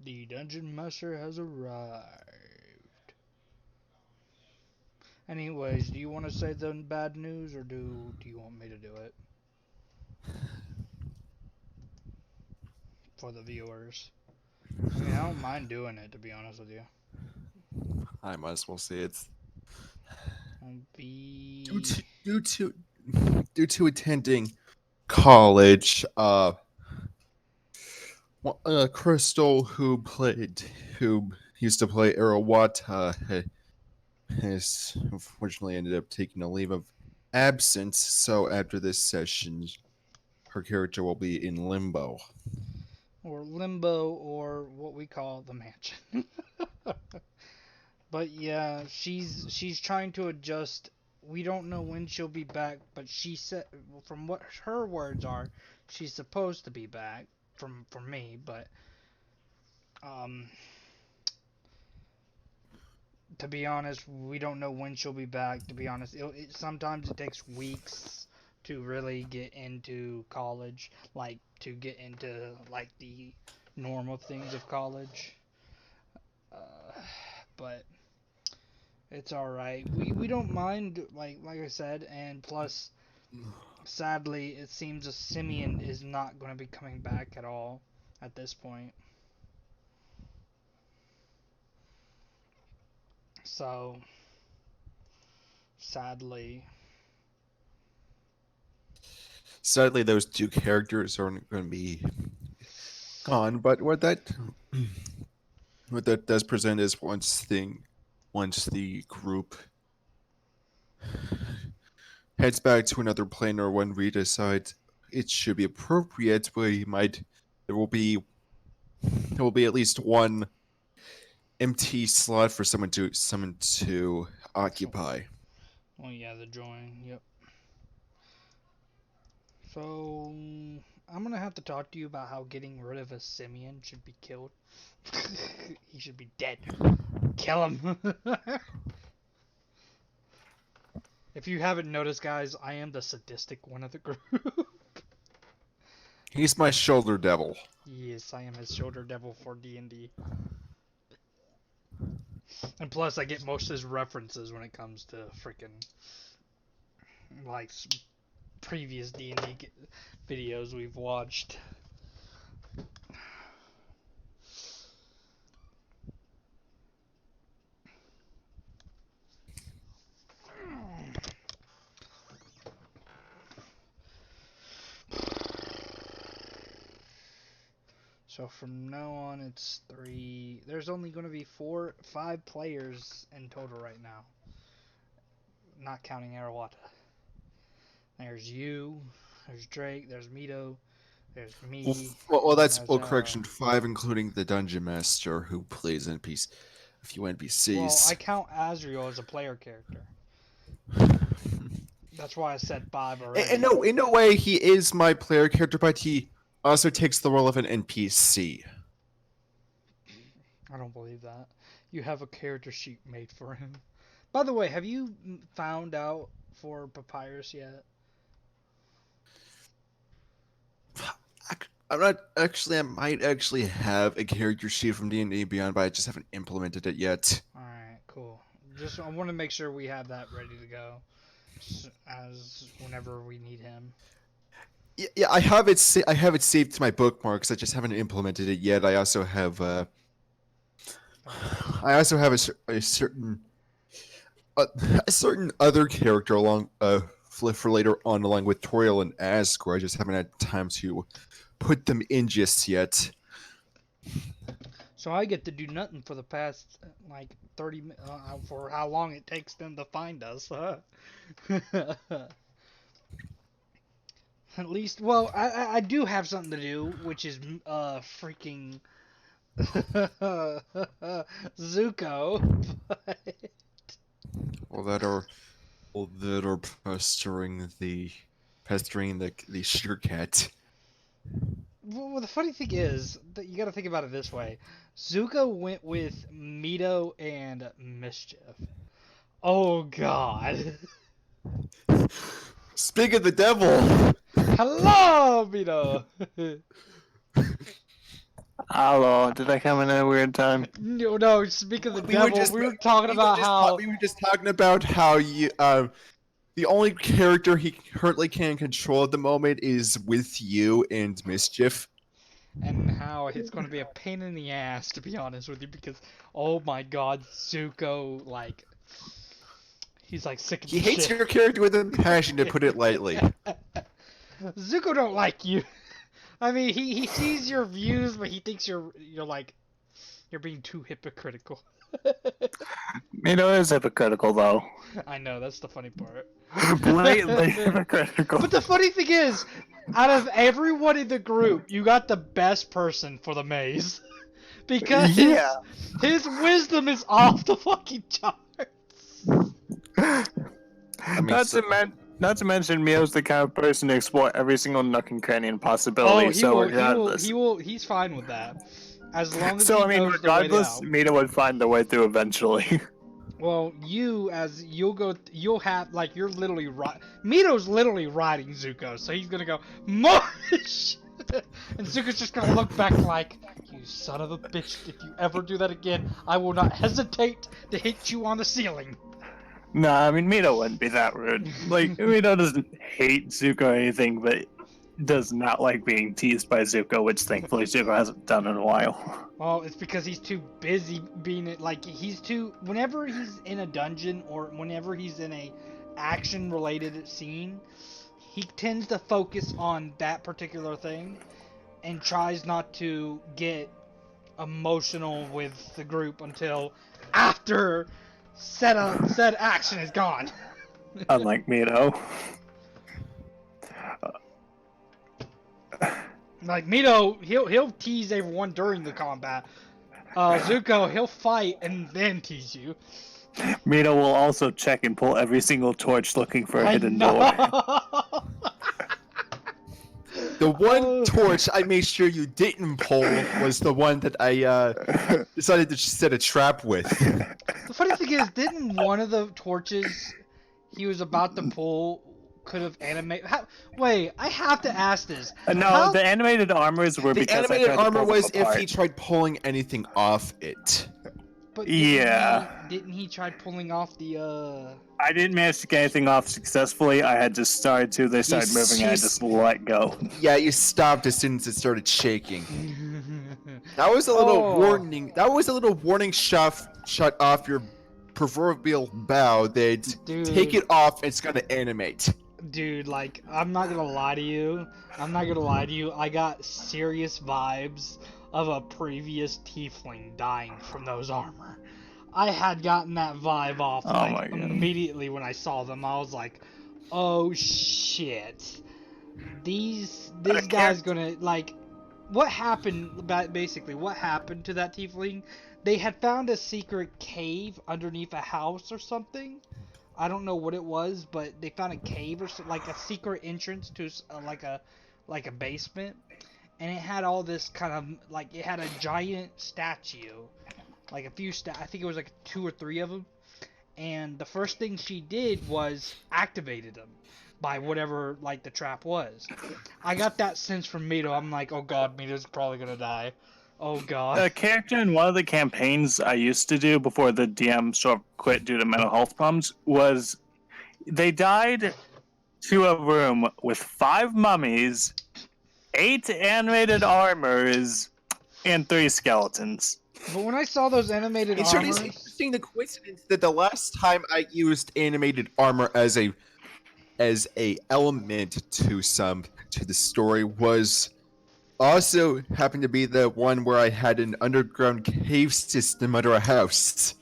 The dungeon master has arrived. Anyways, do you want to say the bad news or do you want me to do it for the viewers? I mean, I don't mind doing it, to be honest with you. I might as well say it's due Be to due to due to attending college. Crystal, who used to play Arawata, has unfortunately ended up taking a leave of absence. So after this session, her character will be in limbo. or limbo or what we call the mansion. But yeah, she's trying to adjust. We don't know when she'll be back, but she said from what her words are, she's supposed to be back from me, but um to be honest, we don't know when she'll be back. To be honest, sometimes it takes weeks to really get into college, like to get into like the normal things of college. Uh, but it's all right. We don't mind, like I said, and plus, sadly, it seems a Simeon is not going to be coming back at all at this point. So sadly, Sadly, those two characters aren't going to be gone. But what that does present is once the group heads back to another plane or when we decide it should be appropriate, we might there will be there will be at least one empty slot for someone to so occupy. well, yeah, the join. Yep. So I'm gonna have to talk to you about how getting rid of a Simeon should be killed. He should be dead. Kill him. If you haven't noticed, guys, I am the sadistic one of the group. He's my shoulder devil. Yes, I am his shoulder devil for D&D. And plus, I get most of his references when it comes to freaking like previous D&D videos we've watched. So from now on, it's three. There's only going to be 5 players in total right now, not counting Arawata. There's you, there's Drake, there's Mito, there's Well, me, and that's there's correction, five, including the dungeon master who plays a few well, I NPCs. count Azriel as a player character. That's why I said 5 In already. no, in no way he is my player character, but he also takes the role of an NPC. I don't believe that. You have a character sheet made for him. By the way, have you found out for Papyrus yet? I'm not actually. I might actually have a character sheet from D&D Beyond, but I just haven't implemented it yet. Alright, cool. Just I want to make sure we have that ready to go as whenever we need him. Yeah, I have it. I have it saved to my bookmarks. I just haven't implemented it yet. I also have. Facts. I also have a certain uh, a certain other character along for later on, along with Toriel and Asgore. I just haven't had time to put them in just yet. So I get to do nothing for the past like 30 for how long it takes them to find us. At least, well, I do have something to do, which is freaking Zuko. But Well, that are pestering the sugar cat. well, the funny thing is that you got to think about it this way: Zuko went with Mito and Mischief. Oh God! Speak of the devil. Hello, Mito. Hello, did I come in at a weird time? No, speak of the We were devil, just we were talking about how we were just talking about how you the only character he currently can control at the moment is with you and Mischief. and how it's going to be a pain in the ass, to be honest with you, because oh my god, Zuko, like, he's like sick of He the hates shit. your character with a passion, to put it lightly. Zuko don't like you. I mean, he sees your views, but he thinks you're like you're being too hypocritical. Mito is hypocritical, though. I know, that's the funny part. Blatantly hypocritical. But the funny thing is, out of everyone in the group, you got the best person for the maze. Because Yeah. his wisdom is off the fucking charts. mean, not, so- not to mention, Mio's the kind of person to explore every single nook and cranny and Oh, possibility. So regardless, he's fine with that. As long as so he I mean, knows the way regardless, out. Mito would find the way through eventually. Well, you'll have, like, you're literally Mito's literally riding Zuko, so he's gonna go, Marsh! And Zuko's just gonna look back like, you son of a bitch, if you ever do that again, I will not hesitate to hit you on the ceiling. Nah, I mean, Mito wouldn't be that rude. Like, Mito doesn't hate Zuko or anything, but does not like being teased by Zuko, which thankfully Zuko hasn't done in a while. Well, it's because he's too busy being like whenever he's in a dungeon or whenever he's in a action related scene, he tends to focus on that particular thing and tries not to get emotional with the group until after said action is gone. Unlike Mito. Like Mito, he'll tease everyone during the combat. Zuko, he'll fight and then tease you. Mito will also check and pull every single torch looking for a I hidden know. door. The one Oh. torch I made sure you didn't pull was the one that I decided to set a trap with. The funny thing is, didn't one of the torches he was about to pull could have animated? Wait, I have to ask this. No, How- the animated armors were The because I animated tried to armor pull them was if apart. he tried pulling anything off it. But Yeah. didn't he try pulling off the I didn't manage to get anything off successfully. I had just started to. They started moving, and I just let go. Yeah, you stopped as soon as it started shaking. That was a little Oh. warning. That was a little warning shot off your proverbial bow. That Dude. take it off. It's gonna animate. Dude, like, I'm not gonna lie to you. I got serious vibes of a previous tiefling dying from those armor. I had gotten that vibe off Oh my like God. immediately when I saw them. I was like, "Oh shit, this guy's gonna like." What happened? Basically, what happened to that tiefling? They had found a secret cave underneath a house or something. I don't know what it was, but they found a cave or so, like a secret entrance to like a basement, and it had all this kind of like it had a giant statue, like a few I think it was like 2 or 3 of them, and the first thing she did was activated them by whatever like the trap was. I got that sense from Mito. I'm like, oh god, Mito's probably gonna die. Oh god. A character in one of the campaigns I used to do before the DM sort of quit due to mental health problems was they died to a room with 5 mummies, 8 animated armors, and 3 skeletons. But when I saw those animated It's armors, interesting the coincidence that the last time I used animated armor as a element to the story was also happened to be the one where I had an underground cave system under a house.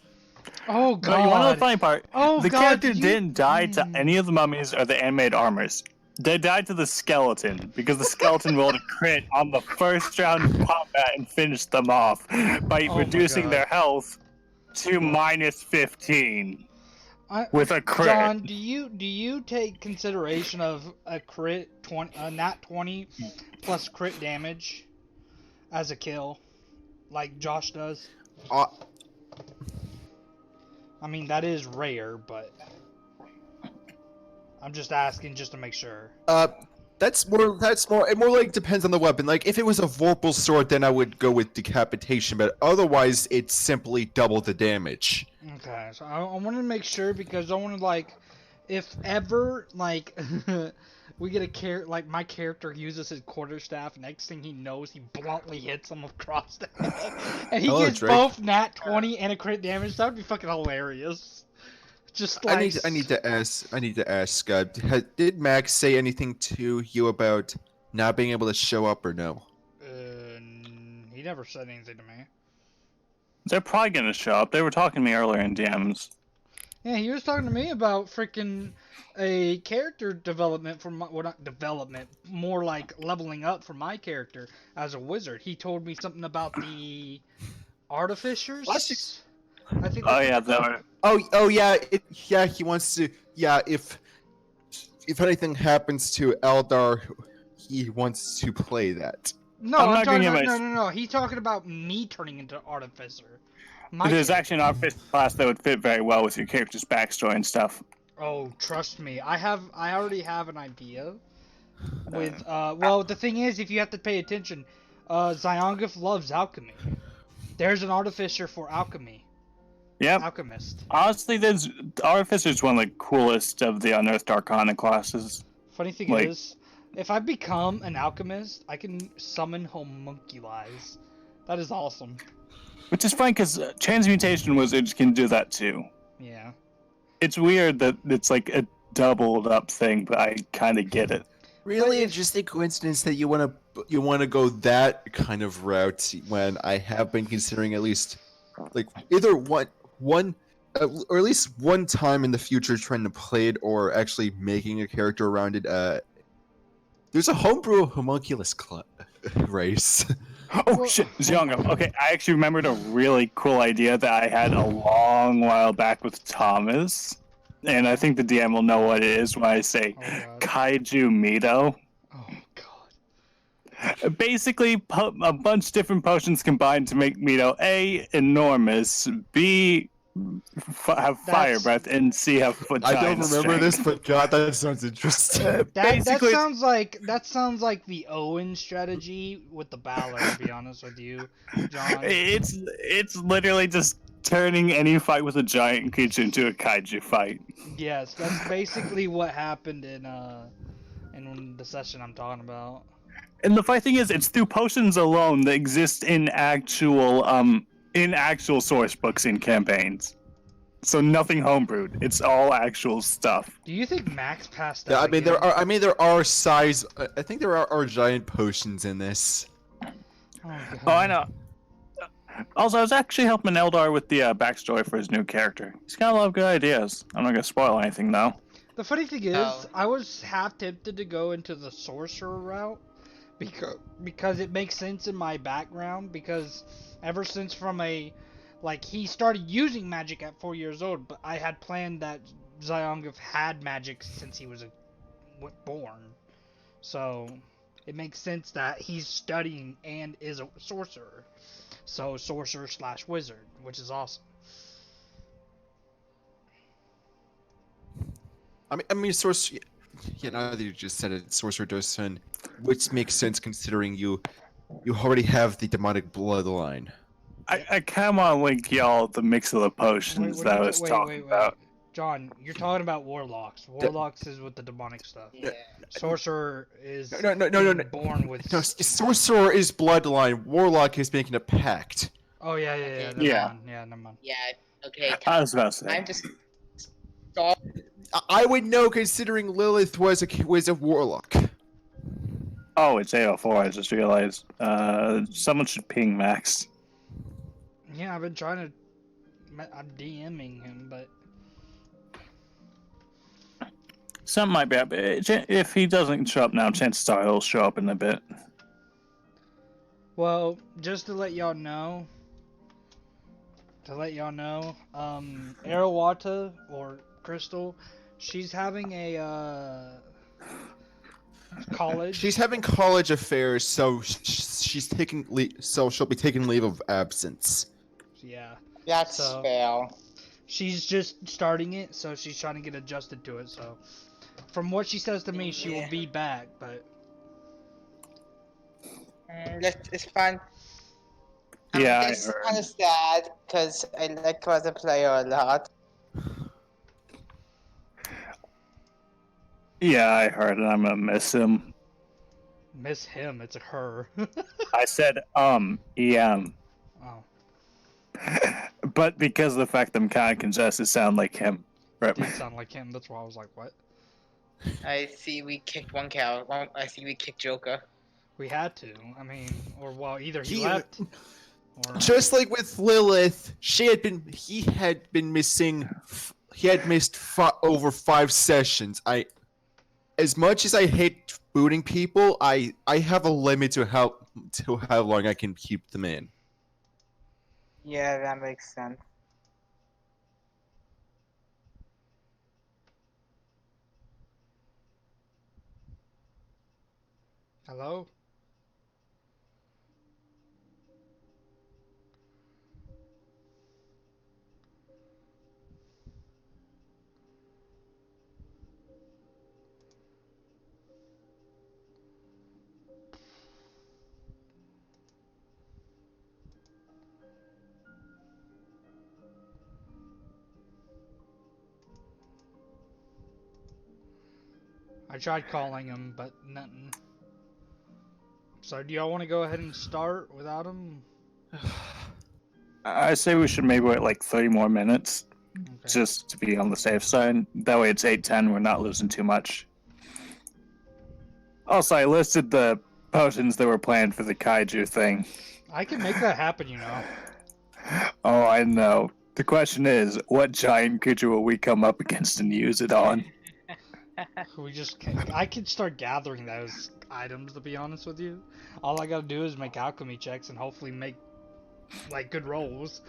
oh But you want to know the god. funny part? Oh The god. character did you- didn't die to Hmm. any of the mummies or the animated armors. They died to the skeleton because the skeleton rolled a crit on the first round of combat and finished them off by Oh my reducing God. their health to minus 15 with a crit. John, do you take consideration of a crit 20 nat 20 plus crit damage as a kill, like Josh does? Uh, I mean that is rare, but I'm just asking just to make sure. That's more. It more like depends on the weapon. Like if it was a Vorpal sword, then I would go with decapitation. But otherwise, it's simply double the damage. Okay, so I want to make sure because I want to like, if ever like we get a like my character uses his quarterstaff, next thing he knows, he bluntly hits him across the head, and he Hello, gets Drake. both nat 20 and a crit damage. That would be fucking hilarious. Just like I need to ask. Did Max say anything to you about not being able to show up or no? He never said anything to me. They're probably gonna show up. They were talking to me earlier in DMs. Yeah, he was talking to me about freaking a character development for my, well, not development, more like leveling up for my character as a wizard. He told me something about the artificers. I think. Oh yeah, they were. Oh yeah, yeah. He wants to. Yeah, if anything happens to Eldar, he wants to play that. No, I'm I'm not talking gonna about, get no. He's talking about me turning into artificer. My There's character. actually an artificer class that would fit very well with your character's backstory and stuff. Oh, trust me, I already have an idea. With well, the thing is, if you have to pay attention, Zyongif loves alchemy. There's an artificer for alchemy. Yep. Alchemist. Honestly, there's Artificer's one of the coolest of the Unearthed Arcana classes. Funny thing Like- is, if I become an alchemist, I can summon homunculi. That is awesome. Which is fine because transmutation wizards can do that too. Yeah. It's weird that it's like a doubled up thing, but I kind of get it. Really interesting coincidence that you want to go that kind of route when I have been considering at least like either one or at least one time in the future trying to play it or actually making a character around it. There's a homebrew homunculus race. Oh Well- shit, Ziongo. Okay, I actually remembered a really cool idea that I had a long while back with Thomas, and I think the DM will know what it is when I say Oh god. Kaiju Mito. Oh god. Basically, a bunch of different potions combined to make Mito A, enormous, B, have fire That's- breath, and C, have foot I don't giant remember strength. this, but God, that sounds interesting. That Basically- sounds like the Owen strategy with the Balor. To be honest with you, John. It's literally just turning any fight with a giant creature into a kaiju fight. Yes, that's basically what happened in the session I'm talking about. And the funny thing is, it's through potions alone that exist in actual source books in campaigns. So nothing homebrewed. It's all actual stuff. Do you think Max passed Yeah, out? I mean there are size. I think there are giant potions in this. Oh, God. Oh, I know. Also, I was actually helping Eldar with the backstory for his new character. He's got a lot of good ideas. I'm not gonna spoil anything though. The funny thing is, Oh. I was half tempted to go into the sorcerer route because it makes sense in my background. Because ever since he started using magic at 4 years old, but I had planned that Zyongif had magic since he was born. So it makes sense that he's studying and is a sorcerer. So sorcerer/wizard, which is awesome. I mean, sorcerer. Yeah, now that you just said it, sorcerer does, which makes sense considering you already have the demonic bloodline. I kind of want to link y'all the mix of the potions Wait, that I what- was wait, talking wait, wait. about. John, you're talking about warlocks. Warlocks is with the demonic stuff. Yeah. Sorcerer is No. being born with. No, sorcerer is bloodline. Warlock is making a pact. Oh yeah. Never Yeah. mind. Yeah, never mind. Yeah. Okay. I was about to say. I'm just. Stop. I would know considering Lilith was a warlock. Oh, it's 8:04. I just realized. Someone should ping Max. Yeah, I've been trying to. I'm DMing him, but Something might be up. If he doesn't show up now, chances are he'll show up in a bit. well, just to let y'all know. Arawata or Crystal, she's having a college. She's having college affairs, so she's taking so she'll be taking leave of absence. Yeah. That's So- fair. She's just starting it, so she's trying to get adjusted to it. So, from what she says to me, she will be back, but It's fun. Yeah, I It's heard. kind of sad because I like her as a player a lot. Yeah, I heard, and I'm gonna miss him. Miss him. It's a her. I said, yeah. Oh, But because of the fact I'm kind of congested, sound like him. Right. did sound like him. That's why I was like, what? I see we kicked one cow. I see we kicked Joker. We had to. I mean, or well, either he He- left, or Just like with Lilith, he had been missing. He had missed over 5 sessions. As much as I hate booting people, I have a limit to how long I can keep them in. Yeah, that makes sense. hello. I tried calling him, but nothing. So, do y'all want to go ahead and start without him? I say we should maybe wait like 30 more minutes, Okay. just to be on the safe side. That way it's 8:10, we're not losing too much. Also, I listed the potions that were planned for the kaiju thing. I can make that happen, you know. Oh, I know. The question is, what giant creature will we come up against and use it on? I can start gathering those items, to be honest with you. All I gotta do is make alchemy checks and hopefully make like good rolls.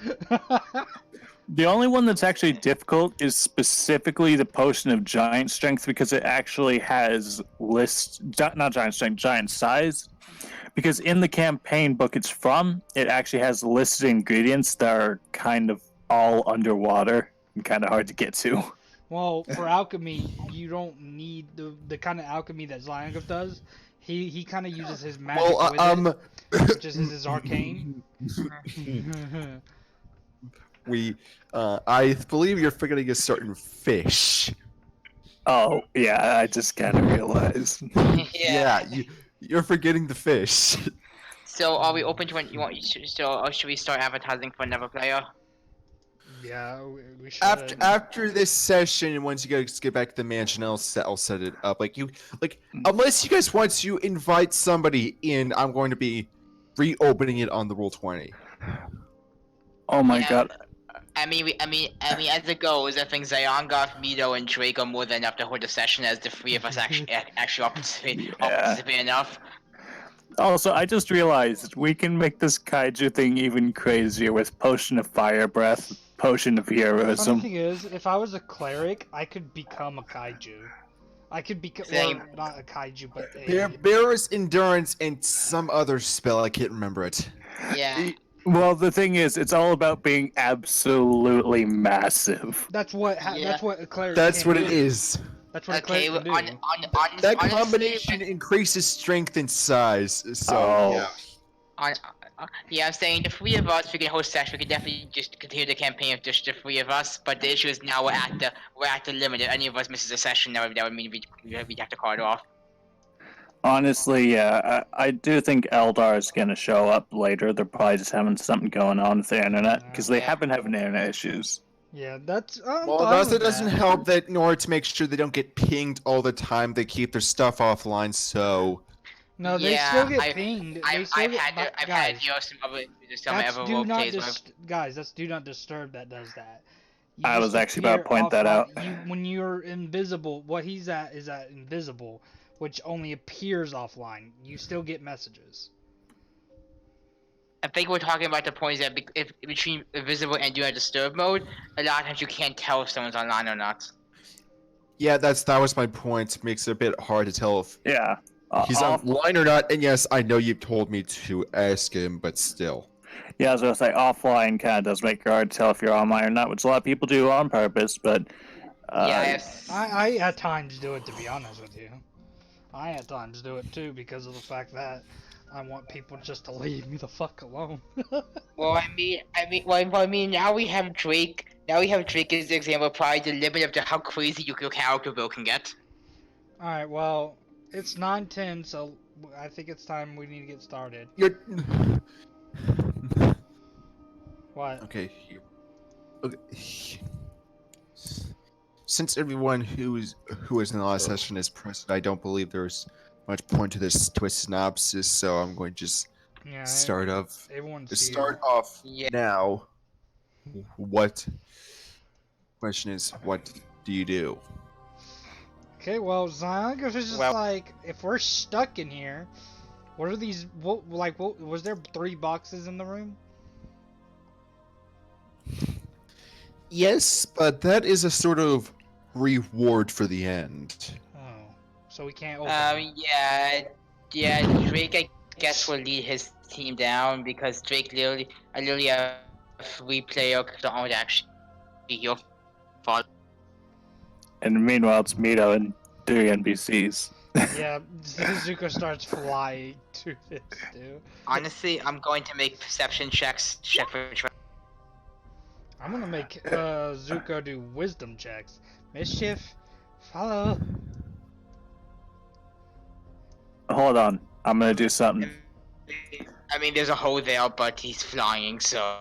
The only one that's actually difficult is specifically the potion of giant strength, because it actually has not giant strength, giant size. Because in the campaign book it's from, it actually has listed ingredients that are kind of all underwater and kind of hard to get to. Well, for alchemy, you don't need the kind of alchemy that Zionov does. He kind of uses his magic with it, which is his arcane. I believe you're forgetting a certain fish. Oh, yeah, I just kind of realized. Yeah, you're forgetting the fish. So are we open to when you want? Or should we start advertising for another player? Yeah, we should. After this session, once you guys get back to the mansion, I'll set it up. Unless you guys want to invite somebody in, I'm going to be reopening it on the Roll20. Oh my Yeah. god. I mean, as it goes, I think Ziongoth, Mito, and Drake are more than enough to hold the session as the 3 of us actually all participate enough. Also, I just realized we can make this kaiju thing even crazier with Potion of Fire Breath, Potion of The funny Heroism. thing is, if I was a cleric, I could become a kaiju. I could become Same. not a kaiju, but a Bear's endurance and some other spell. I can't remember it. Yeah. Well, the thing is, it's all about being absolutely massive. That's what Yeah. that's what a cleric. That's can what do. it is. That's what a Okay. cleric On, can do. That honestly, combination increases strength and size. So Oh. yeah. Yeah, I'm saying the 3 of us, we can host session. We can definitely just continue the campaign of just the 3 of us. But the issue is now we're at the limit. If any of us misses a session, that would mean we'd have to call it off. Honestly, yeah, I do think Eldar is going to show up later. They're probably just having something going on with their internet, because they Yeah. have been having internet issues. Yeah, that's. I'm Well, fine it also with doesn't that. help that in order to make sure they don't get pinged all the time, they keep their stuff offline. So No, they Yeah, still get I've- pinged. They I've still had get. to, I've guys, had to some other just tell my that's other do role not plays. where- guys. That's do not disturb that does that. You I just was actually about to appear point that offline. out. When you're invisible, what he's at is at invisible, which only appears offline. You still get messages. I think we're talking about the point that if between invisible and do not disturb mode, a lot of times you can't tell if someone's online or not. yeah, that was my point. It makes it a bit hard to tell if Yeah. he's online or not. And yes, I know you've told me to ask him, but still. Yeah, I was going to say, offline kind of does make it hard to tell if you're online or not, which a lot of people do on purpose, but... I at times do it, to be honest with you. I at times do it too because of the fact that I want people just to leave me the fuck alone. Well, I mean, now we have Drake. Now we have Drake as the example, probably the limit of how crazy your character build can get. Alright, well, it's 9:10, so I think it's time we need to get started. You're What? okay. Okay. Since everyone who was in the last session is present, I don't believe there's much point to a synopsis. So I'm going to just Yeah, start off. everyone's To here. start off Yeah. now. What question is? What do you do? Okay, well, Zion is just Well- like, if we're stuck in here, what are these? What was there 3 boxes in the room? Yes, but that is a sort of reward for the end. Oh, so we can't open. them. Yeah. Drake, I guess, will lead his team down because Drake I literally have 3 player don't actually heal. And meanwhile, it's Mito and 3 NPCs. Yeah, Zuko starts flying to this dude. Honestly, I'm going to make perception checks. Check for I'm gonna make Zuko do wisdom checks. Mischief, follow. Hold on, I'm gonna do something. I mean, there's a hole there, but he's flying, so.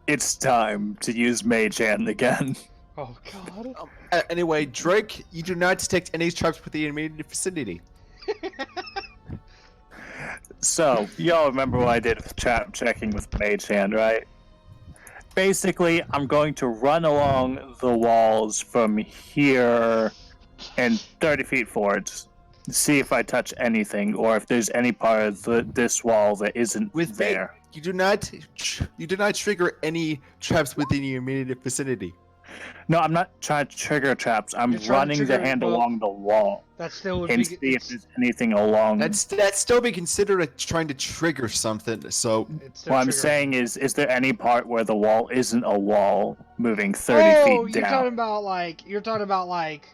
It's time to use Mage Hand again. Oh god. Anyway, Drake, you do not detect any traps within the immediate vicinity. So, y'all remember what I did with trap checking with Mage Hand, right? Basically, I'm going to run along the walls from here and 30 feet forward, see if I touch anything, or if there's any part of this wall that isn't With there. You do not trigger any traps within your immediate vicinity. No, I'm not trying to trigger traps. I'm You're trying to running the trigger- hand well, along the wall That still would and be. see if there's anything along. That's still be considered trying to trigger something. So It's still What I'm triggering. saying is there any part where the wall isn't a wall moving 30 Oh, feet you're down? talking about like.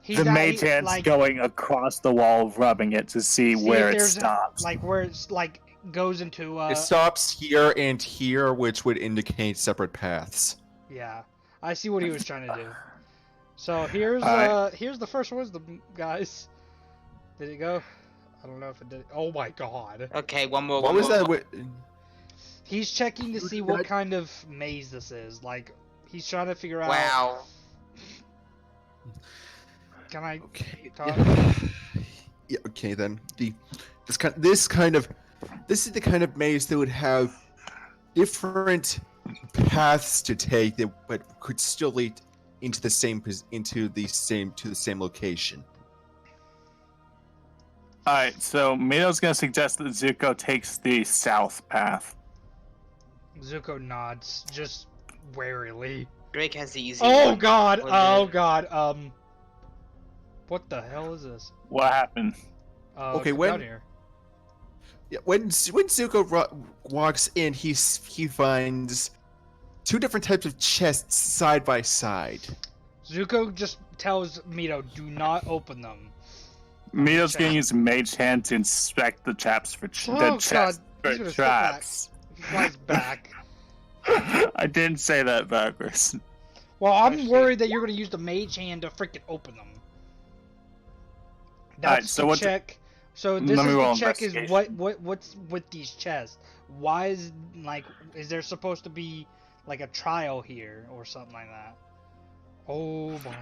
He's The not- mage hand's like, going across the wall, rubbing it to see see where if it there's stops. like where it's like goes into it stops here and here, which would indicate separate paths. Yeah, I see what he was trying to do. So here's Alright. here's the first wisdom, guys. Did it go? I don't know if it did. Oh my god. Okay, one more. What one was more. that? He's checking to You see did what not- kind of maze this is. Like he's trying to figure out. Wow. Can I? Okay. Talk? Yeah. Okay then. This is the kind of maze that would have different paths to take that, but could still lead into the same location. Alright, so Mito's gonna suggest that Zuko takes the south path. Zuko nods just warily. Drake has the easy Oh one. god! Was Oh it- god! What the hell is this? What happened? Okay, come when- down here. Yeah, when Zuko walks in, he finds 2 different types of chests side by side. Zuko just tells Mito, "Do not open them." Mito's gonna chest. use Mage Hand to inspect the traps for Oh, the God, chest he's for gonna traps. He flies back. I didn't say that backwards. Well, I'm Actually- worried that you're gonna use the mage hand to freaking open them. That's Alright, so the what's- check. So this Let is me roll the check. Is investigation. what's with these chests? Why is is there supposed to be like a trial here or something like that? Oh my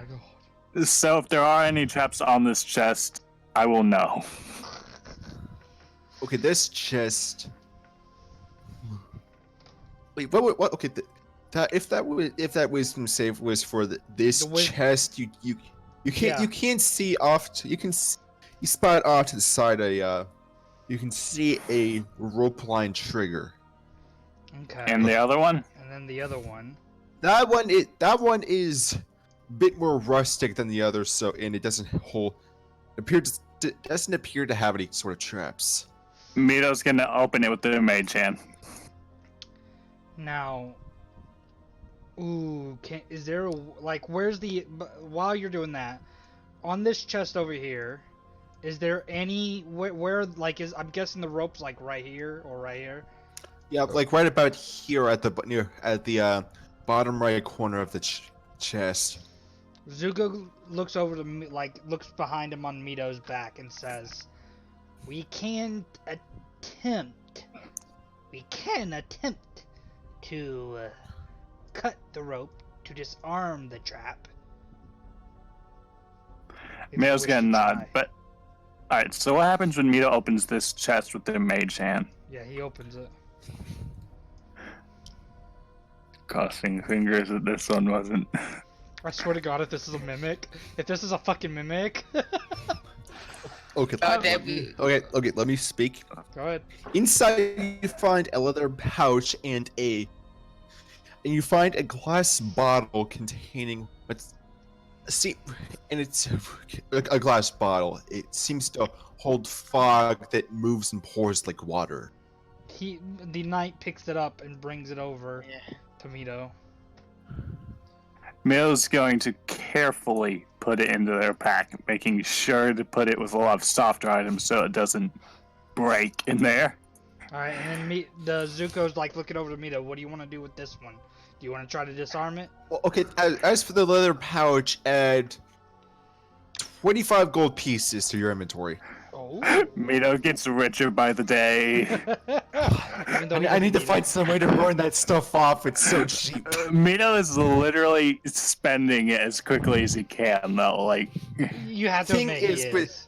god. So if there are any traps on this chest, I will know. Okay, this chest. Wait, what? Okay, if that wisdom save was for this The wis- chest, you can't Yeah. you can't see you spot off to the side you can see a rope line trigger. Okay. And the other one? And then the other one. That one is a bit more rustic than the others, so and it doesn't doesn't appear to have any sort of traps. Mito's gonna open it with the Mage Hand. Now, ooh, is there a, where's the, while you're doing that, on this chest over here, Is there any where like is I'm guessing the rope's like right here or right here? Yeah, like right about here at the bottom right corner of the chest. Zuko looks over to looks behind him on Mito's back and says, We can attempt to cut the rope to disarm the trap." If you Mito's wish gonna to nod, try. but alright, so what happens when Mito opens this chest with their mage hand? Yeah, he opens it. Crossing fingers that this one wasn't. I swear to God, if this is a mimic, if this is a fucking mimic, Okay, okay, let me speak. go ahead. Inside, you find a leather pouch and you find a glass bottle containing it's a glass bottle. It seems to hold fog that moves and pours like water. The knight picks it up and brings it over Yeah. to Mito. Mito's going to carefully put it into their pack, making sure to put it with a lot of softer items so it doesn't break in there. All right, and then the Zuko's like looking over to Mito. What do you want to do with this one? Do you want to try to disarm it? Well, okay, as for the leather pouch, add 25 gold pieces to your inventory. Oh. Mito gets richer by the day. Even though he I need to doesn't find some way to burn that stuff off. It's so cheap. Mito is literally spending it as quickly as he can, though. Like, You have to admit he is.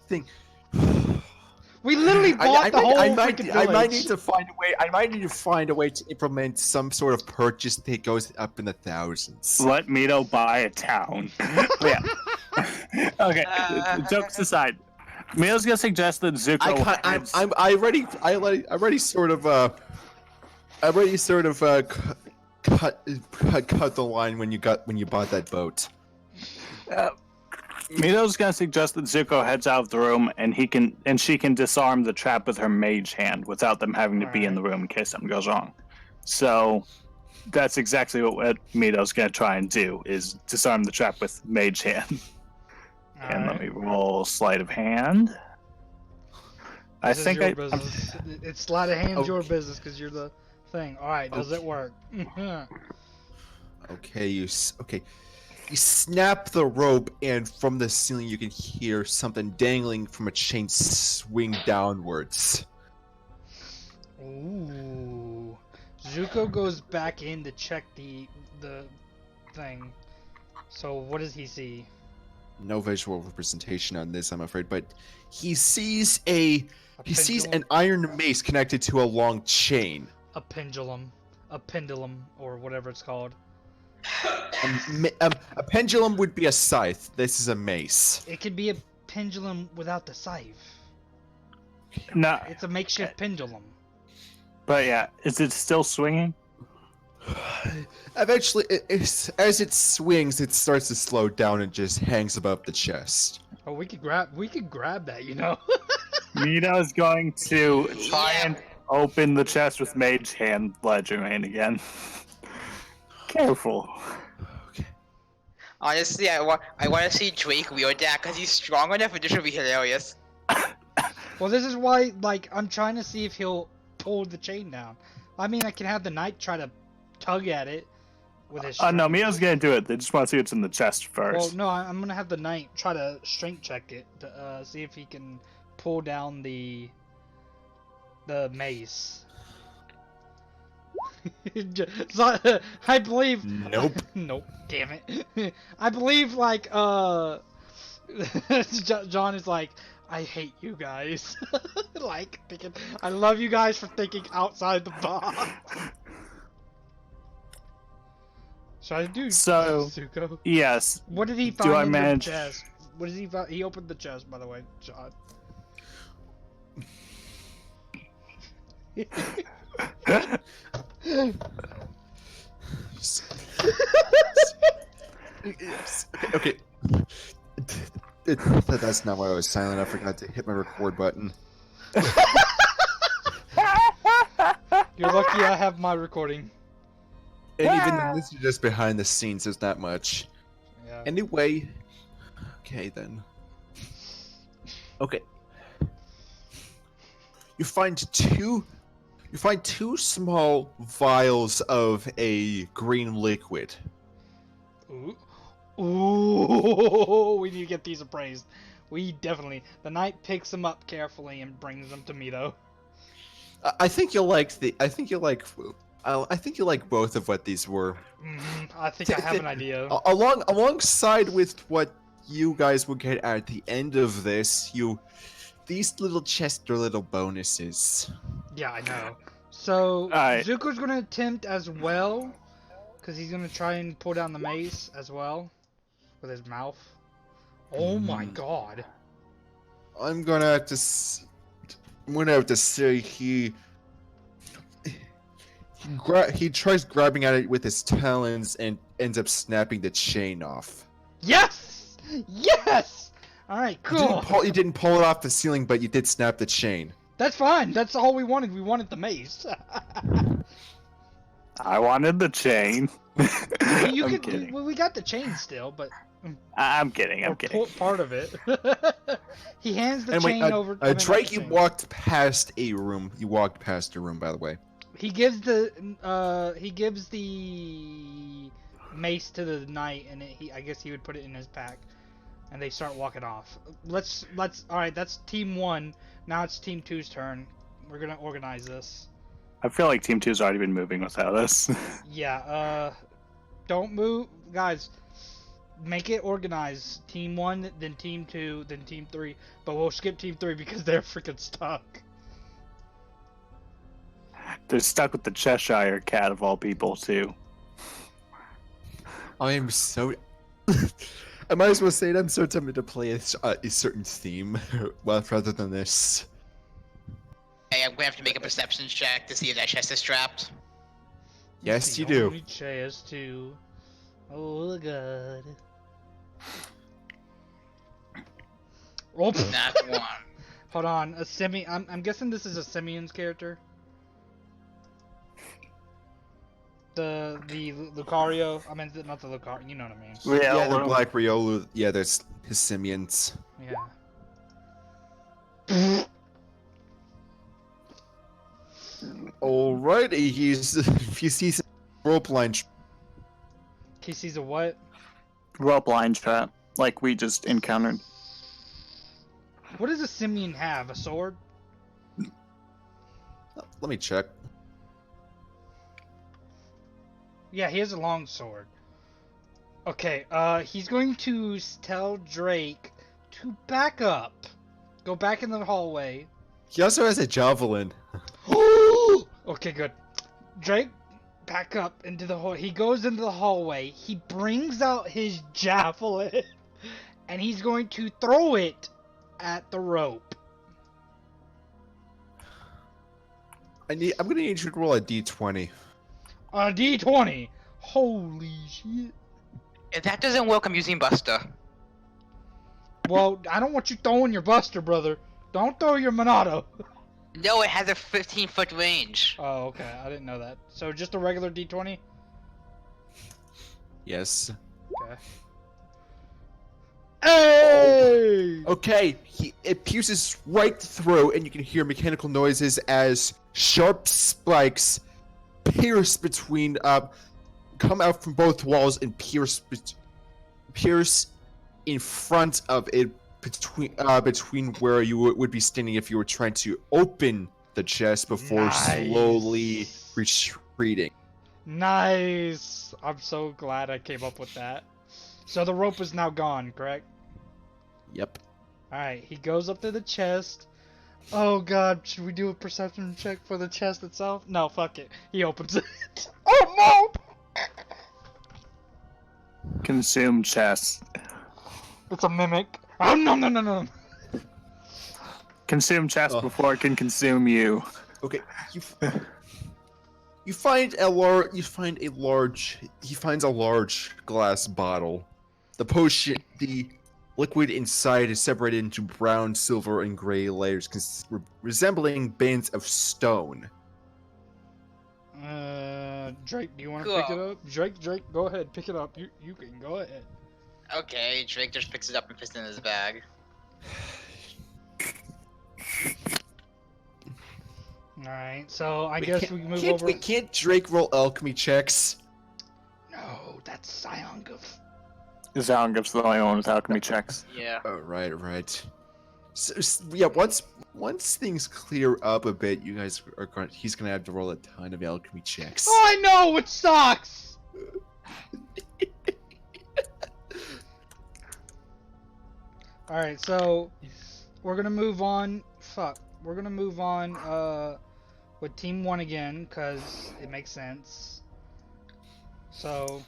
We literally bought the whole freaking village. I might need to find a way. I might need to find a way to implement some sort of purchase that goes up in the thousands. let Mito buy a town. Yeah. Okay. Jokes aside, Mito's gonna suggest that Zuko. I already sort of cut the line when you bought that boat. Mito's gonna suggest that Zuko heads out of the room and she can disarm the trap with her mage hand without them having to be in the room in case something goes wrong. So that's exactly what Mito's gonna try and do is disarm the trap with mage hand. And let me roll sleight of hand. This is your business. It's sleight of hand's your business because you're the thing. All right, does it work? Okay, you snap the rope, and from the ceiling you can hear something dangling from a chain swing downwards. Ooh. Zuko goes back in to check the thing. So what does he see? No visual representation on this, I'm afraid, but he sees sees an iron mace connected to a long chain. A pendulum, or whatever it's called. A pendulum would be a scythe. This is a mace. It could be a pendulum without the scythe. No, It's a makeshift pendulum. but yeah, is it still swinging? Eventually, as it swings, it starts to slow down and just hangs above the chest. Oh, we could grab that, you know. Mito's going to try and open the chest with mage hand ledgering again. Careful. Okay. Honestly, I want to see Drake wield that because he's strong enough and this would be hilarious. Well, this is why, like, I'm trying to see if he'll pull the chain down. I mean, I can have the knight try to tug at it with his. No, Mito's gonna do it. They just want to see what's in the chest first. Well, no, I'm gonna have the knight try to strength check it to see if he can pull down the mace. So, I believe. Nope. Nope. Damn it. I believe like John is like, I hate you guys. Like thinking, I love you guys for thinking outside the box. Should I do So, Zuko? yes. What did he Do I find in manage- the chest? What did he find? He opened the chest, by the way, John. Okay. That's not why I was silent. I forgot to hit my record button. You're lucky I have my recording. And even then, this is just behind the scenes. There's not much. Yeah. Anyway. Okay, then. Okay. you find two small vials of a green liquid. Ooh. Ooh, we need to get these appraised. We definitely. The knight picks them up carefully and brings them to Mito. I think you'll like I think you like both of what these were. I think I have an idea. Alongside with what you guys will get at the end of this, these little chests are little bonuses. Yeah, I know. So Alright. Zuko's gonna attempt as well, because he's gonna try and pull down the mace as well, with his mouth. Oh my god. I'm gonna have to say he tries grabbing at it with his talons and ends up snapping the chain off. Yes! Yes! Alright, cool. You didn't pull it off the ceiling, but you did snap the chain. That's fine. That's all we wanted. We wanted the mace. I wanted the chain. You I'm could. kidding. We got the chain still, but I'm kidding. I'm or kidding. part of it. He hands the Anyway, chain over. I mean, not Drake, the you chain. walked past a room. You walked past a room, by the way. He gives the mace to the knight, and I guess he would put it in his pack, and they start walking off. Let's. All right, that's team 1. Now it's team 2's turn. We're gonna organize this. I feel like Team 2's already been moving without us. Yeah. Don't move, guys. Make it organized. Team 1, then team 2, then team 3. But we'll skip team 3 because they're freaking stuck. They're stuck with the Cheshire Cat of all people, too. I am so. I might as well say it. I'm so tempted to play a certain theme, well, rather than this. Hey, I'm gonna have to make a perception check to see if that chest is trapped. Yes, you The do. only chest to. Oh god. Oh, That's one. hold on. I'm guessing this is a Simeon's character. The Lucario. I mean, not the Lucario. You know what I mean. Yeah, the well, Black Riolu. Yeah, there's his simians. Yeah. Alrighty, he sees a rope line. He sees a what? rope line chat, like we just encountered. What does a Simeon have? A sword? Let me check. Yeah, he has a long sword. Okay, he's going to tell Drake to back up. Go back in the hallway. He also has a javelin. Okay, good. Drake, back up into the hall. He goes into the hallway. He brings out his javelin, and he's going to throw it at the rope. I'm gonna need you to roll a d20. A D20. Holy shit. If that doesn't work, I'm using Buster. Well, I don't want you throwing your Buster, brother. Don't throw your Monado. No, it has a 15-foot range. Oh, okay. I didn't know that. So just a regular D20? Yes. Okay. Hey! Okay, it pierces right through, and you can hear mechanical noises as sharp spikes pierce between, come out from both walls and pierce in front of it, between where you would be standing if you were trying to open the chest before Nice. slowly retreating. Nice! I'm so glad I came up with that. So the rope is now gone, correct? Yep. Alright, he goes up to the chest. Oh god, should we do a perception check for the chest itself? No, fuck it. He opens it. Oh no! Consume chest. It's a mimic. Oh no no no no! Consume chest Oh. before it can consume you. Okay, he finds a large glass bottle. The liquid inside is separated into brown, silver, and gray layers, resembling bands of stone. Drake, do you want to Cool. pick it up? Drake, go ahead, pick it up. You can go ahead. Okay, Drake just picks it up and puts it in his bag. Alright, so I guess we move can't, over. We can't Drake roll alchemy checks. No, that's Zyongov. Zalangup's the only one with alchemy checks. Yeah. Oh, right. Yeah, once things clear up a bit, you guys are going. He's gonna have to roll a ton of alchemy checks. Oh, I know, it sucks! Alright, so we're gonna move on. We're gonna move on with Team 1 again, because it makes sense. So,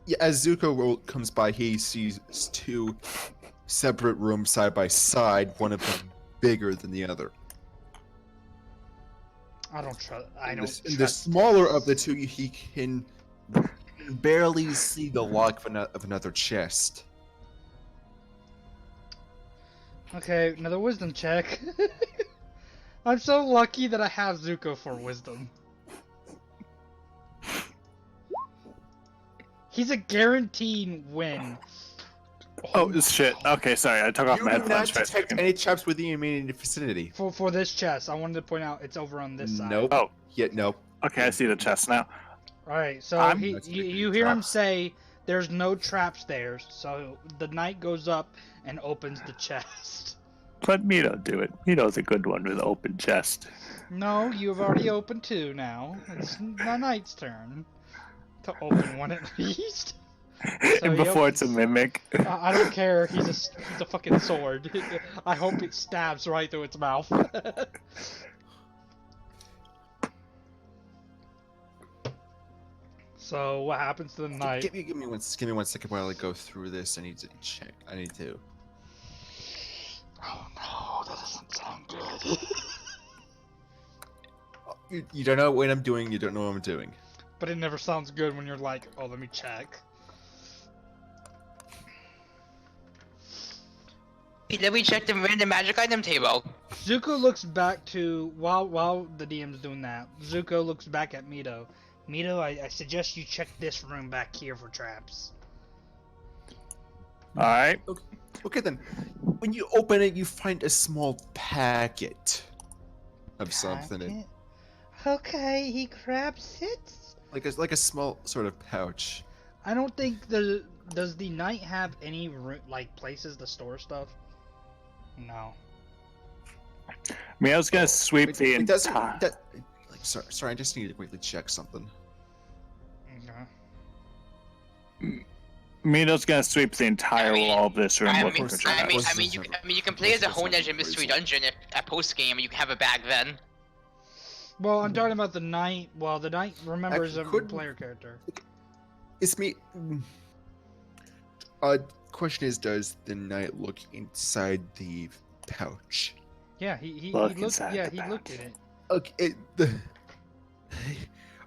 Yeah, as comes by, he sees two separate rooms side by side, one of them bigger than the other. I don't trust. In the smaller of the two, he can barely see the lock of another chest. Okay, another wisdom check. I'm so lucky that I have Zuko for wisdom. He's a guaranteed win. Oh, shit. Okay, sorry. I took off You my do not headphones for a detect second. any traps within your immediate vicinity. For this chest, I wanted to point out it's over on this side. Nope. Oh. Yeah, nope. Okay, I see the chest now. Alright, so I'm you not detecting hear him traps. say there's no traps there, so the knight goes up and opens the chest. Let Mito do it. Mito's a good one with open chest. No, you've already opened two now. It's the knight's turn to open one at least. So And he before it's a opens- mimic. I don't care. He's a fucking sword. I hope it stabs right through its mouth. So what happens to the knight? Give me one second while I go through this. I need to check. I need to. Oh no, that doesn't sound good. You don't know what I'm doing. You don't know what I'm doing. But it never sounds good when you're like, oh, let me check. Let me check the random magic item table. Zuko looks back to while the DM's doing that. Zuko looks back at Mito. Mito, I suggest you check this room back here for traps. Alright. Okay then. When you open it, you find a small packet of something. Packet? Okay, he grabs it. Like a small sort of pouch. I don't think does the knight have any like places to store stuff? No. Mito's gonna sweep the It doesn't. entire. Sorry, I just need to quickly check something. Okay. Mito's gonna sweep the entire wall of this room I looking mean, for I traps. mean, you can play as a whole Legend Mystery Dungeon at post game, and you can have a bag then. Well, I'm talking about the knight. Well, the knight remembers a Could- player character. It's me. Question is, does the knight look inside the pouch? Yeah, he Look looked. inside Yeah, the he looked pouch. at it.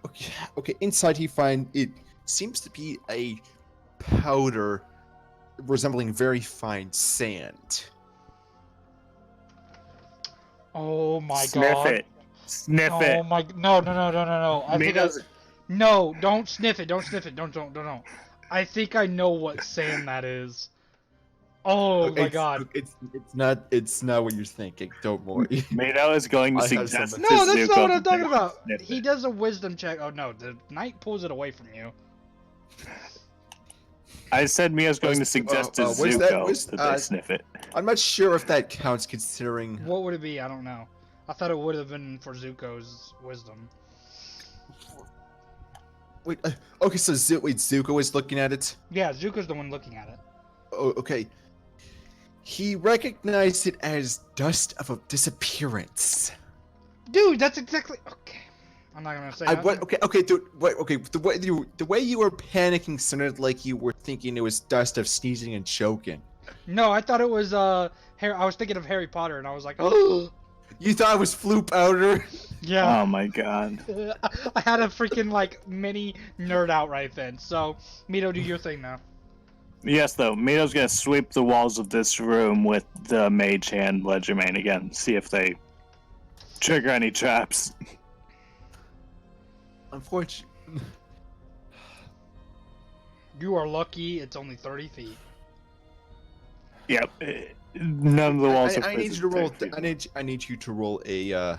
Okay. Okay. Inside, it seems to be a powder resembling very fine sand. Oh my Sniff god. it. Sniff Oh it. my. No. I think Mito's- No, don't sniff it. Don't sniff it. Don't. I think I know what sand that is. Oh my god. It's not what you're thinking. Don't worry. Mito is going to I have suggest some- to No, that's Zuko not what I'm to talking about. sniff He it. does a wisdom check. Oh no, the knight pulls it away from you. I said Mio's going to Was- suggest to was that- Zuko was- that they sniff it. I'm not sure if that counts considering. What would it be? I don't know. I thought it would have been for Zuko's wisdom. Wait. Okay, so Zuko is looking at it. Yeah, Zuko's the one looking at it. Oh, okay. He recognized it as dust of a disappearance. Dude, that's exactly. Okay. I'm not gonna say. nothing. Okay, dude. Wait, okay. The way you were panicking sounded like you were thinking it was dust of sneezing and choking. No, I thought it was Harry. I was thinking of Harry Potter, and I was like, oh. You thought it was flu powder? Yeah. Oh my god. I had a freaking like mini nerd out right then. So, Mito, do your thing now. Yes, though. Mito's going to sweep the walls of this room with the Mage Hand Legerdmain again. See if they trigger any traps. Unfortunately. You are lucky. It's only 30 feet. Yep. None of the walls are I need you to roll. physically- I need you to roll a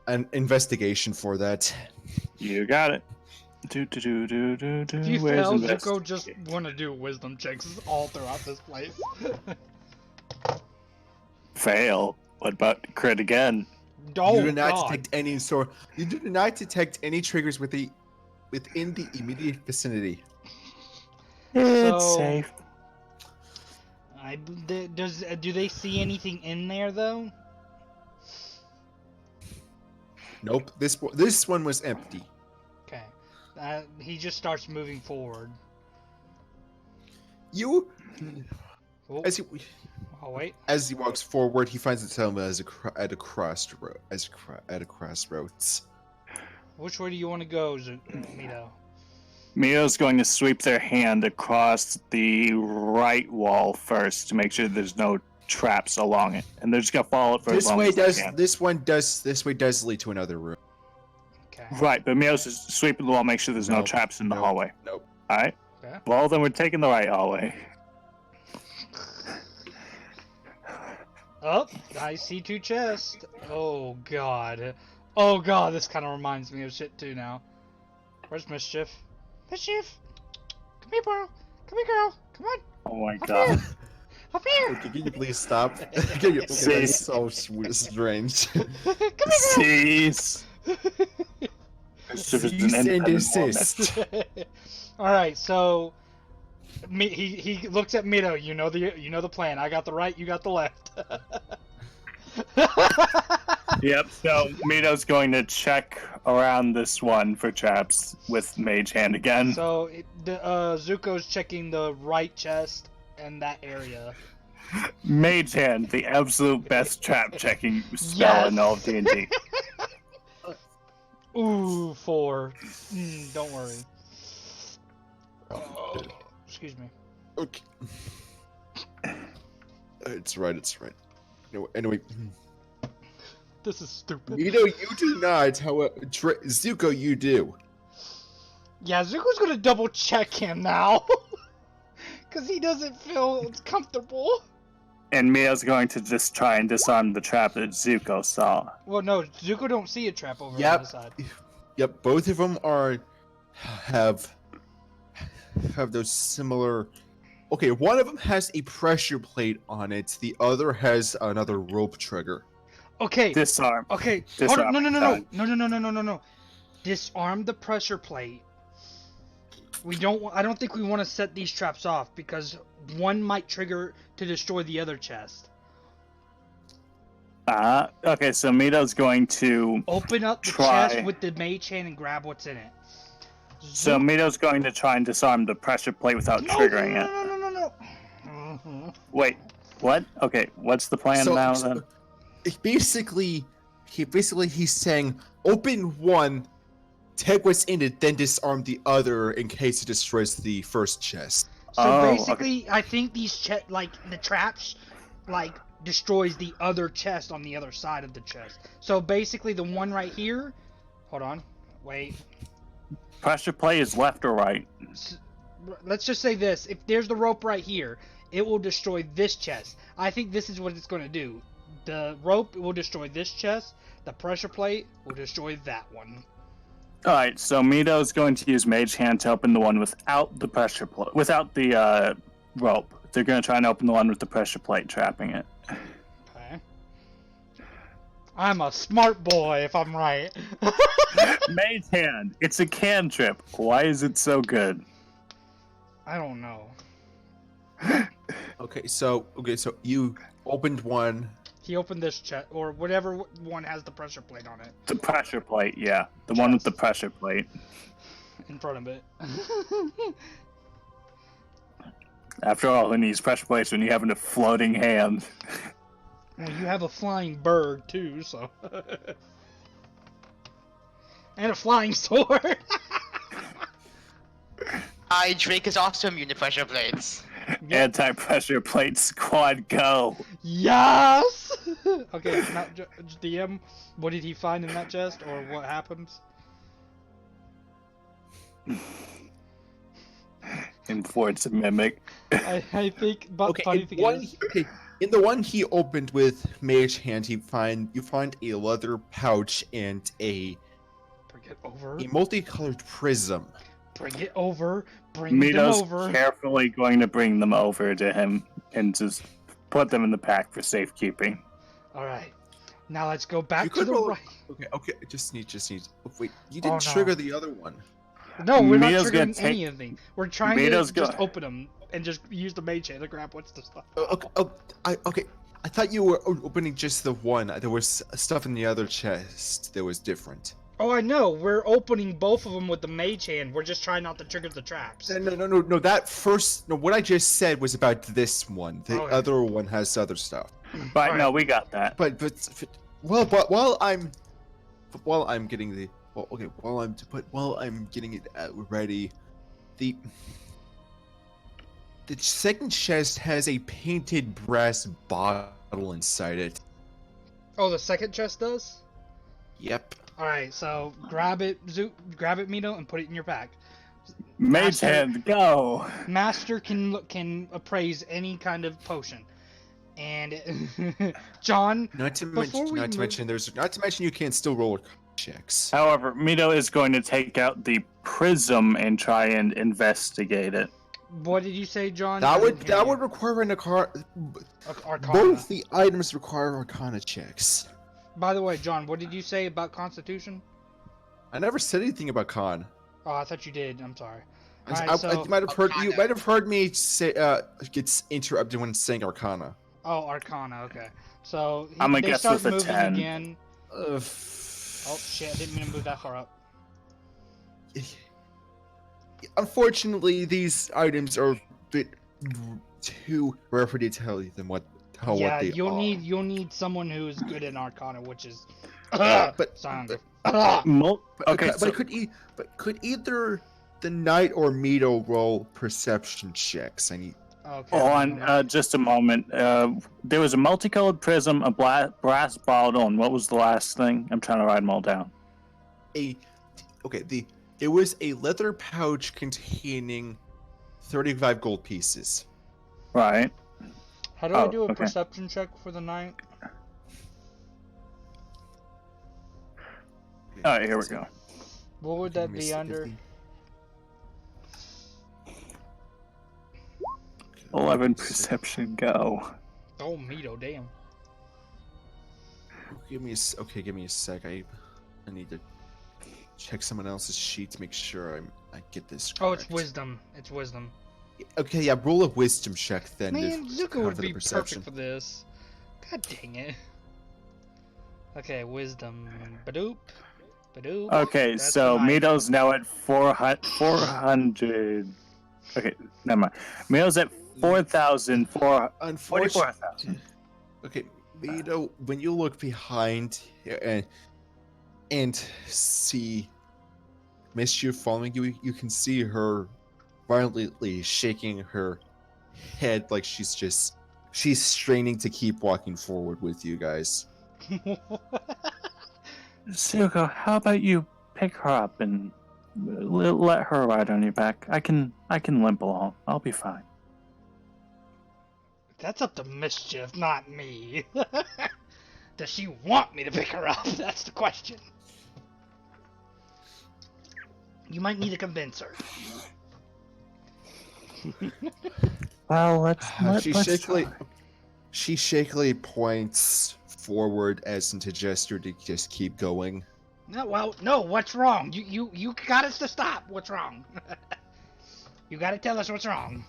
an investigation for that. You got it. If you Where's fail, Zuko just investigate? want to do wisdom checks all throughout this place. Fail. What about crit again? Oh, You do not God. detect any sort. You do not detect any triggers within the immediate vicinity. It's So- safe. Do they see anything in there though? Nope. This one was empty. Okay. He just starts moving forward. You Oh, as he oh wait. as he walks forward, he finds himself at a crossroads. Which way do you want to go, Mito? Mio's going to sweep their hand across the right wall first to make sure there's no traps along it, and they're just gonna follow it for as This long way as they does can. this way does lead to another room. Okay. Right, but Mio's just sweeping the wall, make sure there's no Nope, traps in the nope, hallway. Nope. All right. Okay. Well, then we're taking the right hallway. Oh, I see 2 chests. Oh god. Oh god, this kind of reminds me of shit too now. Where's Mischief? Mischief! Come here, bro. Come here, girl. Come on. Oh my Up god. here. Up here. Okay, can you please stop? That's so strange. Come here, Cease. Mischief is an Cease and independent woman. desist. girl. All right, so he looks at Mito. You know the plan. I got the right. You got the left. Yep, so Mito's going to check around this one for traps with Mage Hand again. So Zuko's checking the right chest and that area. Mage Hand, the absolute best trap checking spell in all of D&D. Ooh, 4. Don't worry. Excuse me. Okay. It's right. Anyway, This is stupid. you do not. However, Zuko, you do. Yeah, Zuko's gonna double check him now. Because he doesn't feel comfortable. And Mio's going to just try and disarm the trap that Zuko saw. Well, no, Zuko don't see a trap over on Yep. the side. Yep, both of them have those similar. Okay, one of them has a pressure plate on it. The other has another rope trigger. Okay, Disarm. okay. Disarm. Hold on. No. Done. No. Disarm the pressure plate. I don't think we want to set these traps off because one might trigger to destroy the other chest. Okay, so Mito's going to. Open up the Try. chest with the mage hand and grab what's in it. So Mito's going to try and disarm the pressure plate without triggering it. No. Mhm. Wait, what? Okay, what's the plan now then? Basically, he's saying open one, take what's in it, then disarm the other in case it destroys the first chest. So Oh, okay. basically, I think these the traps, destroys the other chest on the other side of the chest. So basically, the one right here. Hold on, wait. Pressure plate is left or right? Let's just say this: if there's the rope right here, it will destroy this chest. I think this is what it's going to do. The rope will destroy this chest. The pressure plate will destroy that one. Alright, so Mito's going to use Mage Hand to open the one without the pressure plate, without the rope. They're going to try and open the one with the pressure plate, trapping it. Okay. I'm a smart boy, if I'm right. Mage Hand, it's a cantrip. Why is it so good? I don't know. Okay, so you opened one. He opened this chest, or whatever one has the pressure plate on it, The pressure plate, yeah. The one with the pressure plate. in front of it. After all, who needs pressure plates when you have a floating hand? Well, you have a flying bird too, so. And a flying sword. Drake is also immune to pressure plates. Anti-pressure plate squad, go! Yes. Okay, now DM. What did he find in that chest, or what happens? Enforce a mimic. I think, but Okay, funny and thing one. is, Okay, In the one he opened with Mage Hand, you find a leather pouch and a Bring it over. multicolored prism. Bring it over. Bring them Mito's over. carefully going to bring them over to him and just put them in the pack for safekeeping. All right. Now let's go back You to could the roll- right. Okay. Just need. Oh, wait, you Oh, didn't no. trigger the other one. No, we're not Mito's gonna triggering take- any of them. We're trying Mito's to just go- open them and just use the mage hand to grab what's the stuff. Okay. I thought you were opening just the one. There was stuff in the other chest that was different. Oh, I know. We're opening both of them with the mage hand. We're just trying not to trigger the traps. No. That first. No, what I just said was about this one. The Okay. other one has other stuff. But Alright. no, we got that. But while I'm getting the while I'm getting it ready, the second chest has a painted brass bottle inside it. Oh, the second chest does? Yep. All right, so grab it, Mito, and put it in your pack. Mage Master- hand, go! Master can appraise any kind of potion, and John. Not to Before we move- mention you can still roll checks. However, Mito is going to take out the prism and try and investigate it. What did you say, John? That I would didn't hear you. require an Arcana. Arcana. Both the items require Arcana checks. By the way, John, what did you say about Constitution? I never said anything about con. Oh, I thought you did. I'm sorry. I Alright, so- you might have heard Arcana. me say gets interrupted when saying Arcana. Oh, Arcana. Okay. So I'm gonna they guess start with a moving 10. again. Oh shit! I didn't mean to move that far up. Unfortunately, these items are a bit too rare for me to tell you what Yeah, they you'll are. need someone who is good in Arcana, which is. But- Sorry, but- Okay, so could either the knight or Mito roll perception checks? I need. Okay. hold on just a moment. There was a multicolored prism, a brass bottle, and what was the last thing? I'm trying to write them all down. It was a leather pouch containing 35 gold pieces. Right. How do I oh, do a okay. perception check for the knight? All right, here we go. What would that be under? 11 perception, go. Oh, Mito, damn. Give me a sec. I need to check someone else's sheet to make sure I get this correct. Oh, it's wisdom. It's wisdom. Okay, yeah, roll a wisdom check then. Man, to Zuko cover would the be perception. perfect for this. God dang it. Okay, wisdom. Badoop. Badoop. Okay, That's so nine. Mito's now at 400. Okay, never mind. Mito's at 4,400. Unfortunately, 44,000. okay, Mito, when you look behind and see Mischief following you, you can see her violently shaking her head like she's straining to keep walking forward with you guys. Zuko, how about you pick her up and let her ride on your back? I can limp along. I'll be fine. That's up to Mischief, not me. Does she want me to pick her up? That's the question. You might need to convince her. Well, let's She shakily points forward as in to gesture to just keep going. No, well, no. What's wrong? You got us to stop. What's wrong? You got to tell us what's wrong.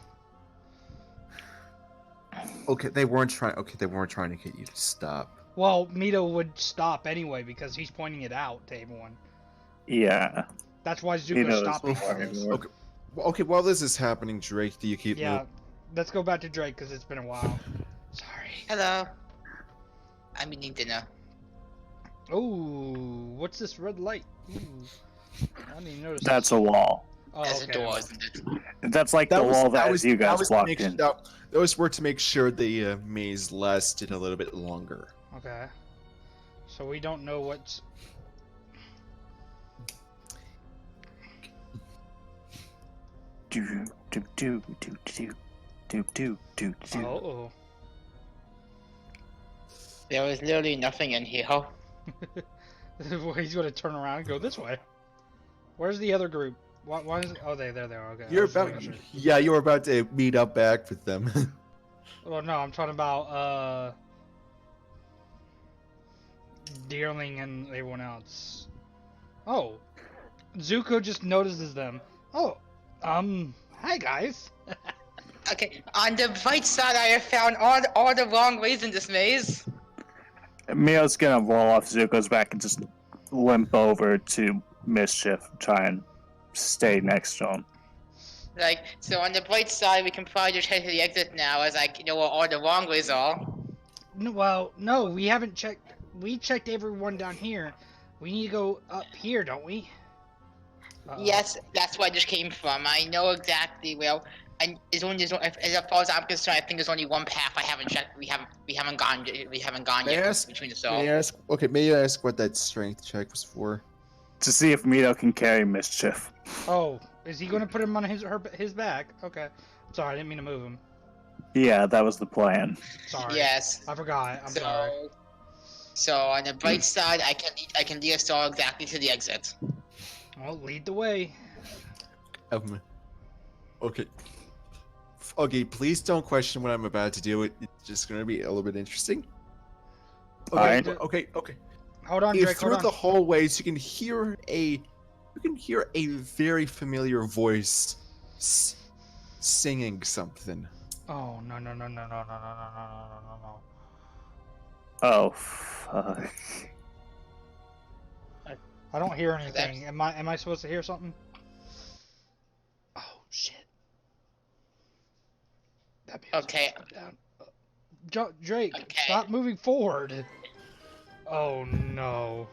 Okay, they weren't trying to get you to stop. Well, Mito would stop anyway because he's pointing it out to everyone. Yeah. That's why He Zuko's knows stopping before for this. everyone. Okay. Okay, while this is happening, Drake, do you keep Yeah, let's go back to Drake because it's been a while. Sorry. Hello. I'm eating dinner. Oh, what's this red light? Ooh. I didn't even notice. That's a wall. Oh, That's okay. a door, isn't it? That's like the wall that as you guys walked in. Those were to make sure the maze lasted a little bit longer. Okay. So we don't know what's. Do do do do do do do do do. Oh. There was literally nothing in here. Well, he's gonna turn around and go this way. Where's the other group? Why is? Oh, there they are. Okay. I You're was just about, making sure. yeah, you were about to meet up back with them. Well, no, I'm talking about Deerling and everyone else. Oh, Zuko just notices them. Oh, hi guys. Okay, on the bright side, I have found all the wrong ways in this maze. Mio's gonna roll off Zuko's back and just limp over to Mischief, try and stay next to him. Like, so on the bright side, we can probably just head to the exit now, as I know where all the wrong ways are. No, well, no, we haven't checked. We checked everyone down here. We need to go up here, don't we? Uh-oh. Yes, that's where I just came from. I know exactly where. And as far as I'm concerned, I think there's only one path I haven't checked. We haven't gone May I yet ask- between the May I souls. ask? Okay, may I ask what that strength check was for? To see if Mito can carry Mischief. Oh, is he gonna put him on his back? Okay. Sorry, I didn't mean to move him. Yeah, that was the plan. Sorry. Yes. I forgot. I'm sorry. So on the bright side, I can lead us all exactly to the exit. Well, lead the way. Okay. Okay, please don't question what I'm about to do. It's just gonna be a little bit interesting. Okay, Alright. okay. Hold on, If Drake. through Hold the on. hallways you can hear a very familiar voice singing something. Oh no. Oh, fuck. I don't hear anything. Am I supposed to hear something? Oh shit. That music Okay. is down. Drake, Okay. stop moving forward. Oh no.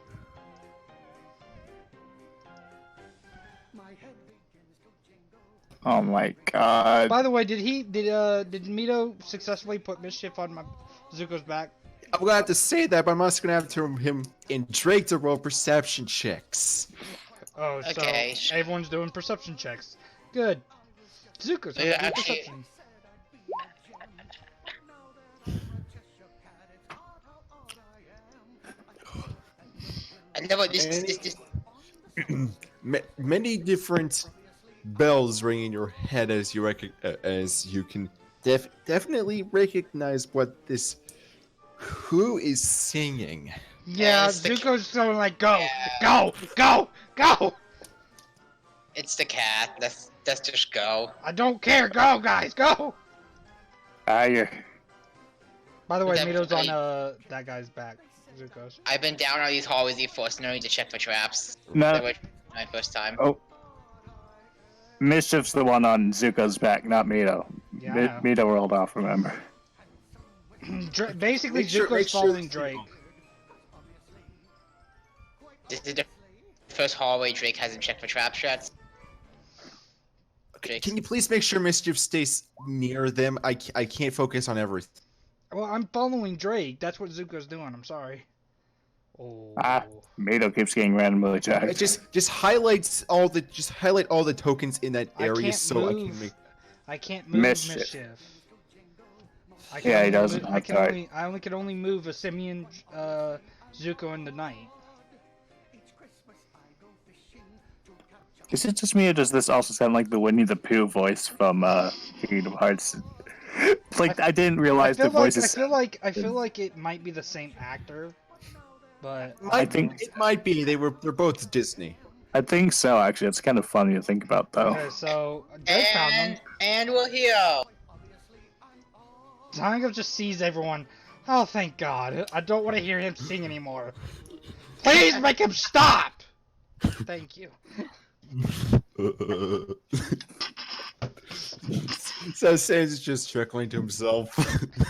Oh my god. By the way, did Mito successfully put Mischief on Zuko's back? I'm gonna have to say that, but I'm also gonna have to him and Drake to roll perception checks. Oh, so Okay. everyone's doing perception checks. Good. Zuko's Yeah, gonna do actually- perception. I know this. Many different bells ring in your head as you can definitely recognize what this who is singing. Yeah, it's the- Zuko's going like, go, Yeah. go. It's the cat. Let's just go. I don't care. Go, guys, go. You're... By the way, That- Mito's on that guy's back. Zuko's. I've been down all these hallways before, so no need to check for traps. No. That was my first time. Oh. Mischief's the one on Zuko's back, not Mito. Yeah, I know. Mito rolled off, remember. Basically, Make sure Zuko's following that- Drake. This is the first hallway Drake hasn't checked for trap shots. Drake. Can you please make sure Mischief stays near them? I can't focus on everything. Well, I'm following Drake. That's what Zuko's doing. I'm sorry. Oh. Mito keeps getting randomly It checked. just highlights all the tokens in that I area can't so I move. can make. I can't move Mischief. Mischief. I Yeah, he only doesn't. I That's can right. only. I only can only move a Simeon, Zuko in the night. Is it just me, or does this also sound like the Winnie the Pooh voice from Kingdom Hearts? Like, I didn't realize the voices. I feel like it might be the same actor, but think- It might be they're both Disney. I think so, actually. It's kind of funny to think about, though. okay. So Drake found them. And we're here. Zango just sees everyone. Oh, thank God! I don't want to hear him sing anymore. Please make him stop. Thank you. So Sam's just chuckling to himself.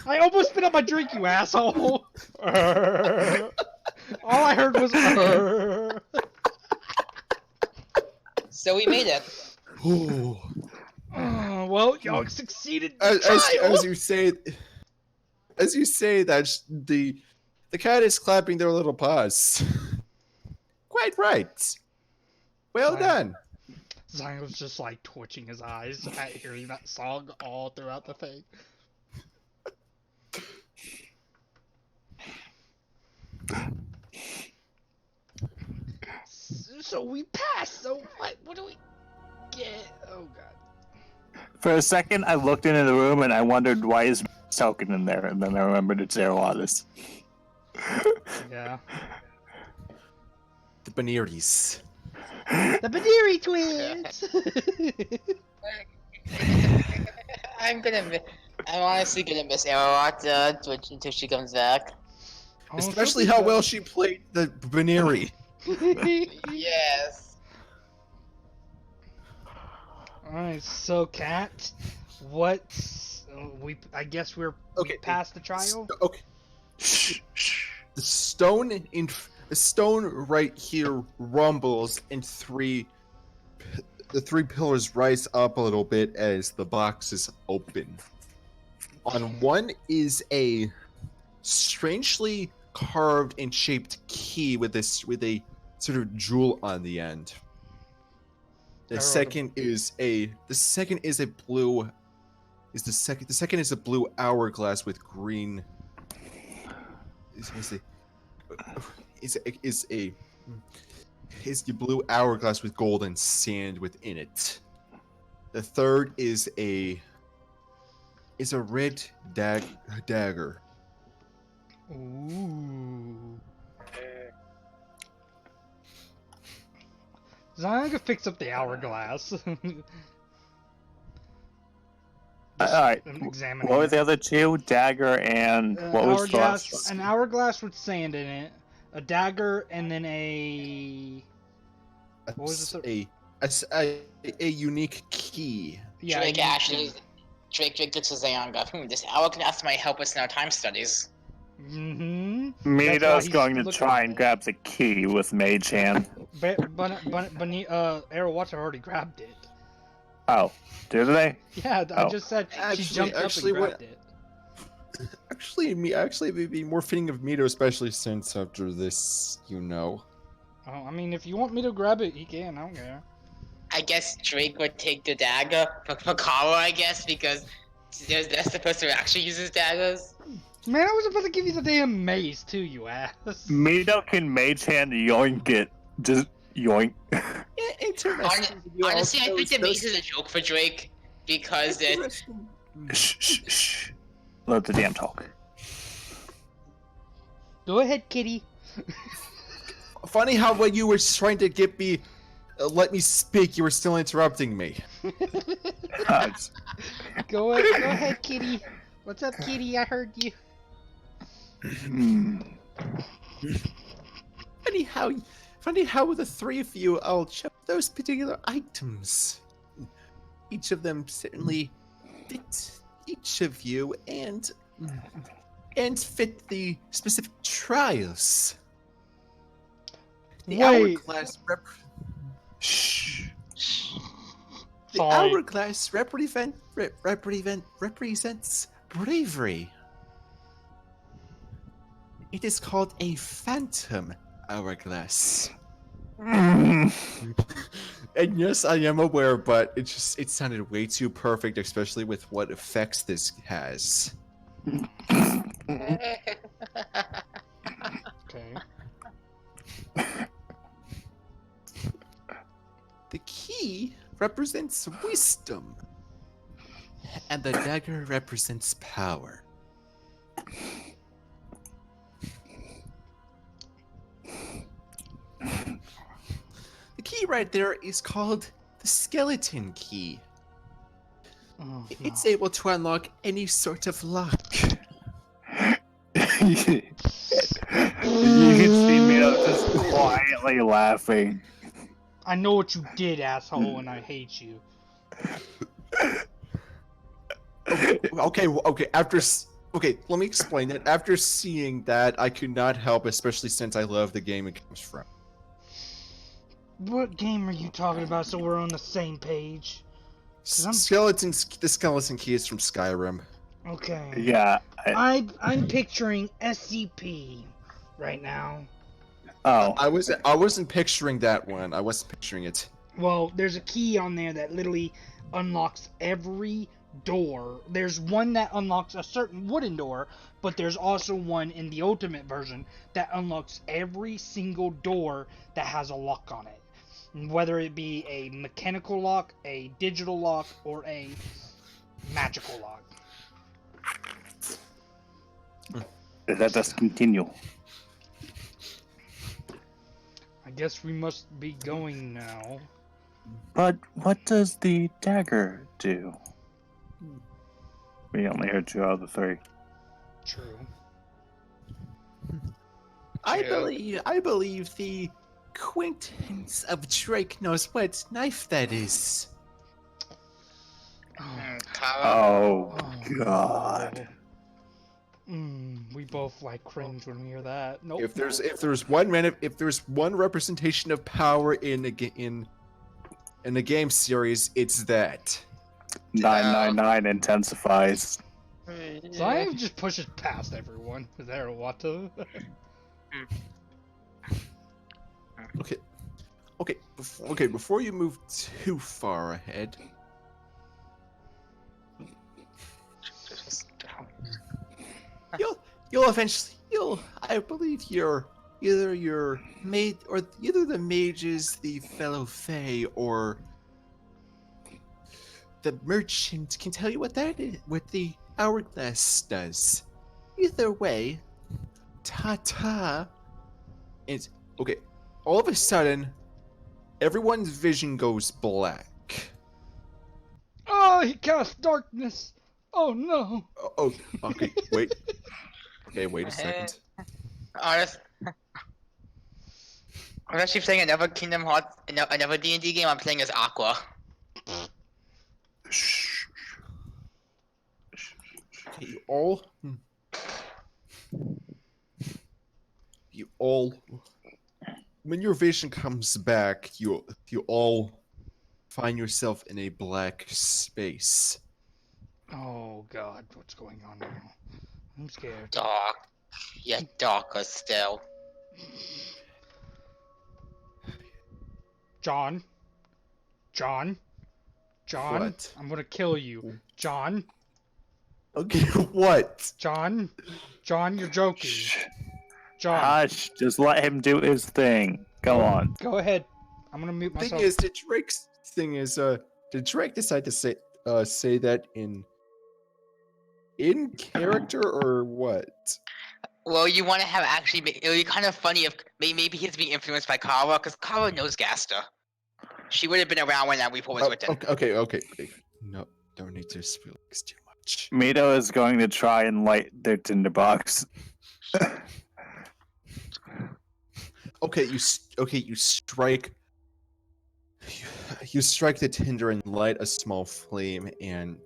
I almost spit out my drink, you asshole! All I heard was So we made it. Ooh. well, y'all succeeded. as, Trial. as you say that the cat is clapping their little paws. Quite right. Well Fine. done. Zango's just like twitching his eyes at hearing that song all throughout the thing. So we passed. So what? What do we get? Oh god. For a second, I looked into the room and I wondered why is token in there, and then I remembered it's Aeroatis. Yeah. The Beniris. The Badiri twins. I'm honestly gonna miss Arata until she comes back. Oh, Especially she'll how be well back. she played the Beniri. Yes. Alright, so Cat, what's I guess we Okay, passed the trial. Okay. Shh, shh. The stone right here rumbles, and the three pillars rise up a little bit as the boxes open. On one is a strangely carved and shaped key with a sort of jewel on the end. The second is a blue hourglass with green is the blue hourglass with golden sand within it. The third is a red dagger. Ooh. Zion could fix up the hourglass. Alright, Examine what were it. the other two? Dagger and what was the last An hourglass with sand in it, a dagger, and then a what was the A unique key. yeah. Drake you- actually. Drake looks at Zayanga. This hourglass might help us in our time studies. Mm-hmm. Mito's going to try and grab the key with Mage Hand. But Arawata already grabbed it. Oh, did they? Yeah, I Oh. just said Actually- she jumped actually, up and what- grabbed it. Actually, it would be more fitting of Mito, especially since after this, Oh, I mean, if you want me to grab it, he can. I don't care. I guess Drake would take the dagger for Kara, I guess, because that's supposed to actually uses daggers. Man, I was about to give you the damn maze too, you ass. Mito can Mage Hand yoink it. Just yoink. Honestly, I think the mace is a joke for Drake because Shh, shh, shh. Let the damn talk. Go ahead, kitty. Funny how when you were trying to get me, let me speak, you were still interrupting me. Go ahead, kitty. What's up, kitty? I heard you. Funny how the three of you all chose those particular items. Each of them certainly fit each of you and fit the specific trials. The Wait. hourglass Shh. the Fine. hourglass represents bravery. It is called a phantom hourglass. And yes, I am aware, but it sounded way too perfect, especially with what effects this has. Okay. The key represents wisdom, and the dagger represents power. The key right there is called the skeleton key. Oh, It's no. able to unlock any sort of lock. You can see Mito just quietly laughing. I know what you did, asshole, and I hate you. Okay. Let me explain it. After seeing that, I could not help, especially since I love the game it comes from. What game are you talking about so we're on the same page? 'Cause I'm- The skeleton key is from Skyrim. Okay. Yeah. I'm picturing SCP right now. Oh. I wasn't picturing that one. I wasn't picturing it. Well, there's a key on there that literally unlocks every door. There's one that unlocks a certain wooden door, but there's also one in the ultimate version that unlocks every single door that has a lock on it. whether it be a mechanical lock, a digital lock, or a magical lock. Let us continue. I guess we must be going now. But what does the dagger do? We only heard 2 out of the 3. True. I True. believe the acquaintance of Drake knows what knife that is. Kara, Oh, God. We both like cringe when we hear that. Nope. If there's one representation of power in a game series, it's that. 999 intensifies. Zion just pushes past everyone. Is there what to? Okay. Before you move too far ahead, I believe either the mages, the fellow fae, or the merchant can tell you what that is, what the hourglass does. Either way, ta-ta. It's okay. All of a sudden, everyone's vision goes black. Oh, he cast darkness. Oh no. Oh, okay. Wait. Okay, wait a second. honest. I'm actually playing another Kingdom Hearts, another D&D game. I'm playing as Aqua. Shh. Okay, you all, when your vision comes back, you all find yourself in a black space. Oh god, what's going on now? I'm scared. Dark. Yeah, darker still. John. What? I'm gonna kill you. John. Okay, what? John, you're joking. Shh. John, Hush. Just let him do his thing. Go on. go ahead. I'm gonna mute Thing myself. is, did Drake decide to say that in character or what? Well, you want to have actually. It would be kind of funny if maybe he's being influenced by Kara, because Kara knows Gaster. She would have been around when that report was written. Okay. No, don't need to spill this too much. Mito is going to try and light their tinderbox. Okay, you strike. You strike the tinder and light a small flame, and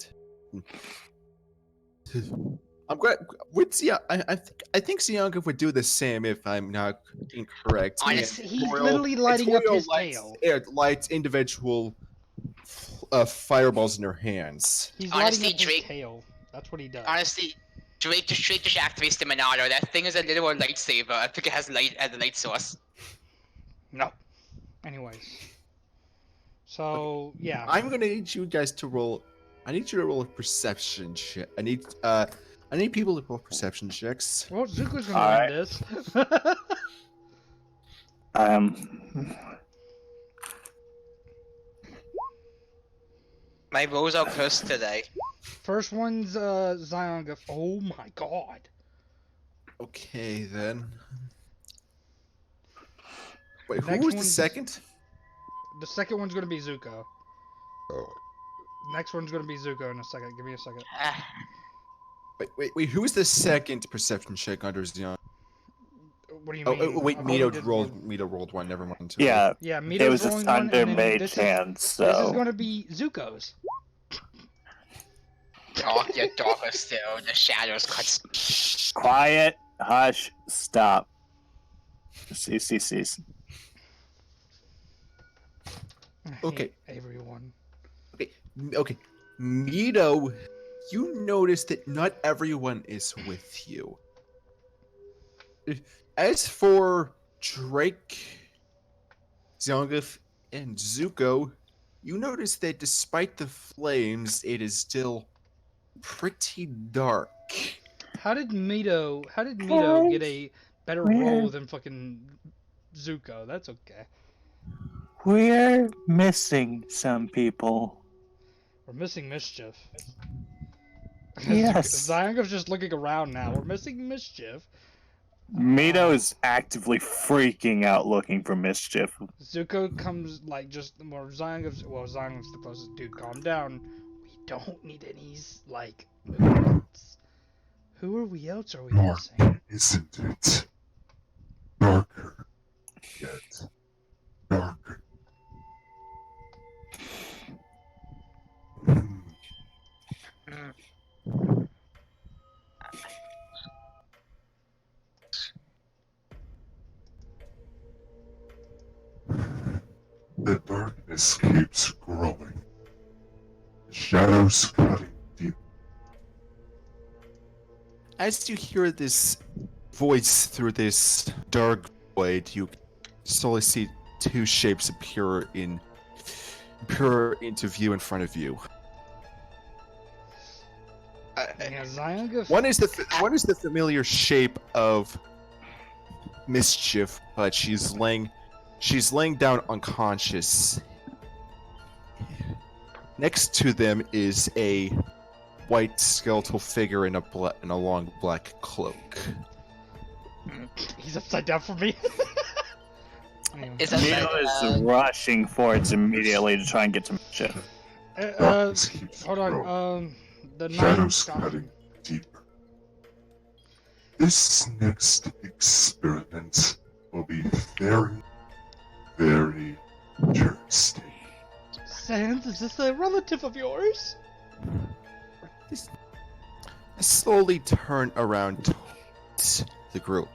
I'm glad. I think Xianka would do the same if I'm not incorrect. Honestly, He's literally lighting up his tail. It lights individual fireballs in her hands. He's Honestly, lighting up his Drake- tail. That's what he does. Honestly, Drake just activates the Monado. That thing is a little lightsaber. I think it has light as a light source. No. Anyways. So, yeah. I'm gonna need you guys to roll. I need you to roll a perception check. I need people to roll perception checks. Well, Zuko's gonna Alright. win this. My rolls are cursed today. First one's Zion. Oh my god. Okay then. Wait, Next who was the one's- second? The second one's gonna be Zuko. Next one's gonna be Zuko in a second. Give me a second. Ah, Wait. Who was the second perception check under Zion? What do you Oh, mean? wait, I thought you did one. Mito rolled one. Never mind. Yeah, Yeah, it Mito's was a rolling one, Thunder and then Mage this hand, is so. gonna be Zuko's. darker still. The shadows cut. Quiet, hush, stop. CCCs. I hate Okay. everyone. Okay, Mito, you notice that not everyone is with you. As for Drake, Zangief, and Zuko, you notice that despite the flames, it is still pretty dark. How did Mito get a better roll than fucking Zuko? That's okay. We're missing some people. We're missing Mischief. Yes. Zyangov's just looking around now. We're missing Mischief. Mito is actively freaking out looking for mischief. Zuko comes like just more Zyangov's the closest dude. Calm down. We don't need any like movements. Else are we missing? Dark, isn't it? Darker. Yet. Darker. Hmm. The darkness keeps growing. The shadows cutting deep. As you hear this voice through this dark void, you slowly see two shapes appear into view in front of you. Yeah, Zyangov. One is the familiar shape of Mischief, but she's laying down unconscious. Next to them is a white skeletal figure in a long black cloak. He's upside down for me. Anyway. Is that Mito is rushing forwards immediately to try and get to mischief. Darkness keeps Hold growing. on. The night. Shadows cutting deeper. This next experiment will be very, very interesting. Sans, is this a relative of yours? I slowly turn around towards the group.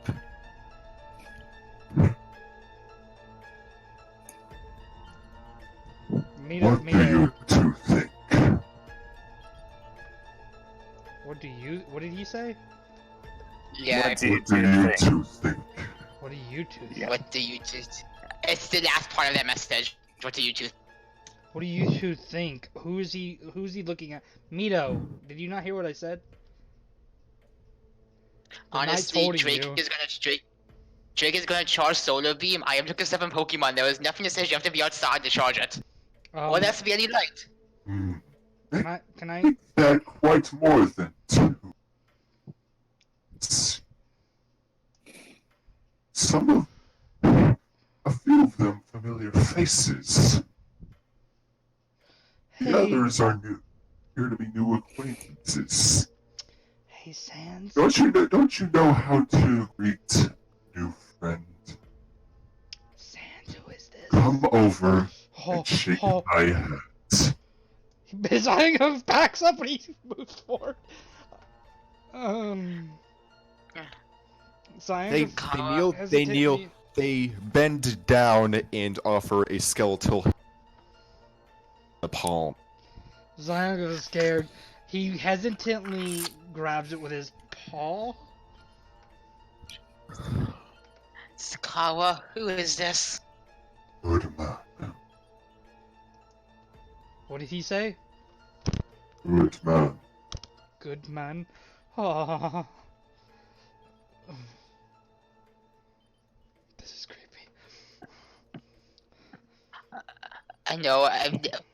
What do you two think? What did he say? Yeah. What do you What do two you think? two think? What do you two think? Yeah. What do you two? It's the last part of that message. What do you two? What do you two think? Who's he looking at? Mito, did you not hear what I said? The knight's Honestly, holding Drake you. is gonna charge Solar Beam. I am looking stuff in Pokemon. There was nothing that says you have to be outside to charge it. Or there has to be any light. Can I? Think that quite more than two. Some of a few of them familiar faces. The Hey, others are new, here to be new acquaintances. hey, Sans. Don't you know how to greet a new friend? Sans, who is this? Come over Oh, and shake oh. my hand. Zyangov backs up and he moves forward. Zyangov They kneel, they bend down and offer a skeletal the palm. Zyangov is scared. He hesitantly grabs it with his paw. Sakawa, who is this? Good man. What did he say? Good man. Good man. Ah. This is creepy. I know.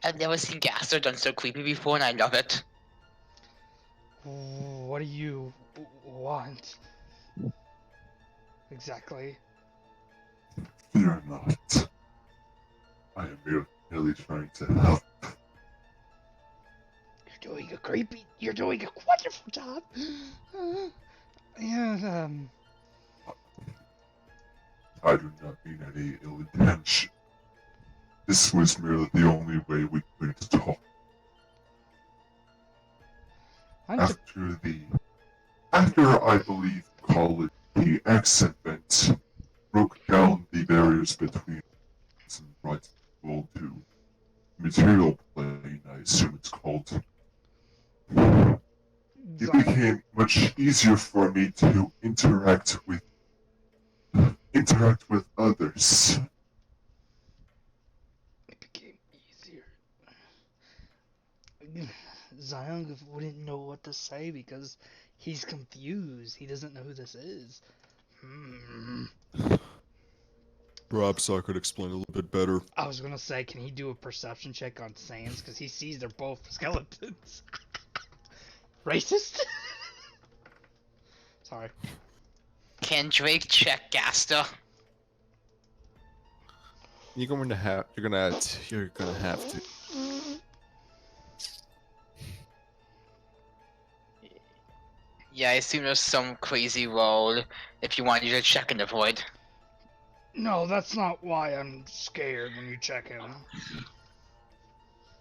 I've never seen Gaster done so creepy before, and I love it. What do you want? Exactly. Fear not. I am merely trying to help. You're doing a wonderful job. Yeah, I do not mean any ill intention. This was merely the only way we could talk. After I believe college, the accent vent broke down the barriers between us and brought people to material plane, I assume it's called. It became much easier for me to interact with others. It became easier. Zyong wouldn't know what to say because he's confused. He doesn't know who this is. Perhaps I could explain a little bit better. I was gonna say, can he do a perception check on Sans? Because he sees they're both skeletons. Racist? Sorry. Can Drake check Gaster? You're gonna have to. Yeah, I assume there's some crazy roll if you want you to check in the void. No, that's not why I'm scared when you check him.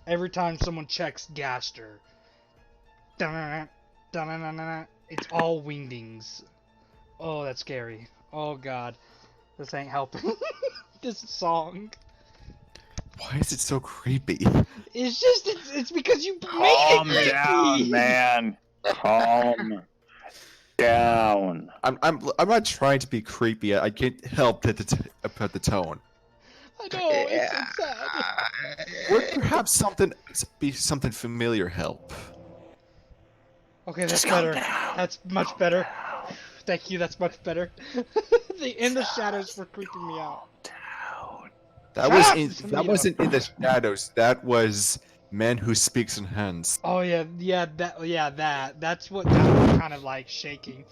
Every time someone checks Gaster, it's all wingdings. Oh, that's scary. Oh god. This ain't helping. This song. Why is it so creepy? It's just, it's because you Calm make it creepy. down, man. Calm down. I'm not trying to be creepy. I can't help about the tone. I know, it's so sad. Would perhaps something familiar help? Okay, that's Just calm better. down. That's much better. Thank you, that's much better. In the shadows were creeping me out. Down. That wasn't in the shadows. That was Man Who Speaks in Hands. Oh that's what kind of like shaking.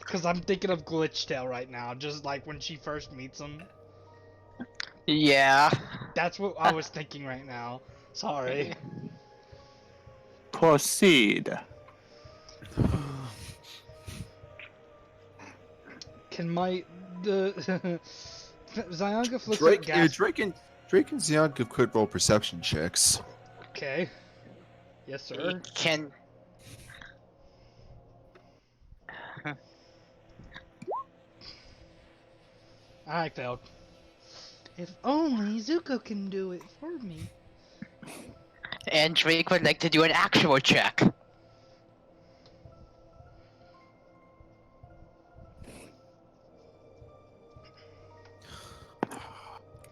Cause I'm thinking of Glitchtail right now, just like when she first meets him. Yeah. That's what I was thinking right now. Sorry. Proceed. Can the Zionga looks Drake, at Gas. Drake and Zianka could roll perception checks. Okay. Yes, sir. Can I failed. If only Zuko can do it for me. and Drake would like to do an actual check.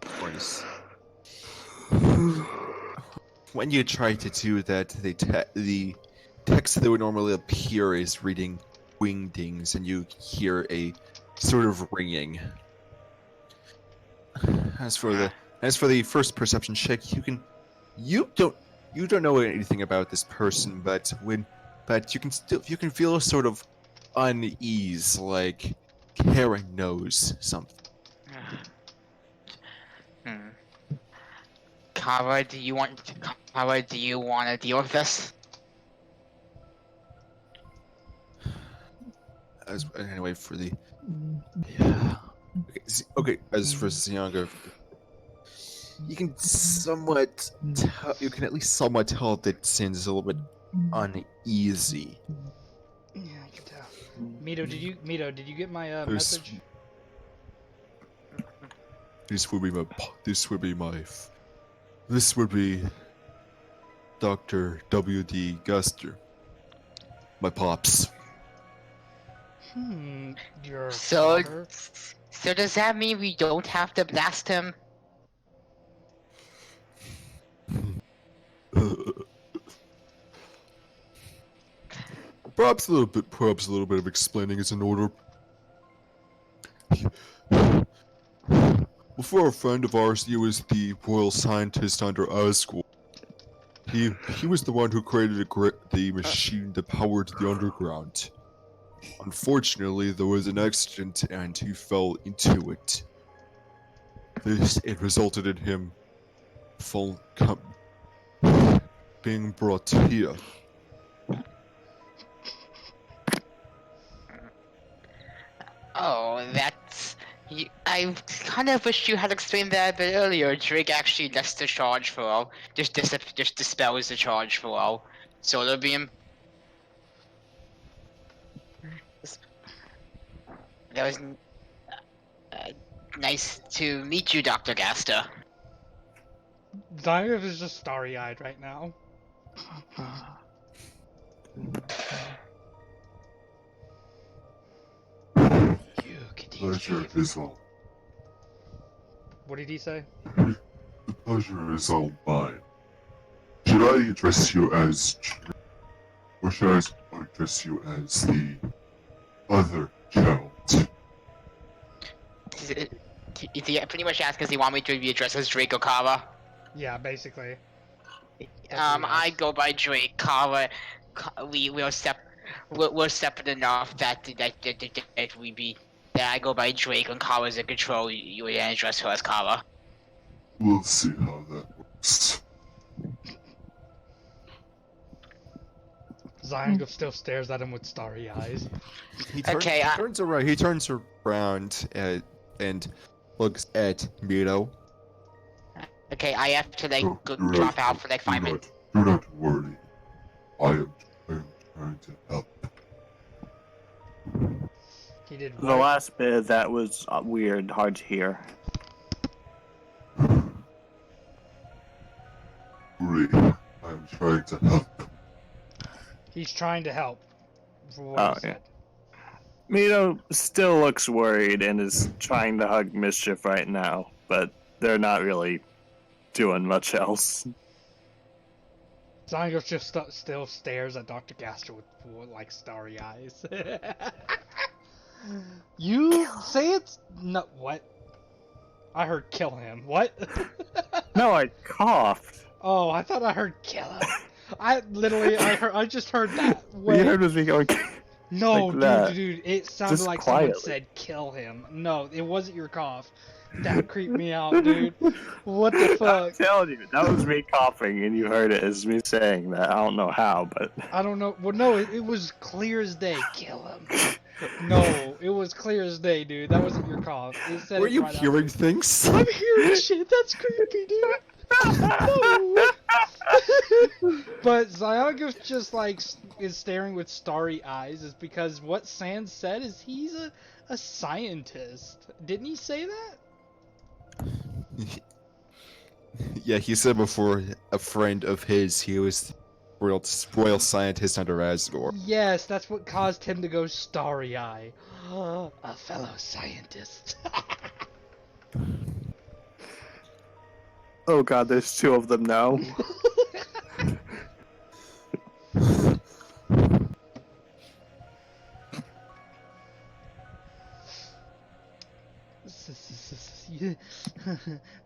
Twice. When you try to do that, the text that would normally appear is reading wingdings, and you hear a sort of ringing. As for the first perception check, you don't know anything about this person, but you can feel a sort of unease, like Karen knows something. Kara, do you want to deal with this? Anyway, for the yeah. Okay, as for Xianga, you can at least somewhat tell that Sin is a little bit uneasy. Yeah, I can tell. Mito, did you get my There's- message? This would be Dr. W.D. Guster. My pops. Your So, father? so does that mean we don't have to blast him? Perhaps a little bit of explaining is in order. Before a friend of ours, he was the royal scientist under Asgore. He was the one who created the machine that powered the underground. Unfortunately, there was an accident and he fell into it. It resulted in him being brought here. Oh, that's... I kind of wish you had explained that a bit earlier. Drake actually lets the charge flow. Just dispels the charge flow. Solar beam. That was nice to meet you, Dr. Gaster. Zyrev is just starry-eyed right now. You could Pleasure is all. What did he say? The pleasure is all mine. Should I address you as Drake, or should I address you as the other child? Do pretty much asked because he want me to be addressed as Drake or Kara. Yeah, basically. That's what he I asked. go by Drake. Kara, we're separate enough that we be that I go by Drake and Kara's in control. You would address her as Kara. We'll see how that works. Zion still stares at him with starry eyes. He Okay, turns around. He turns around and looks at Mito. Okay, I have to like Oh, go, do drop not- out for like 5 do minutes. not- Do not worry. I am trying to help. He did The what? last bit of that was weird, hard to hear. Worry. I am trying to help. He's trying to help. For what Oh, he yeah. said. Mito still looks worried and is trying to hug Mischief right now, but they're not really doing much else. Zion just still stares at Dr. Gaster with like starry eyes. You say it's no what? I heard kill him. What? No, I coughed. Oh, I thought I heard kill him. I just heard that. What you Wait. heard was me going. No, like that. dude, it sounded Just like someone quietly. said kill him. No, it wasn't your cough. That creeped me out, dude. What the I'm fuck? telling you, that was me coughing, and you heard it as me saying that. I don't know how, but I don't know. Well, no, it was clear as day. Kill him. No, it was clear as day, dude. That wasn't your cough. It said Were it you right hearing things? I'm hearing shit. That's creepy, dude. No. But Zyagos just like is staring with starry eyes is because what Sans said is he's a scientist. Didn't he say that? Yeah, he said before a friend of his, he was royal scientist under Asgore. Yes, that's what caused him to go starry eye. A fellow scientist. oh god, there's two of them now.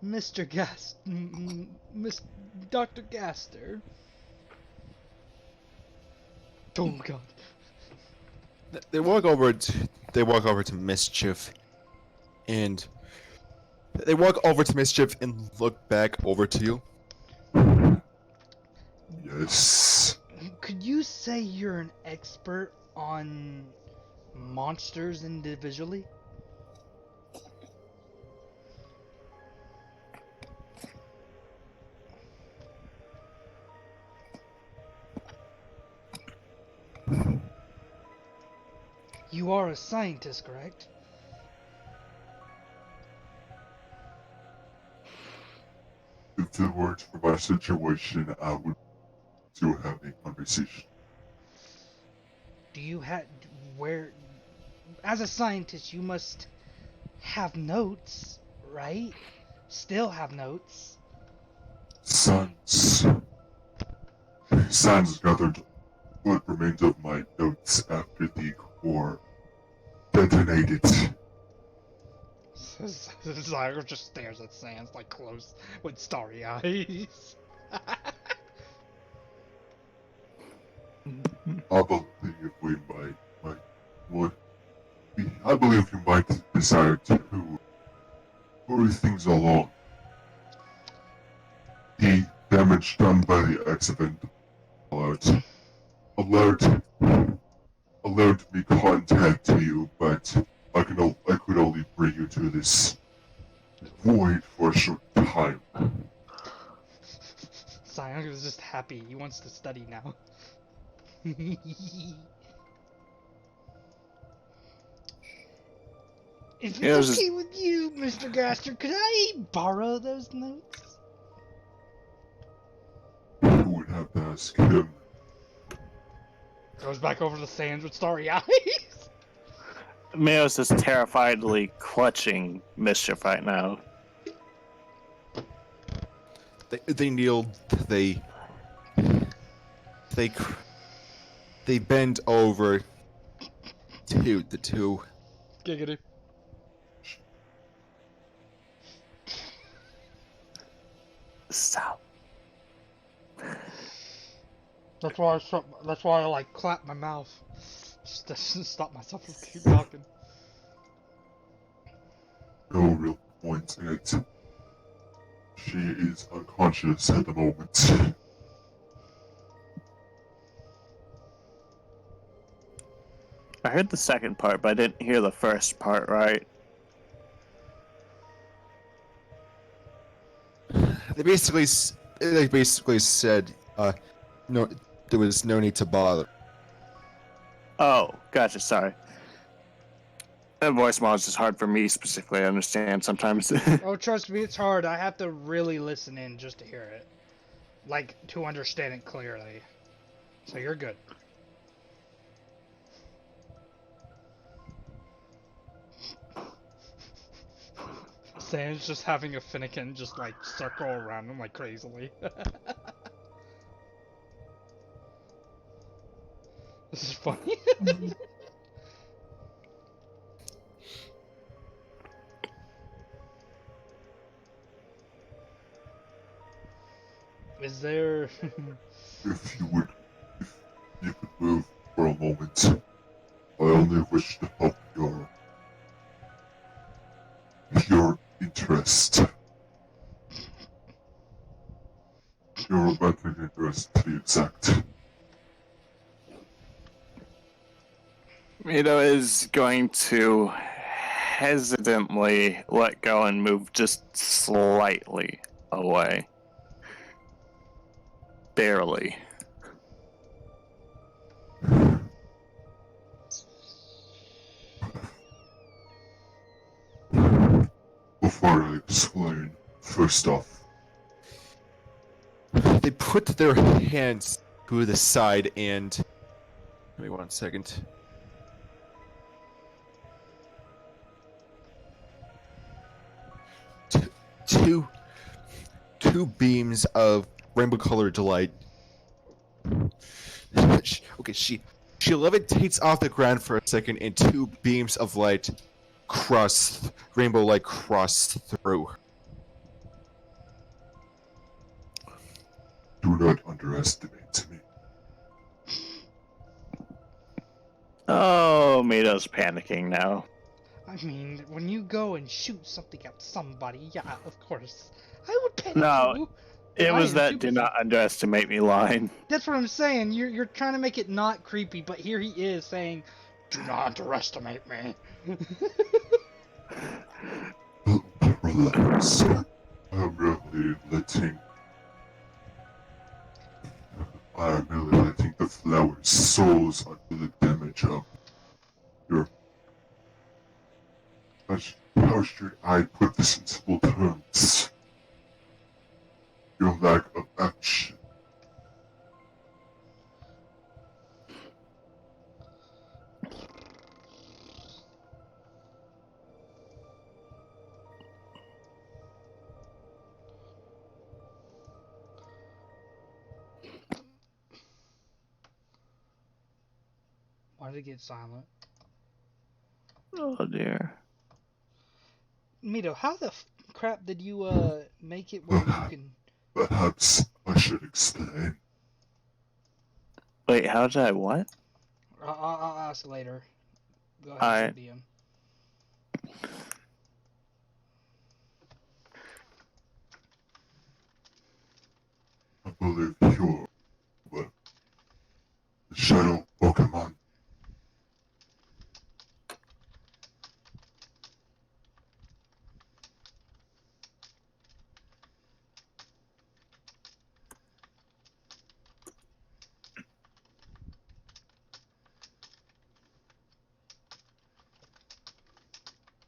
Mr. Miss Dr. Gaster. Oh god. They walk over to Mischief, and they walk over to Mischief and look back over to you. Yes. Could you say you're an expert on monsters individually? You are a scientist, correct? If it weren't for my situation, I would still have a conversation. Do you have where as a scientist you must have notes, right? Still have notes. Sans gathered what remained of my notes after the core detonated. Zyro just stares at Sans like close with starry eyes. I believe we I believe you might desire to hurry things along. The damage done by the accident allowed me contact to you, but I could only bring you to this void for a short time. Sion is just happy. He wants to study now. If Yeah, it was it's okay with you, Mr. Gaster, could I borrow those notes? You would have to ask him. Goes back over to Sans with starry eyes. Mayo's just terrifiedly clutching Mischief right now. They kneel. They bend over to the two. Giggity. Stop. That's why I like clap my mouth, just to stop myself from keep talking. No real point in it. She is unconscious at the moment. I heard the second part, but I didn't hear the first part right. They basically said, no, there was no need to bother. Oh, gotcha. Sorry. That voicemail is just hard for me specifically to understand sometimes. Oh, trust me, it's hard. I have to really listen in just to hear it, like to understand it clearly. So you're good. Sam's just having a Finnegan just like circle around him like crazily. This is funny. Is there? If you could move for a moment, I only wish to help your interest. Your romantic interest, to be exact. Mito is going to hesitantly let go and move just slightly away. Barely. Before I explain, first off, They put their hands to the side and... Give me 1 second. Two beams of rainbow-colored light. Okay, she levitates off the ground for a second, and two beams of light rainbow light cross through her. do not underestimate me. Oh, Mito's panicking now. I mean, when you go and shoot something at somebody, yeah, of course, I would panic No, too. It I was am that super do not underestimate me line. That's what I'm saying. You're trying to make it not creepy, but here he is saying, "Do not underestimate me." Relax. I'm really letting the flower's souls under the damage of your... How should I put this in simple terms? Your lack of action. Why did it get silent? Oh dear. Mito, how the crap did you make it where you can? Perhaps I should explain. Wait, how did I what? I'll ask later. Go ahead, Alright. DM. I believe you're the Shadow Pokemon.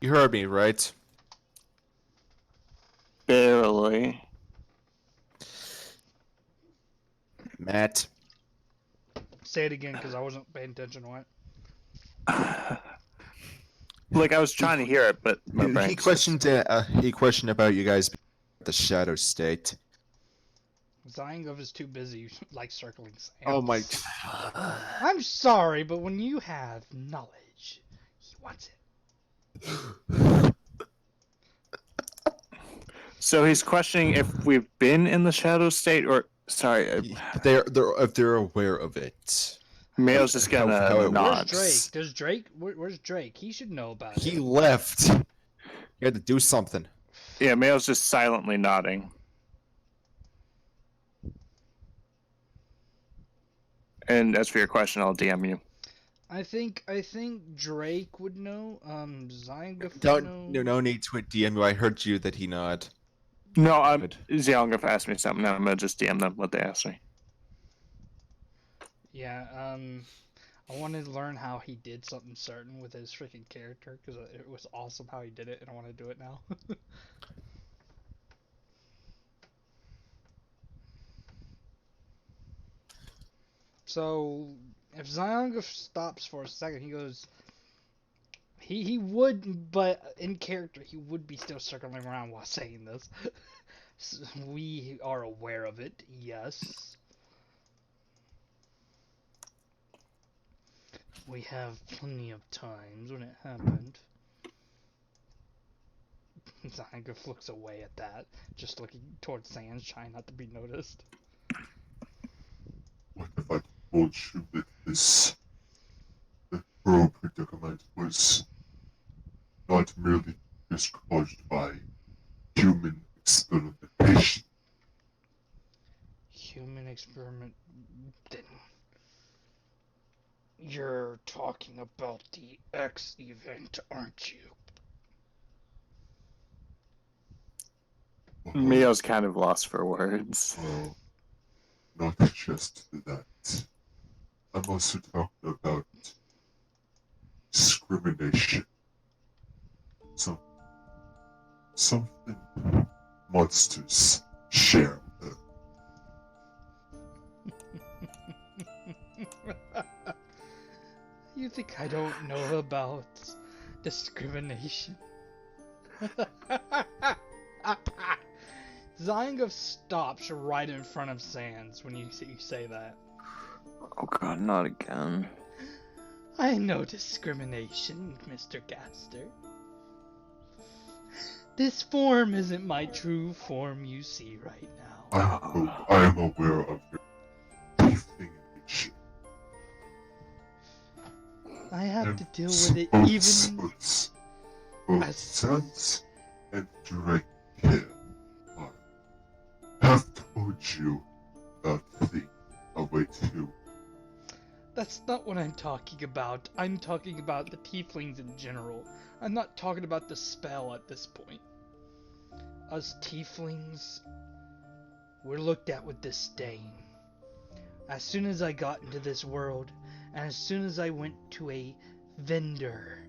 You heard me, right? Barely. Matt. Say it again, because I wasn't paying attention to it. Like I was trying to hear it, but my brain He questioned about you guys being at the Shadow State. Zyngov is too busy, like, circling Sam. Oh my... I'm sorry, but when you have knowledge, he wants it. So he's questioning if we've been in the shadow state, or sorry, They're if they're aware of it. Mayo's just gonna how it nod. Where's Drake? Where's Drake? He should know about He it. left. He had to do something. Yeah, Mayo's just silently nodding. And as for your question, I'll DM you. I think Drake would know. Zyngaf would Don't know. no need to DM you. I heard you that he nod. No, Good. Xiaolingaf asked me something. I'm gonna just DM them what they asked me. Yeah. I wanted to learn how he did something certain with his freaking character because it was awesome how he did it, and I want to do it now. So if Zyongaf stops for a second, he goes. He would, but in character, he would be still circling around while saying this. So we are aware of it, yes. We have plenty of times when it happened. Zyongaf looks away at that, just looking towards Sans, trying not to be noticed. What if I told you that the Bro predicament was not merely just caused by human experimentation? Human experiment. Then you're talking about the X event, aren't you? Mayo's kind of lost for words. Well, not just that. I'm also talking about discrimination. Something monsters share with them. You think I don't know about discrimination? Zyngaf stops right in front of Sans when you say that. Oh god, not again. I know discrimination, Mr. Gaster. This form isn't my true form you see right now. I am aware of your tiefling nature. I have And to deal with it both even as- Sans and Drake here have told you about the away too. That's not what I'm talking about. I'm talking about the tieflings in general. I'm not talking about the spell at this point. Us tieflings, we're looked at with disdain. As soon as I got into this world, and as soon as I went to a vendor,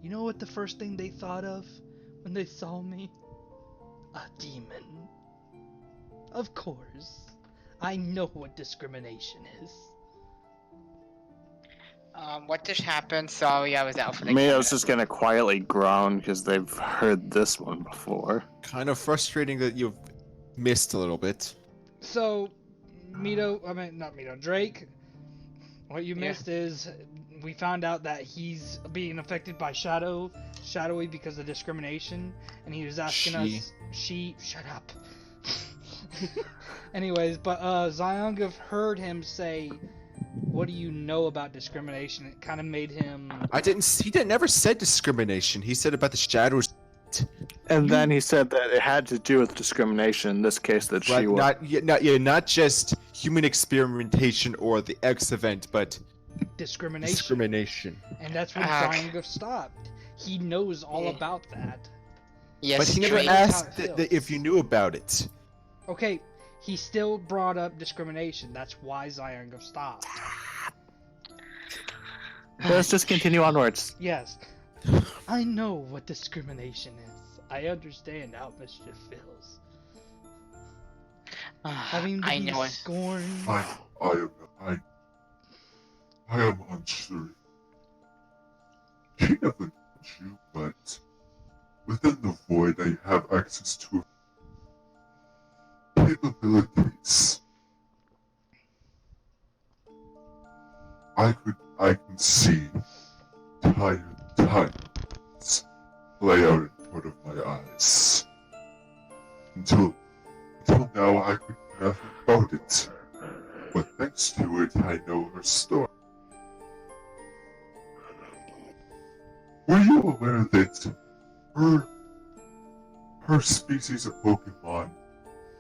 you know what the first thing they thought of when they saw me? A demon. Of course. I know what discrimination is. What just happened? Sorry, I was out for the Mayo's camera. just gonna quietly groan because they've heard this one before. Kind of frustrating that you've missed a little bit. So, Drake, what you missed is we found out that he's being affected by shadowy because of discrimination, and he was asking us, shut up. Anyways, but Zyongaf heard him say, what do you know about discrimination? It kind of made him... He never said discrimination. He said about the shadows. And then he said that it had to do with discrimination, in this case that she was. Not just human experimentation or the X event, but discrimination. And that's when Zyongaf stopped. He knows all about that. Yes, but he never Drake. asked if you knew about it. Okay, he still brought up discrimination. That's why Zyongaf stopped. Let's just continue onwards. Yes. I know what discrimination is. I understand how mischief feels. Having to be scorned. I am unsure. She never told you, but within the void I have access to capabilities. I can see tired times play out in front of my eyes. Until now, I could nothing about it. But thanks to it, I know her story. Were you aware that her species of Pokemon,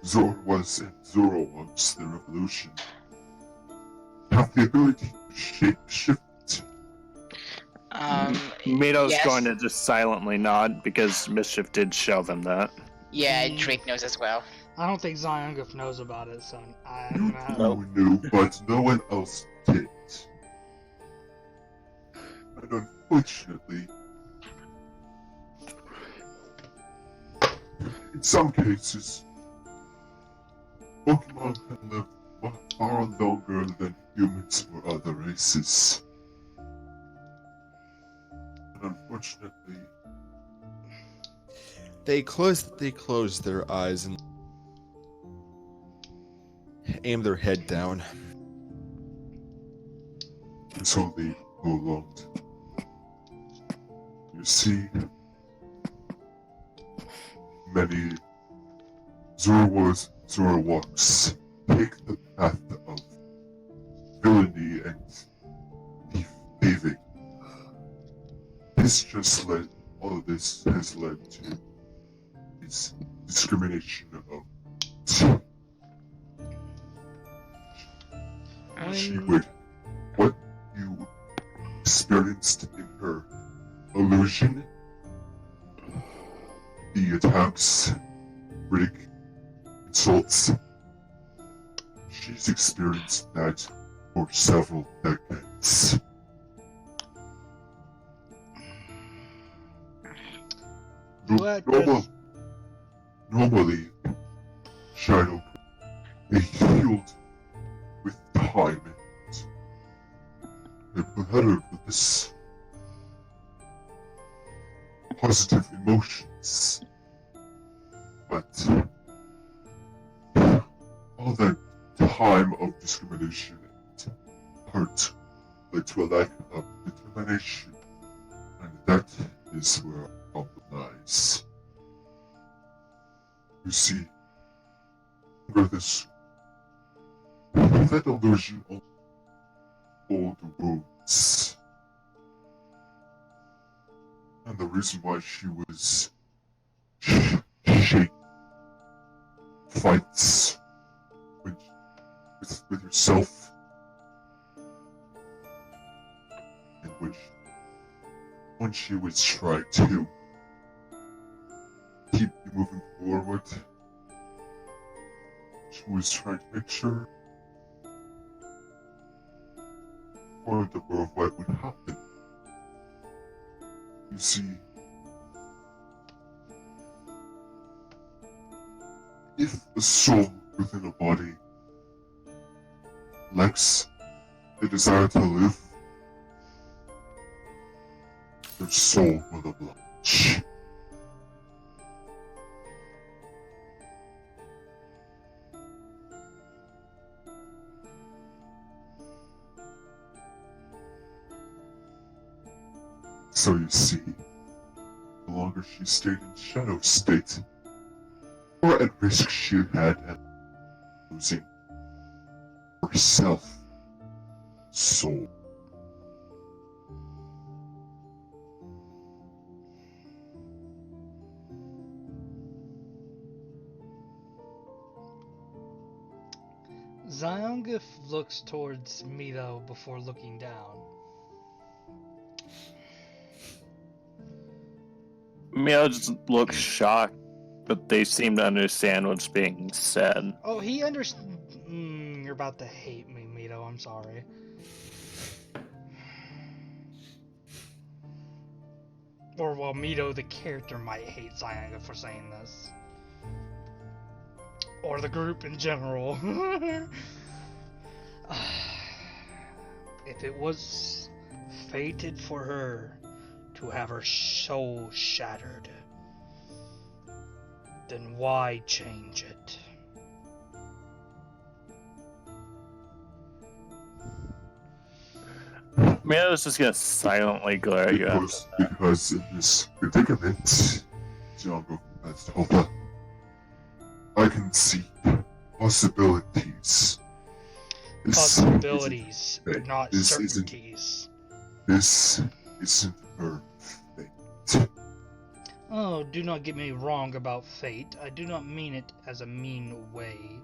Zorwas and Zoroarks, their evolution, have the ability to shape-shift? Mito's yes. going to just silently nod because Mischief did show them that. Yeah, Drake knows as well. I don't think Zyonguf knows about it, so I'm You gonna have... two knew, but no one else did. And unfortunately, in some cases, Pokemon can live far longer than humans or other races. And unfortunately, They close their eyes and aim their head down. it's only prolonged. You see, many Zoroarks take the path of villainy and thieving. All of this has led to this discrimination of what you experienced in her illusion, the attacks, critic, insults. She's experienced that for several decades. What does- Normally, Shadow, they healed with time and they're better with this positive emotions. But all that time of discrimination and hurt led to a lack of determination, and that is where our problem lies. You see, under this, that illusion of old wounds. And the reason why she was shaking fights with herself, in which when she was trying to keep you moving forward, she was trying to make sure for the world what would happen. You see, if a soul within a body lacks the desire to live, their soul will oblige. So you see, the longer she stayed in Shadow State, the more at risk she had at losing herself, soul. Zyonguf looks towards Mito before looking down. Mito just looks shocked, but they seem to understand what's being said. Oh, he understands. You're about to hate me, Mito. I'm sorry. Or, well, Mito, the character, might hate Zyonguf for saying this. Or the group in general. If it was fated for her to have her soul shattered, then why change it? Mito's just gonna silently glare at you. Because in this predicament, Django has told her, I can see possibilities. Possibilities, but not this isn't- certainties. This isn't her fate. Oh, do not get me wrong about fate. I do not mean it as a mean way.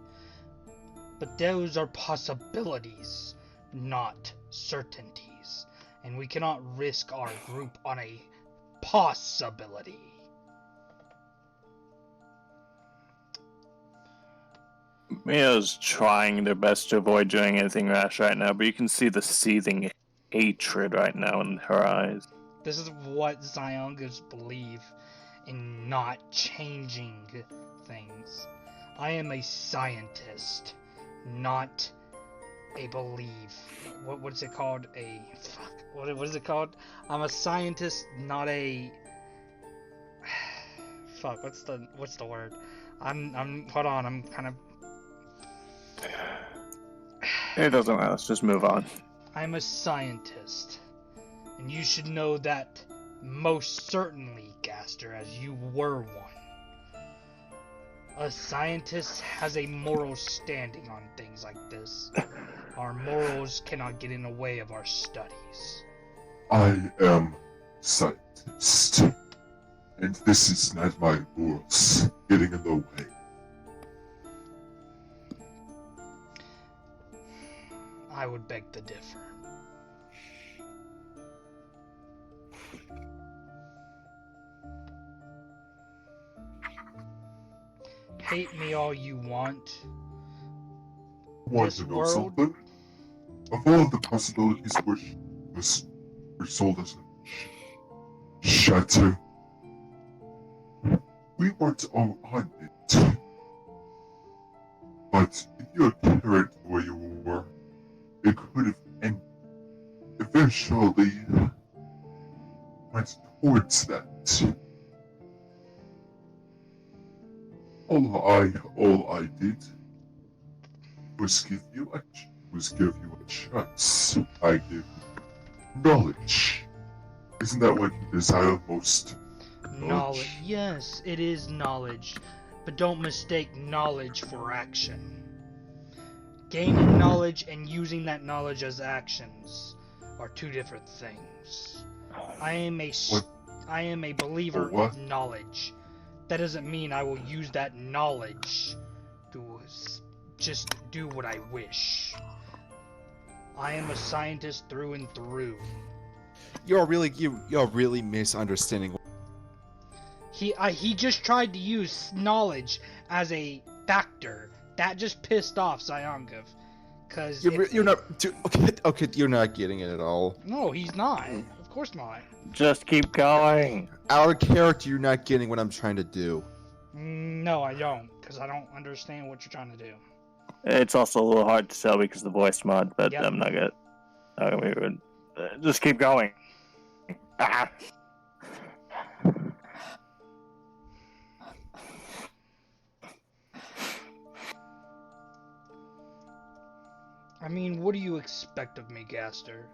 But those are possibilities, not certainties. And we cannot risk our group on a possibility. Mia's trying their best to avoid doing anything rash right now, but you can see the seething hatred right now in her eyes. This is what Zyongas believe in not changing things. I am a scientist, not a believe. What's it called? What is it called? I'm a scientist, not a fuck. What's the word? I'm hold on. I'm kind of. It doesn't matter. Let's just move on. I'm a scientist, and you should know that most certainly, Gaster, as you were one. A scientist has a moral standing on things like this. Our morals cannot get in the way of our studies. I am scientist, and this is not my morals getting in the way. I would beg to differ. Hate me all you want. Want This to know world- something? Of all the possibilities which were sold as a shatter, we weren't all on it. But if you had carried the way you were, it could have and eventually went towards that. All I did was give you a chance. I give you knowledge. Isn't that what you desire most? Knowledge. Yes, it is knowledge. But don't mistake knowledge for action. Gaining knowledge and using that knowledge as actions are two different things. I am a believer What? of knowledge. That doesn't mean I will use that knowledge to just do what I wish. I am a scientist through and through. You're really misunderstanding. He just tried to use knowledge as a factor. That just pissed off Zyongov. Cause You're not okay. You're not getting it at all. No, he's not. Of course not. Just keep going. Our character, you're not getting what I'm trying to do. No, I don't, because I don't understand what you're trying to do. It's also a little hard to tell because of the voice mod, but Yep. I'm not gonna be rude. Just keep going. Ah. I mean, what do you expect of me, Gaster?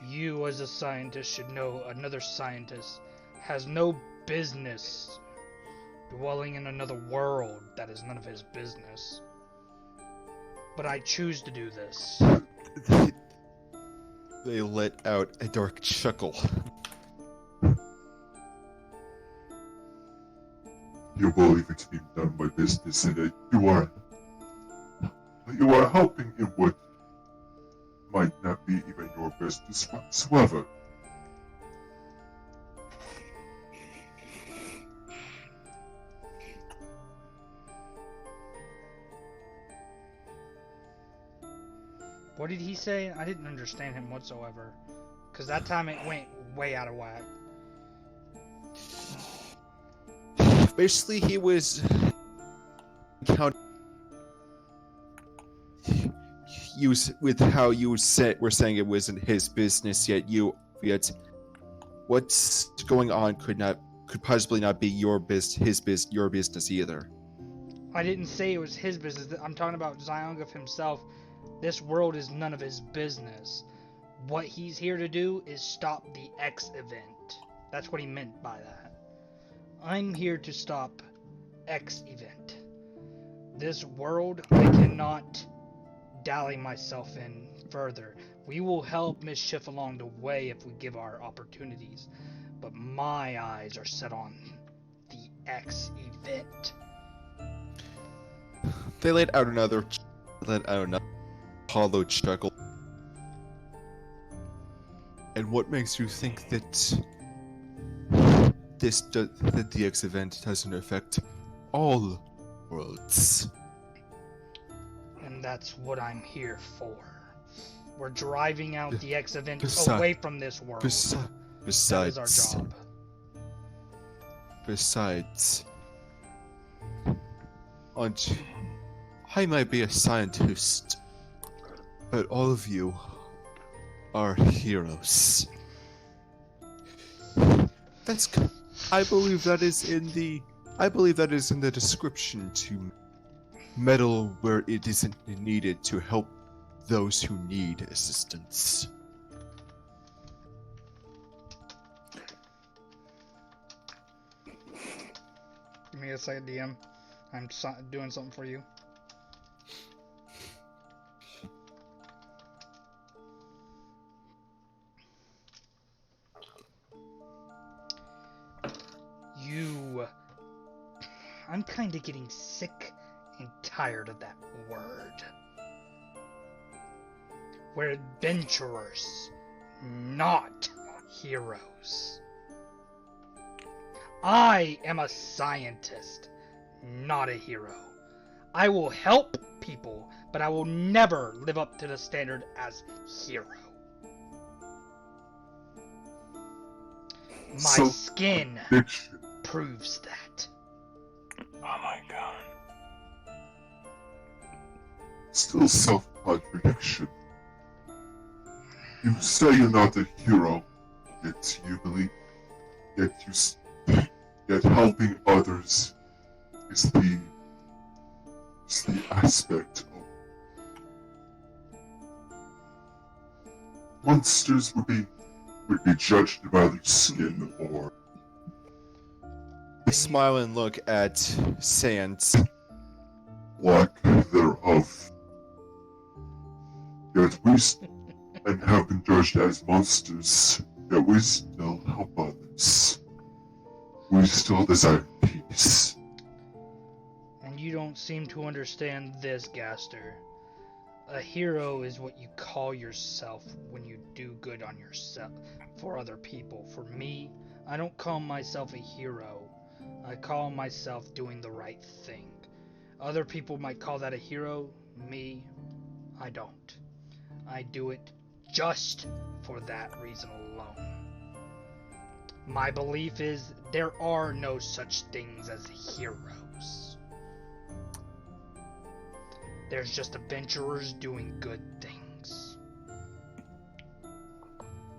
You, as a scientist, should know another scientist has no business dwelling in another world that is none of his business. But I choose to do this. They let out a dark chuckle. You believe it to be done by business, and that you are helping in what might not be even your business whatsoever. What did he say? I didn't understand him whatsoever. Because that time it went way out of whack. Basically, he was with how you were saying it wasn't his business, yet what's going on could possibly not be your business either. I didn't say it was his business. I'm talking about Zyongov himself. This world is none of his business. What he's here to do is stop the X event. That's what he meant by that. I'm here to stop X event. This world, I cannot dally myself in further. We will help mischief along the way if we give our opportunities, but my eyes are set on the X event. They let out another hollow chuckle. And what makes you think that that the X event doesn't affect all worlds? And that's what I'm here for. We're driving out the X event Besi- away from this world. That is our job. Besides, I might be a scientist, but all of you are heroes. I believe that is in the description to meddle where it isn't needed to help those who need assistance. Give me a second, DM. I'm doing something for you. I'm kinda getting sick and tired of that word. We're adventurers, not heroes. I am a scientist, not a hero. I will help people, but I will never live up to the standard as hero. My skin proves that. Oh my god. Still self-contradiction. You say you're not a hero, yet you believe, yet helping others is the aspect of monsters would be judged by their skin or Smile and look at Sans. lack thereof. Yet and have been judged as monsters, yet we still help others. We still desire peace. And you don't seem to understand this, Gaster. A hero is what you call yourself when you do good on yourself for other people. For me, I don't call myself a hero. I call myself doing the right thing. Other people might call that a hero. Me, I don't. I do it just for that reason alone. My belief is there are no such things as heroes. There's just adventurers doing good things.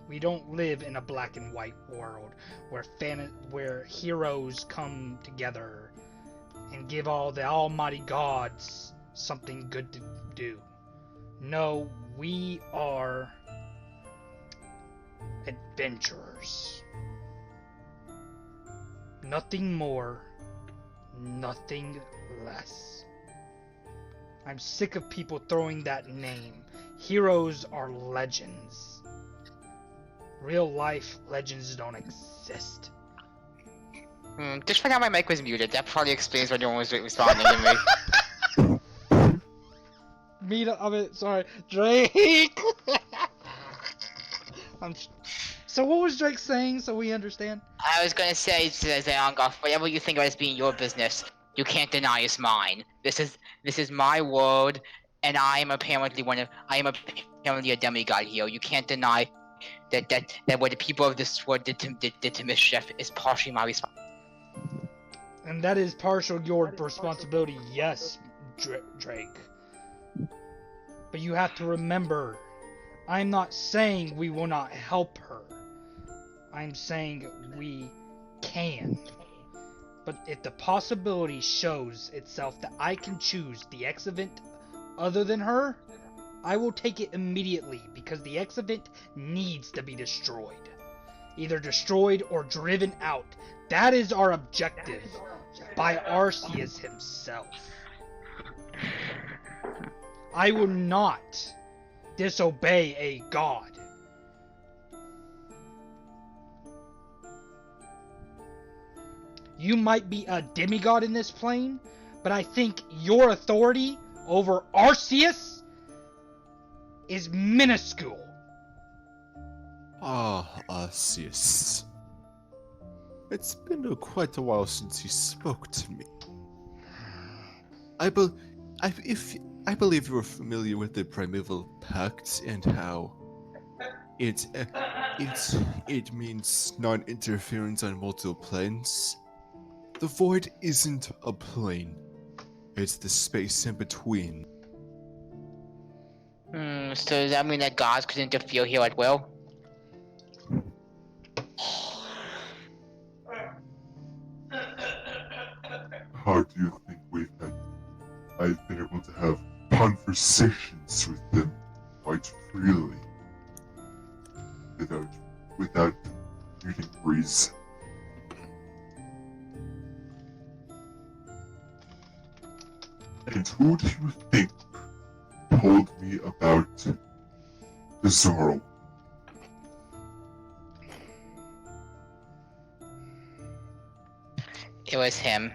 We don't live in a black and white world where heroes come together and give all the almighty gods something good to do. No, we are adventurers. Nothing more, nothing less. I'm sick of people throwing that name. Heroes are legends. Real life legends don't exist. Just forgot my mic was muted. That probably explains why no one was responding to me. Sorry, Drake! So what was Drake saying so we understand? I was gonna say to Zayangov, whatever you think about as being your business, you can't deny it's mine. This is my world, and I am apparently a demigod here. You can't deny that what the people of this world did to mischief is partially my responsibility. And that is partial your responsibility, yes, Drake. But you have to remember, I'm not saying we will not help her. I'm saying we can. But if the possibility shows itself that I can choose the X event other than her, I will take it immediately because the X event needs to be destroyed. Either destroyed or driven out. That is our objective by Arceus himself. I will not disobey a god. You might be a demigod in this plane, but I think your authority over Arceus is minuscule. Ah, Arceus. It's been quite a while since you spoke to me. I believe you are familiar with the Primeval Pact and how it means non-interference on multiple planes. The void isn't a plane. It's the space in between. So does that mean that gods could interfere here at will? How do you think I've been able to have conversations with them quite freely without needing reason? And who do you think told me about the Zoro? It was him.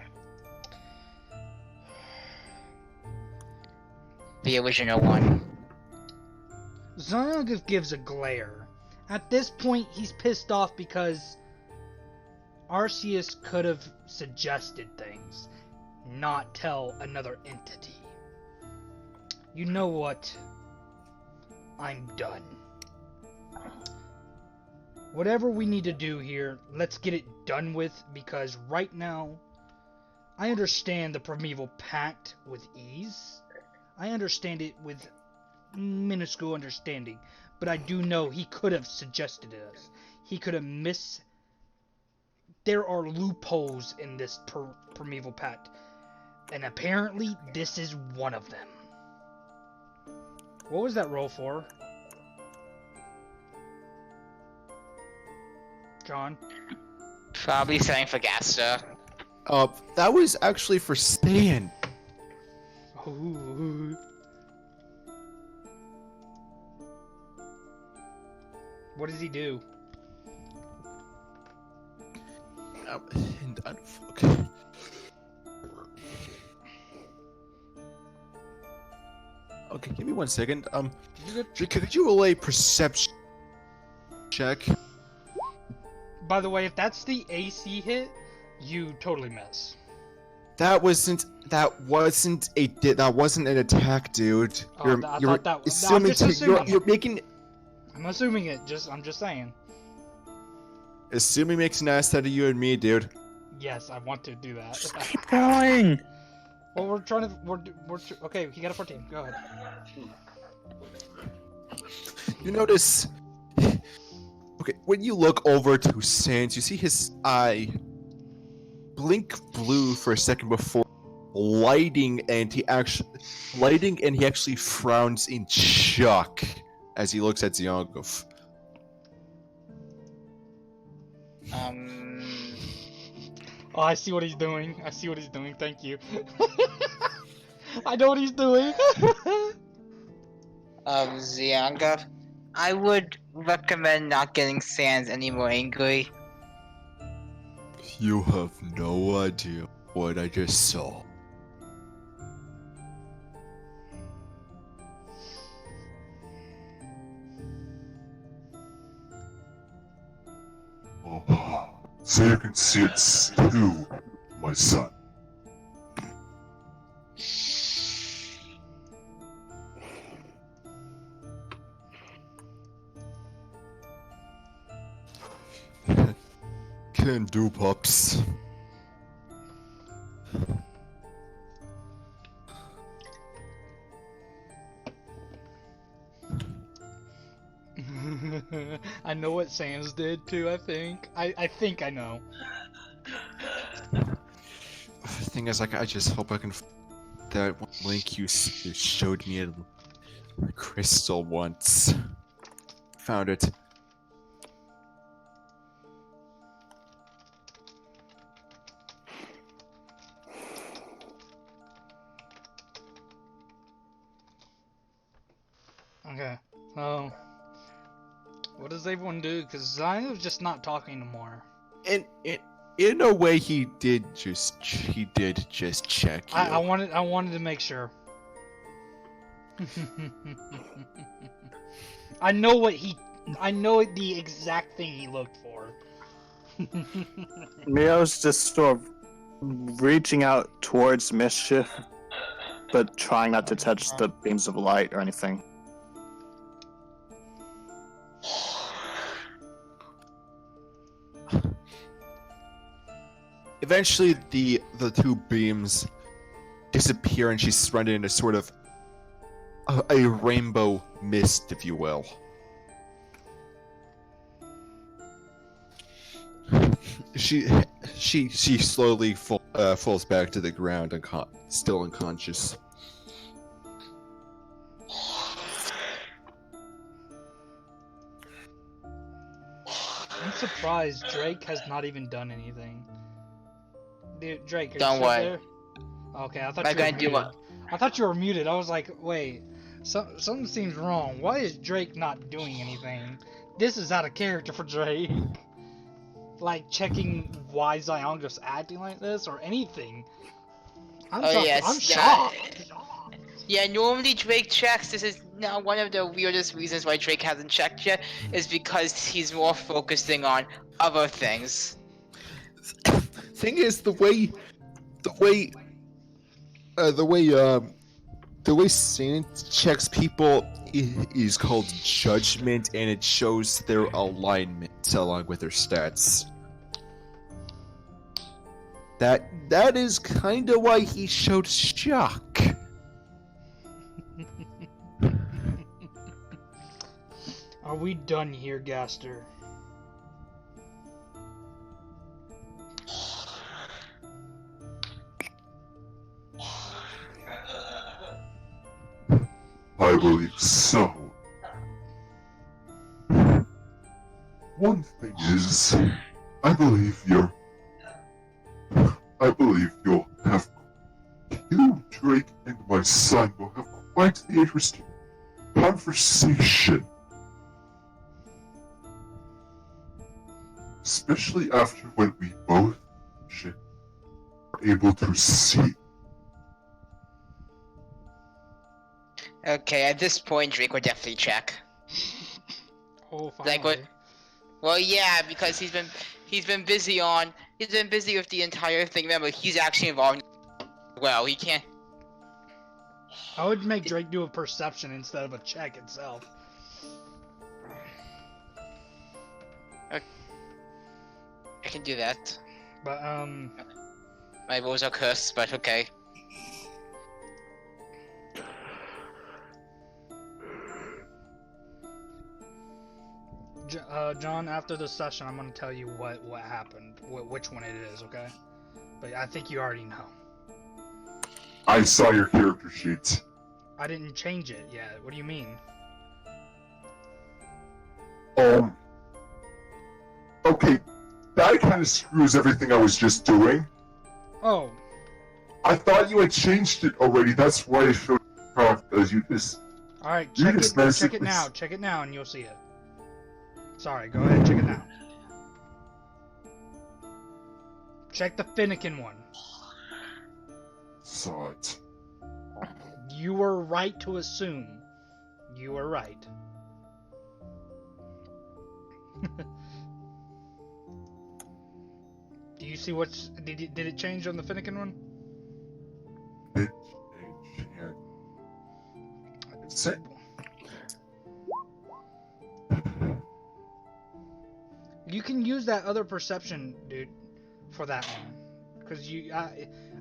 The original one. Ziongus gives a glare. At this point, he's pissed off because Arceus could have suggested things, not tell another entity. You know what? I'm done. Whatever we need to do here, let's get it done with, because right now, I understand the Primeval Pact with ease. I understand it with minuscule understanding, but I do know he could have suggested us. He could have There are loopholes in this Primeval Pact, and apparently this is one of them. What was that roll for? John? Probably setting for Gaster. That was actually for Stan. Ooh. What does he do? Okay. Okay, give me 1 second. Could you roll a perception check? By the way, if that's the AC hit, you totally miss. That wasn't an attack, dude. Oh, I thought that was. I'm just assuming you're making. I'm assuming it. I'm just saying. Assuming makes an ass out of you and me, dude. Yes, I want to do that. Keep going. Well, we're trying to. Okay, he got a 14. Go ahead. You notice. Okay, when you look over to Sans, you see his eye blink blue for a second before lighting, and he actually frowns in shock as he looks at Zyongov. Oh, I see what he's doing. Thank you. I know what he's doing. Zyanga, I would recommend not getting Sans any more angry. You have no idea what I just saw. Oh, so you can see it too, my son. Can do, pups. I know what Sans did too, I think. I think I know. The thing is, like, I just hope I can that one link you showed me at Crystal once. Found it. Okay. So, what does everyone do? Because Zion's just not talking anymore. In a way, he did just check you. I wanted to make sure. I know the exact thing he looked for. Mio's just sort of reaching out towards Mischief, but trying not to touch the beams of light or anything. Eventually, the two beams disappear, and she's surrounded in a sort of a rainbow mist, if you will. She slowly falls back to the ground, still unconscious. I'm surprised Drake has not even done anything. Dude, Drake, are you Don't still worry. there? Okay, I thought Am I you were gonna do muted. what? I thought you were muted. I was like, wait, something seems wrong. Why is Drake not doing anything? This is out of character for Drake. Like checking why Zionga's acting like this or anything. I'm Oh, shocked. yes, I'm yeah. shocked. Yeah, normally Drake checks. This is now one of the weirdest reasons why Drake hasn't checked yet, is because he's more focusing on other things. Thing is, the way Saint checks people is called judgment, and it shows their alignment along with their stats. That is kind of why he showed shock. Are we done here, Gaster? I believe so. One thing is, I believe you'll have you, Drake, and my son will have quite the interesting conversation. Especially after when we both are able to see. Okay, at this point, Drake would definitely check. Oh, Like what? finally. Well, yeah, because he's been busy with the entire thing. Remember, he's actually involved. Well, he can't. I would make Drake do a perception instead of a check itself. I can do that. But My rules are cursed, but okay. John, after the session, I'm gonna tell you what happened, which one it is, okay? But I think you already know. I saw your character sheet. I didn't change it yet. What do you mean? Okay, that kind of screws everything I was just doing. Oh, I thought you had changed it already. That's why I showed you as you just. all right. You Check just it. Check basically it now. Check it now, and you'll see it. Sorry. Go ahead. Check it now. Check the Finnegan one. Saw it. You were right to assume. You were right. Do you see what's did it change on the Finnegan one? It changed hand. Say- You can use that other perception, dude, for that one, because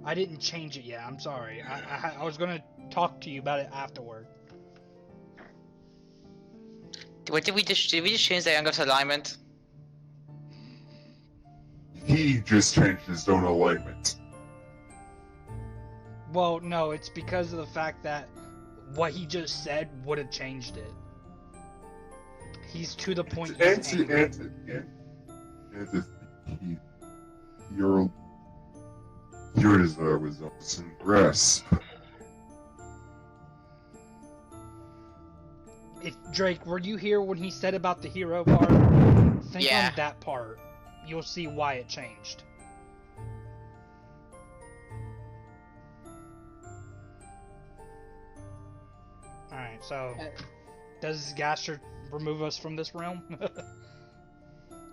I didn't change it yet. I'm sorry. I was gonna talk to you about it afterward. What did we just change the Youngest alignment? He just changed his own alignment. Well, no, it's because of the fact that what he just said would have changed it. He's to the point. He's angry. Your desire was in grasp. if Drake, were you here when he said about the hero part? Think Yeah. on that part. You'll see why it changed. Alright, so does Gaster remove us from this realm?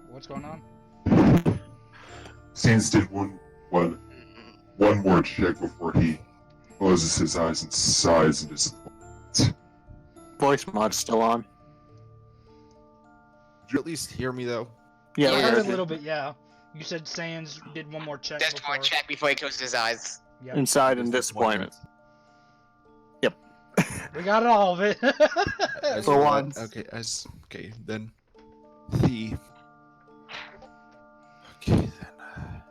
What's going on? Sans did one more check before he closes his eyes and sighs in disappointment. Voice mod's still on. Did you at least hear me though? Yeah, I we heard heard a little bit, yeah. You said Sans did one more check Just before. one check before he closes his eyes. Yep. inside in disappointment. We got all of it. For once. Okay, then the okay then.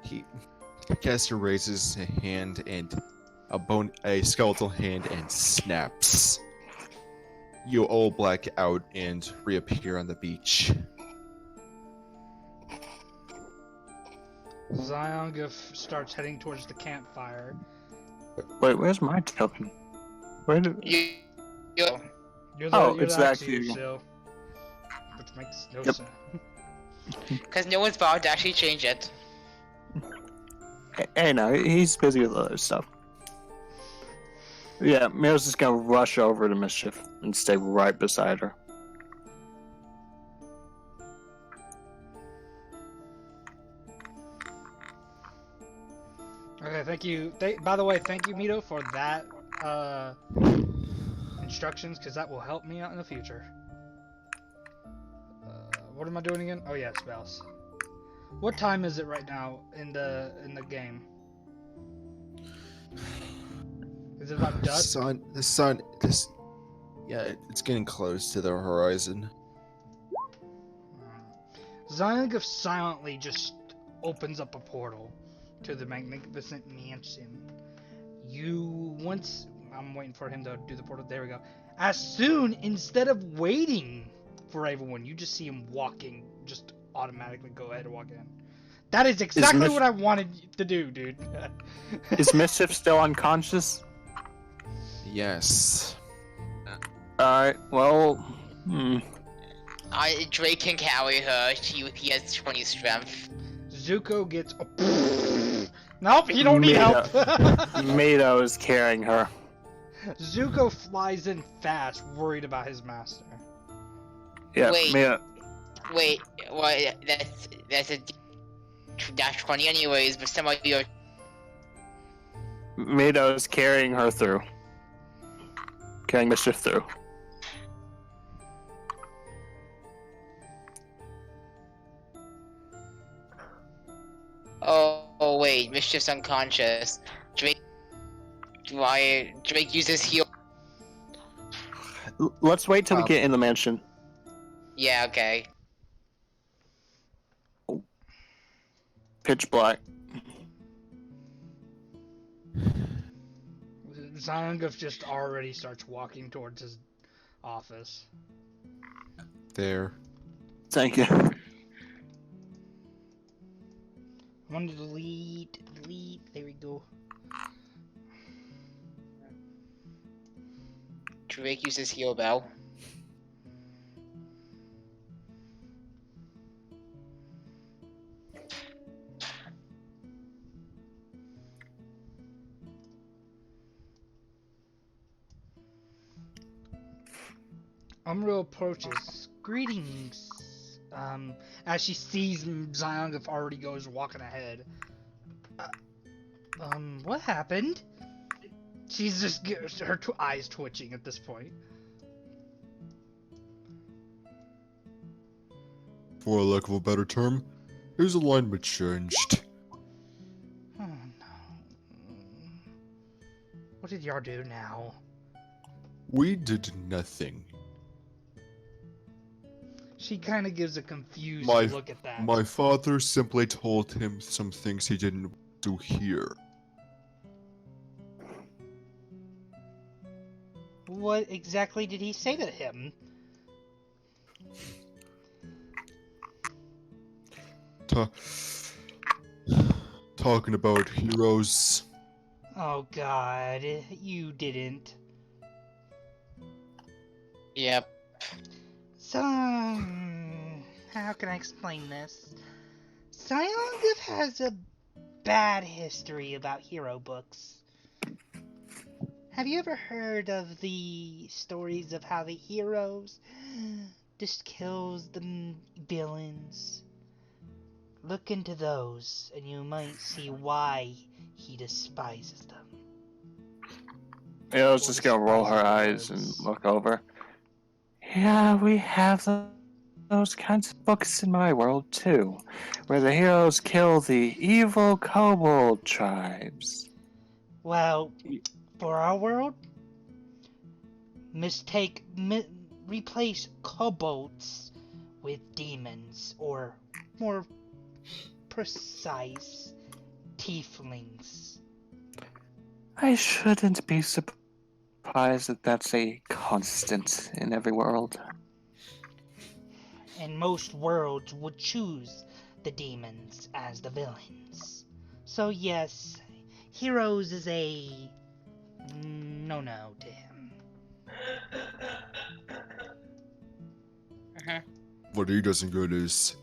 He Caster raises a hand and a skeletal hand and snaps. You all black out and reappear on the beach. Zyonguf starts heading towards the campfire. Wait, where's my token? Where did? You, You're Oh, you're it's the actually- Axie still, which makes no Yep. sense. because no one's bothered to actually change it. Hey, no, he's busy with other stuff. Yeah, Mira's just gonna rush over to Mischief and stay right beside her. Okay, thank you. By the way, thank you, Mito, for that instructions, because that will help me out in the future. What am I doing again? Oh yeah, spells. What time is it right now in the game? Is it about dusk? Yeah, it's getting close to the horizon. Zyonguf silently just opens up a portal to the magnificent mansion. I'm waiting for him to do the portal. There we go. As soon, instead of waiting for everyone, you just see him walking, just automatically go ahead and walk in. That is exactly what I wanted to do, dude. Is Mischief still unconscious? Yes. Alright, well, Drake can carry her. He has 20 strength. Zuko gets. Nope, he don't need help. Mito is carrying her. Zuko flies in fast, worried about his master. Yeah, Wait. Mito. Wait, what? That's a dash 20 anyways, but some of you are Mito is carrying her through. Carrying Mischief through. Oh wait, Mischief's unconscious. Drake uses heal. Let's wait till we get in the mansion. Yeah, okay. Pitch black. Zyonguf just already starts walking towards his office. There. Thank you. I want to delete. There we go. Drake uses heal bell. Umro approaches. Greetings. As she sees Zyonguf already goes walking ahead. What happened? She's just her eyes twitching at this point. For lack of a better term, his alignment changed. Oh no. What did y'all do now? We did nothing. She kind of gives a confused My- look at that. My father simply told him some things he didn't do here. What exactly did he say to him? talking about heroes. Oh God, you didn't. Yep. So, how can I explain this? Zyonguf has a bad history about hero books. Have you ever heard of the stories of how the heroes just kills the villains? Look into those, and you might see why he despises them. Hero's just gonna roll her eyes and look over. Yeah, we have those kinds of books in my world too, where the heroes kill the evil kobold tribes. Well, for our world, replace kobolds with demons, or more precise, tieflings. I shouldn't be surprised that that's a constant in every world. And most worlds would choose the demons as the villains. So yes, heroes is a no-no to him. What he doesn't get is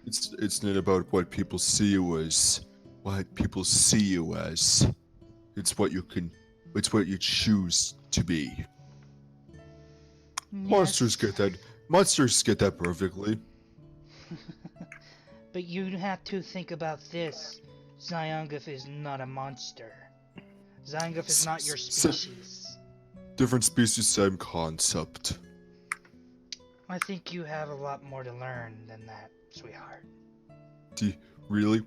it's not about what people see you as. What people see you as. It's what you choose to be. Monsters get that. Monsters get that perfectly. But you have to think about this. Zyonguf is not a monster. Zyonguf is not your species. Different species, same concept. I think you have a lot more to learn than that, sweetheart. Really?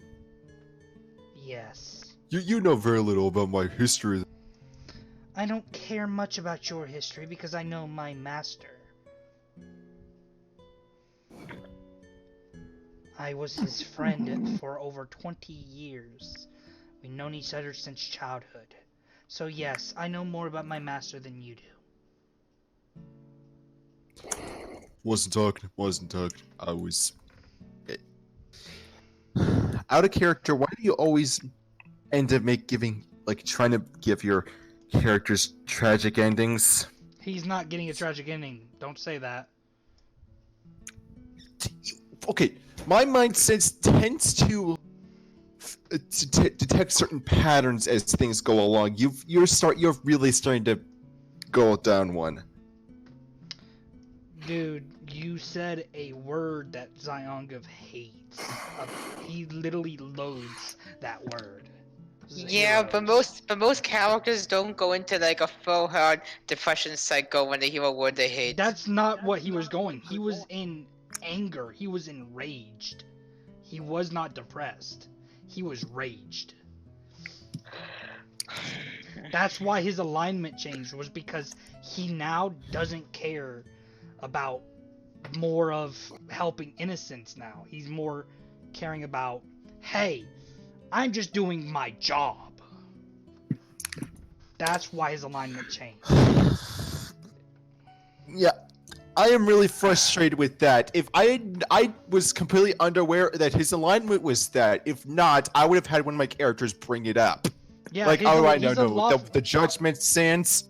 Yes. You know very little about my history. I don't care much about your history because I know my master. I was his friend for over 20 years. We've known each other since childhood. So yes, I know more about my master than you do. Wasn't talking. I was... Out of character, why do you always end up trying to give your characters tragic endings? He's not getting a tragic ending. Don't say that. Okay, my mind sense tends to detect certain patterns as things go along. You're really starting to go down one. Dude, you said a word that Zyonguf hates. He literally loathes that word. Yeah, but most characters don't go into like a full hard depression cycle when they hear a word they hate. That's not what he was going. He was in anger. He was enraged. He was not depressed. He was raged. That's why his alignment changed, was because he now doesn't care about more of helping innocents now. He's more caring about, hey, I'm just doing my job. That's why his alignment changed. Yeah, I am really frustrated with that. If I was completely unaware that his alignment was that. If not, I would have had one of my characters bring it up. Yeah, Like, he's oh, a- I he's know, a lawful- the judgment stands.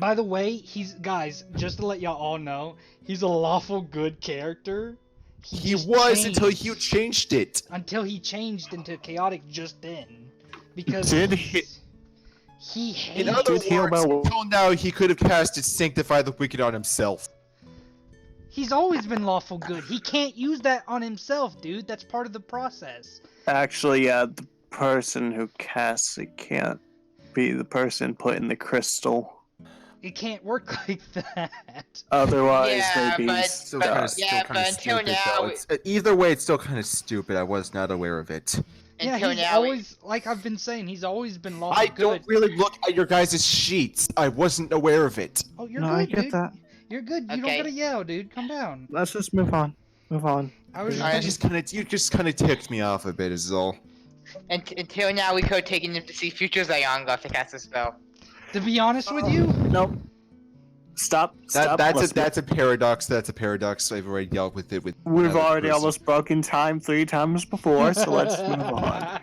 By the way, guys, just to let y'all all know, he's a lawful good character. He just was until changed. you changed it. Until he changed into chaotic just then. Because Did he hates In other words, Did heal my- until now he could have casted Sanctify the Wicked on himself. He's always been lawful good. He can't use that on himself, dude. That's part of the process. Actually, yeah, the person who casts it can't be the person put in the crystal. It can't work like that. Otherwise, Yeah, they'd be but- Still stuck. but- yeah, but until stupid, now- though. Either way, it's still kind of stupid. I was not aware of it. Yeah, Until he's now, always, like I've been saying, he's always been lawful I good. don't really look at your guys' sheets. I wasn't aware of it. Oh, you're No, good, I get dude. that. You're good. You don't Okay. gotta yell, dude. Calm down. Let's just move on. Move on. I was Alright. You just kind of ticked me off a bit, is all. until now, we could have taken him to see future Zyonguf to cast a spell. To be honest with you, Nope. Stop. That's a paradox. That's a paradox. I've already dealt with it. We've another already person. almost broken time 3 times before, so let's move on.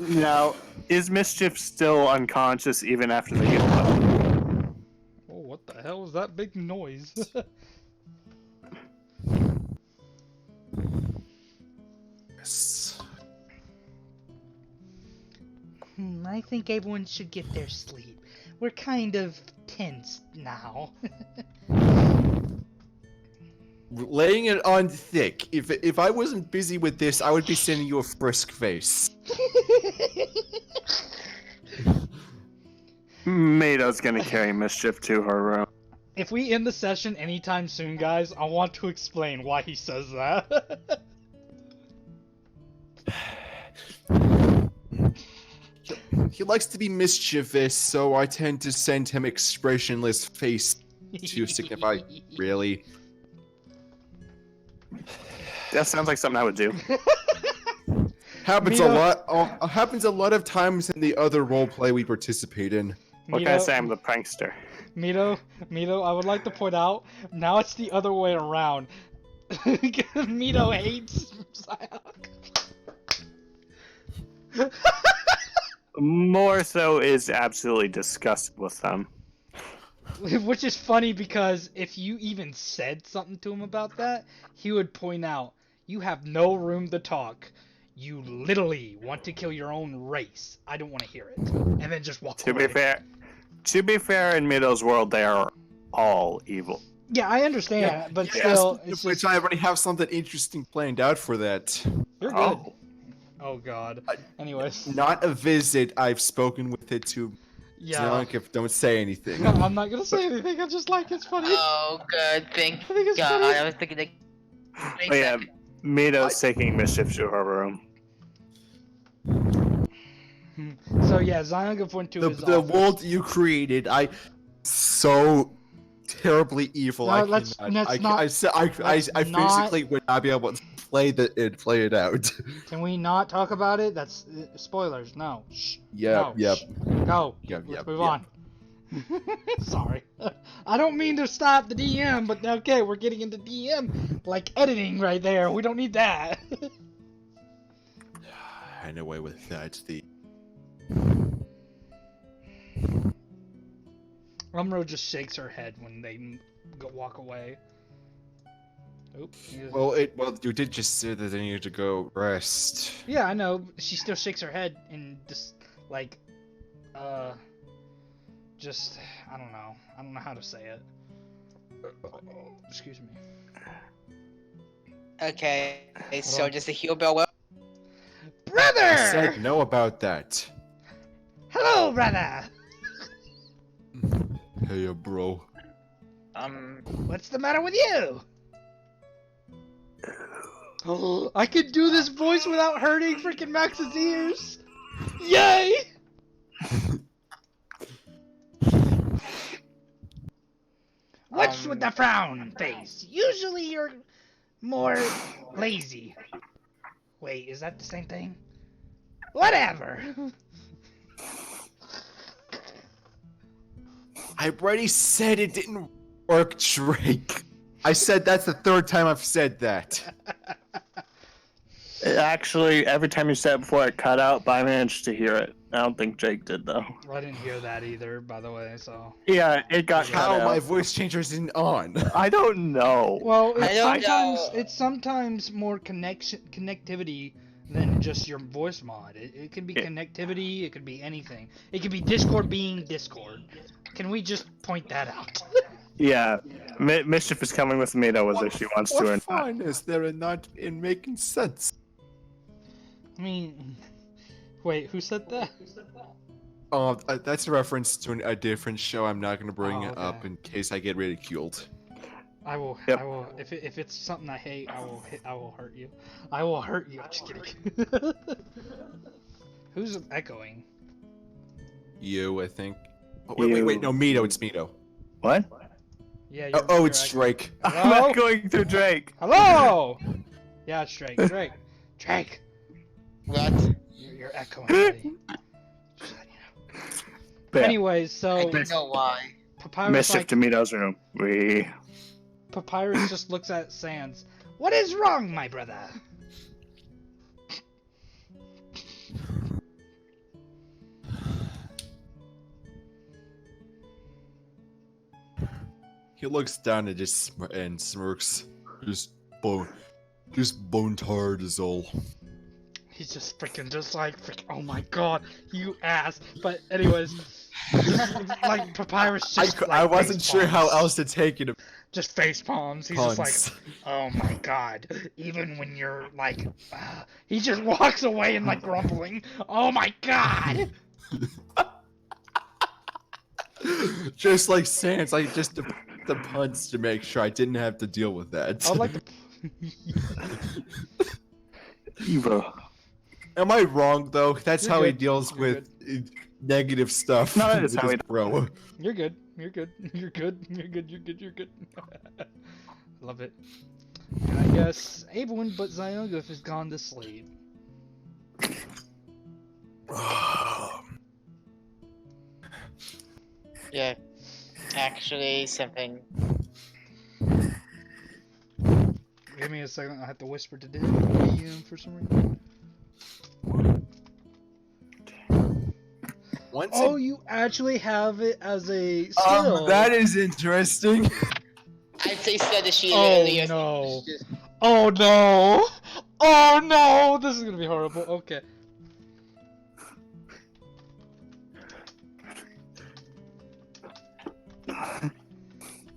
Now, is Mischief still unconscious even after they heal up? Oh, what the hell was that big noise? Yes. I think everyone should get their sleep. We're kind of tense now. Laying it on thick. If I wasn't busy with this, I would be sending you a frisk face. Mado's gonna carry Mischief to her room. If we end the session anytime soon, guys, I want to explain why he says that. He likes to be mischievous, so I tend to send him expressionless face to signify, really. That sounds like something I would do. Happens Mito- a lot. Happens a lot of times in the other roleplay we participate in. What can I say? I'm the prankster. Mito, I would like to point out, now it's the other way around. Mito hates Psylocke. More so is absolutely disgusted with them. Which is funny because if you even said something to him about that, he would point out, you have no room to talk. You literally want to kill your own race. I don't want to hear it. And then just walk away. To be fair, in Mido's world, they are all evil. Yeah, I understand, Yeah, but yes, still, it's which just, I already have something interesting planned out for that. you're good. Oh, Oh god. Anyways, Not a visit. I've spoken with it to yeah. Zelonkiv. Don't say anything. I'm not gonna say anything. I just like it's funny. Oh, good. Thank I think it's God. funny. I was thinking like. but yeah, Mido's taking Mischief to her room. So yeah, Zion went to his The office. world you created, so terribly evil. No, let's not- I physically would not be able to play it out. Can we not talk about it? That's spoilers. No. Shh. Yep, No. yep. Shh. Go. Yep, Let's yep, move yep. on. Sorry. I don't mean to stop the DM, but okay, we're getting into DM like editing right there. We don't need that. Anyway, with that, Rumro just shakes her head when they walk away. Oop. well, you did just say that they needed to go rest. Yeah, I know. She still shakes her head and just like, just I don't know. I don't know how to say it. Excuse me. Okay, so does the heal bell work? I Brother! said no about that. Hello, brother! Hey, bro. What's the matter with you? I can do this voice without hurting freaking Max's ears! Yay! What's with the frown face? Usually you're more lazy. Wait, is that the same thing? Whatever. I already said it didn't work, Drake. I said that's the 3rd time I've said that. Actually, every time you said it before, it cut out, but I managed to hear it. I don't think Jake did, though. I didn't hear that either, by the way, so... Yeah, it got cut How out. my voice changer isn't on? I don't know. Well, I don't it's sometimes more connectivity than just your voice mod. It could be connectivity, it could be anything. It could be Discord being Discord. Can we just point that out? Yeah, Mischief is coming with Mido whether she wants to or What not. fun is there in not in making sense? I mean, wait, who said that? That's a reference to a different show. I'm not going to bring Oh, it up okay. in case I get ridiculed. I will. Yep. I will. If it's something I hate, I will hurt you. I will hurt you. I'm just kidding. Who's echoing? You, I think. Oh, wait, no, Mito. It's Mito. What? Yeah. Oh, it's Drake. I'm Hello? not going through Drake. Hello. Yeah, it's Drake. Drake. What? You're echoing. Buddy. Just letting you know. Bam. Anyways, I so don't know why. Papyrus Mischief like to Mito's room. Papyrus just looks at Sans. What is wrong, my brother? He looks down and and smirks. Just bone tired is all. He's just freaking oh my god, you ass. But anyways, like Papyrus just I like, wasn't face sure how palms. else to take it. Just face palms. He's Puns. just like, oh my god. Even when you're like, he just walks away and like grumbling. Oh my god. Just like Sans, like just the puns to make sure I didn't have to deal with that. I like the. Evo. Am I wrong though? That's You're how he good. deals You're with negative stuff. No, that is with how his he does bro. You're good. You're good. You're good. You're good. You're good. You're good. Love it. And I guess Abelin, but Zyoguf has gone to sleep. Yeah. Actually, something. Give me a second. I have to whisper to DM for some reason. Once Oh, you actually have it as a skill. that is interesting. I'd say said that she Oh, literally. no. Oh no! Oh no! This is gonna be horrible. Okay.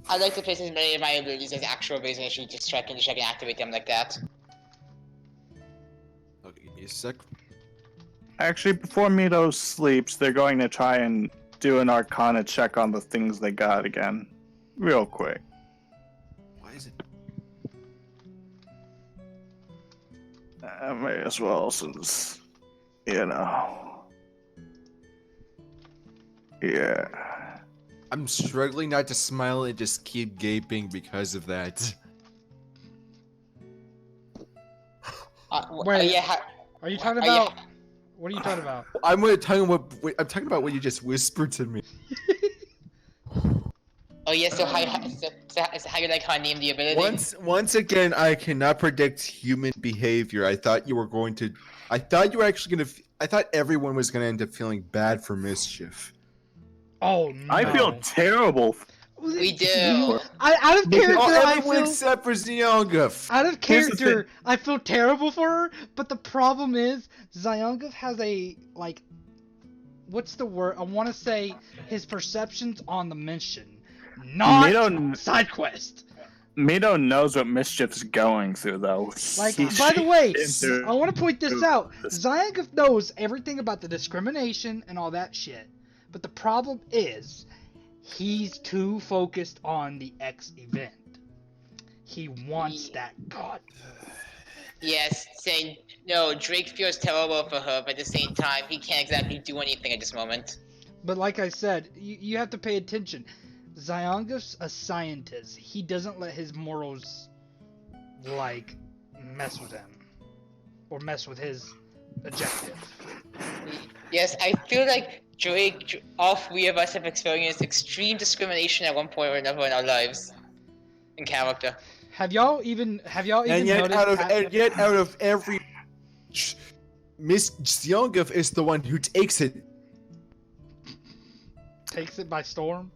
I'd like to place as many of my abilities as actual abilities and actually just check and activate them like that. Okay, give me a sec. Actually, before Mito sleeps, they're going to try and do an Arcana check on the things they got again. Real quick. Why is it? I may as well, since, you know. Yeah. I'm struggling not to smile and just keep gaping because of that. Wait. Yeah. Are you talking Oh, yeah. about? What are you talking about? I'm talking about what you just whispered to me. Oh yeah. So how you like how I named the ability? Once again, I cannot predict human behavior. I thought you were actually gonna. I thought everyone was gonna end up feeling bad for Mischief. Oh no! I feel terrible. We do. Out of character, I Everyone feel. except for Zyonguf. Out of Here's the character, I feel terrible for her, but the problem is, Zyonguf has a, like, what's the word? I want to say his perceptions on the mission, not Mito- side quest. Mito knows what Mischief's going through, though. Like, He- by the way, been through- I want to point this out. this. Zyonguf knows everything about the discrimination and all that shit, but the problem is, he's too focused on the X event. He wants that god. Yes. Saying no. Drake feels terrible for her, but at the same time, he can't exactly do anything at this moment. But like I said, you have to pay attention. Zyonguf's a scientist. He doesn't let his morals, like, mess with him. Or mess with his objective. Yes, I feel like Drake, all three of us have experienced extreme discrimination at one point or another in our lives. In character. Have y'all even And yet, noticed out of every, Miss Zyonguf is the one who takes it. takes it by storm?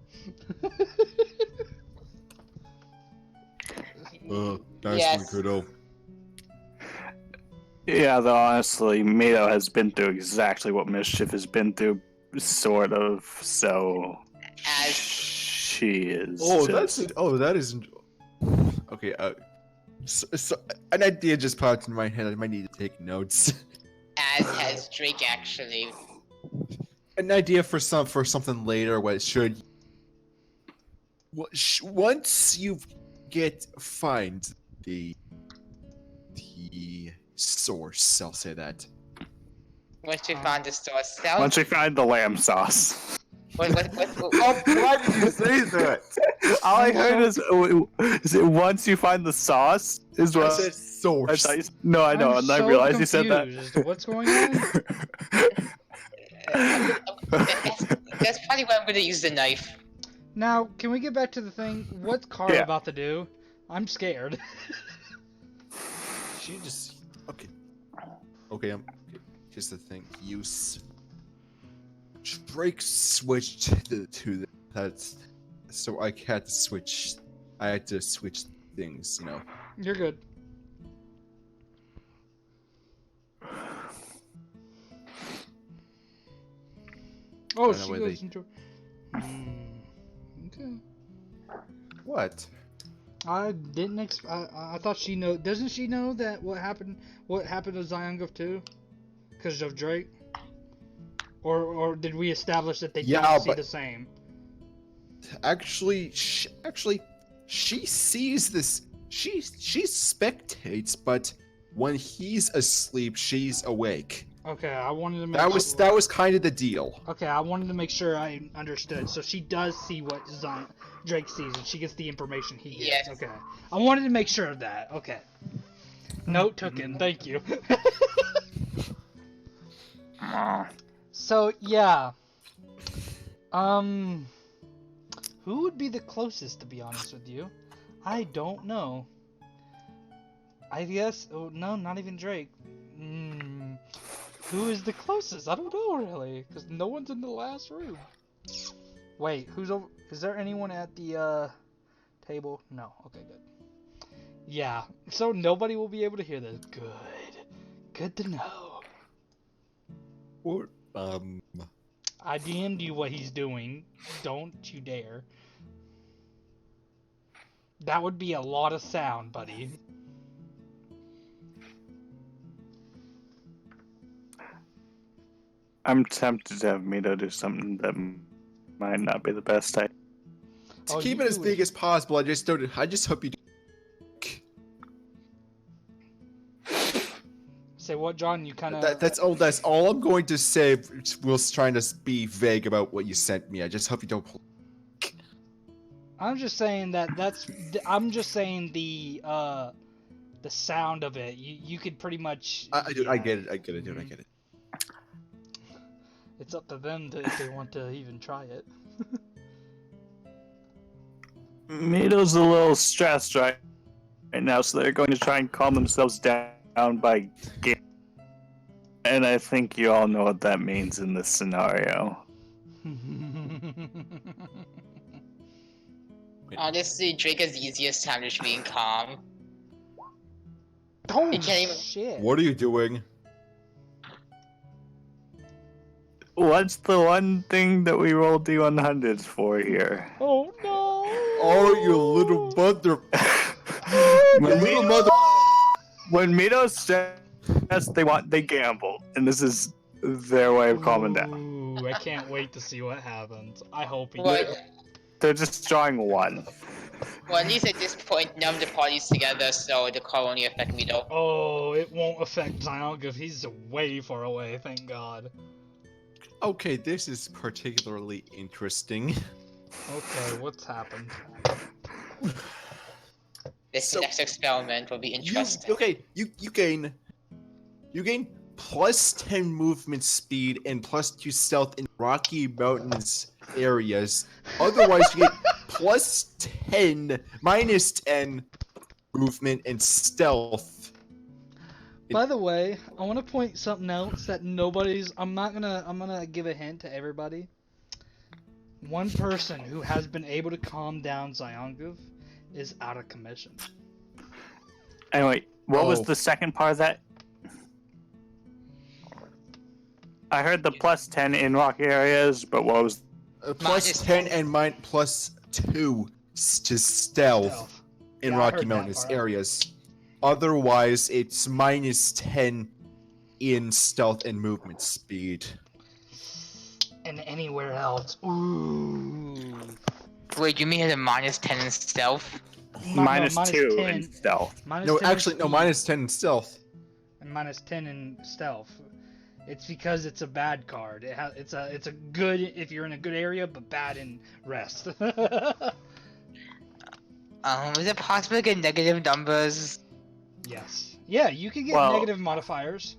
Nice Yes. one, kiddo. Yeah, though, honestly, Mito has been through exactly what Mischief has been through, sort of, so... As She is. Oh, just- that isn't. Okay, so an idea just popped in my head. I might need to take notes. as has Drake actually. An idea for something later. Once you find the source, I'll say that. Once we find the source. Once we find the lamb sauce. What, Oh, why did you say that? All I heard is it once you find the sauce is I what said I source. thought no, I know, I'm and I so realized you said that. confused. What's going on? that's probably why I'm gonna use the knife. Now, can we get back to the thing? What's Kara Yeah. about to do? I'm scared. She just okay. Okay, here's the thing. Drake switched to the that's so I had to switch. I had to switch things, you know. You're good. Oh, that she way goes they- into. Okay. What? I didn't. I thought she know. Doesn't she know that what happened? What happened to Zyongov too? Because of Drake. Or did we establish that they Yeah, don't see but- the same? Actually, she sees this. She spectates, but when he's asleep, she's awake. Okay, I wanted to make That was kind of the deal. Okay, I wanted to make sure I understood. So she does see what Drake sees, and she gets the information he gets. Yes. Okay, I wanted to make sure of that. Okay. Note taken. Thank you. So yeah. Who would be the closest, to be honest with you? I don't know. I guess. Oh no, not even Drake. Who is the closest? I don't know really, because no one's in the last room. Wait, who's over? Is there anyone at the table? No. Okay, good. Yeah. So nobody will be able to hear this. Good. Good to know. Or I DM'd you what he's doing. Don't you dare. That would be a lot of sound, buddy. I'm tempted to have Mito do something that might not be the best idea. to Oh, keep you it as do big it. as possible. I just hope you. Say what, John? You kind of. That's all I'm going to say. Whilst trying to be vague about what you sent me. I just hope you don't. I'm just saying that I'm just saying the sound of it. You could pretty much. I yeah. get it. I get it, dude. I get it. It's up to them if they want to even try it. Mito's a little stressed right now, so they're going to try and calm themselves down by game. And I think you all know what that means in this scenario. Honestly, Drake has the easiest time just being calm. Holy You can't even- shit! What are you doing? What's the one thing that we roll D100s for here? Oh no! Oh, you little mother! When little Mito- mother! When Mito's stressed, they gamble, and this is their way of calming down. Ooh, I can't wait to see what happens. I hope he. Well, They're just drawing one. well, at least at this point, none of the parties together, so the call only affect me though. Oh, it won't affect Zion because he's way far away. Thank God. Okay, this is particularly interesting. Okay, what's happened? This So- next experiment will be interesting. You gain plus 10 movement speed and plus 2 stealth in Rocky Mountains areas. Otherwise, you get plus 10, minus 10 movement and stealth. By the way, I want to point something else that nobody's. I'm gonna give a hint to everybody. One person who has been able to calm down Zyongov is out of commission. Anyway, what was Oh. the second part of that? I heard the plus 10 in rock areas, but what was Plus Minus 10 10. and plus 2 to stealth Stealth. in Yeah, I Rocky heard that Mountains part. areas. Otherwise, it's minus 10 in stealth and movement speed. And anywhere else. Ooh. Wait, you mean it a minus 10 in stealth? minus 2 10, in stealth? minus No, 10 in actually, no, speed minus 10 in stealth. and minus 10 in stealth. It's because it's a bad card. It's a good if you're in a good area, but bad in rest. Is it possible to get negative numbers? Yes. Yeah, you can get Well- negative modifiers.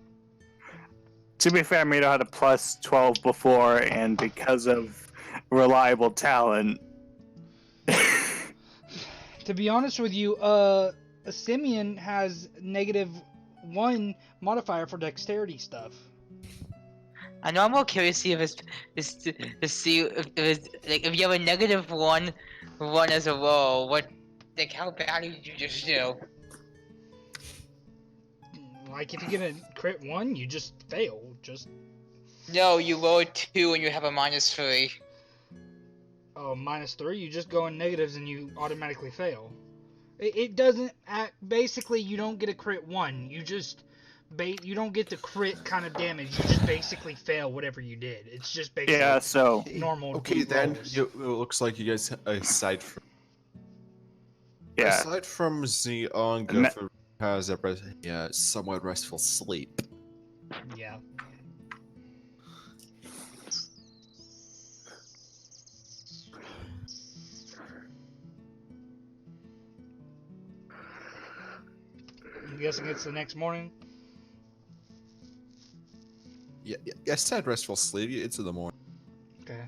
To be fair, Mito had a plus 12 before, and because of reliable talent, To be honest with you, Simeon has -1 modifier for dexterity stuff. I know I'm more curious to see if it's to see if it's like if you have a -1 as a roll, what like how bad did you just do? Like if you get a crit 1, you just fail. Just No, you roll a 2 and you have a -3. -3, you just go in negatives and you automatically fail. It doesn't act, basically you don't get a crit 1. You just you don't get the crit kind of damage. You just basically fail whatever you did. It's just basically Yeah, so normal. Okay, then rolls. it looks like you guys, aside from yeah, Zion, has a somewhat restful sleep. Yeah. I'm guessing it's the next morning. Yeah, said restful sleep. It's in the morning. Okay.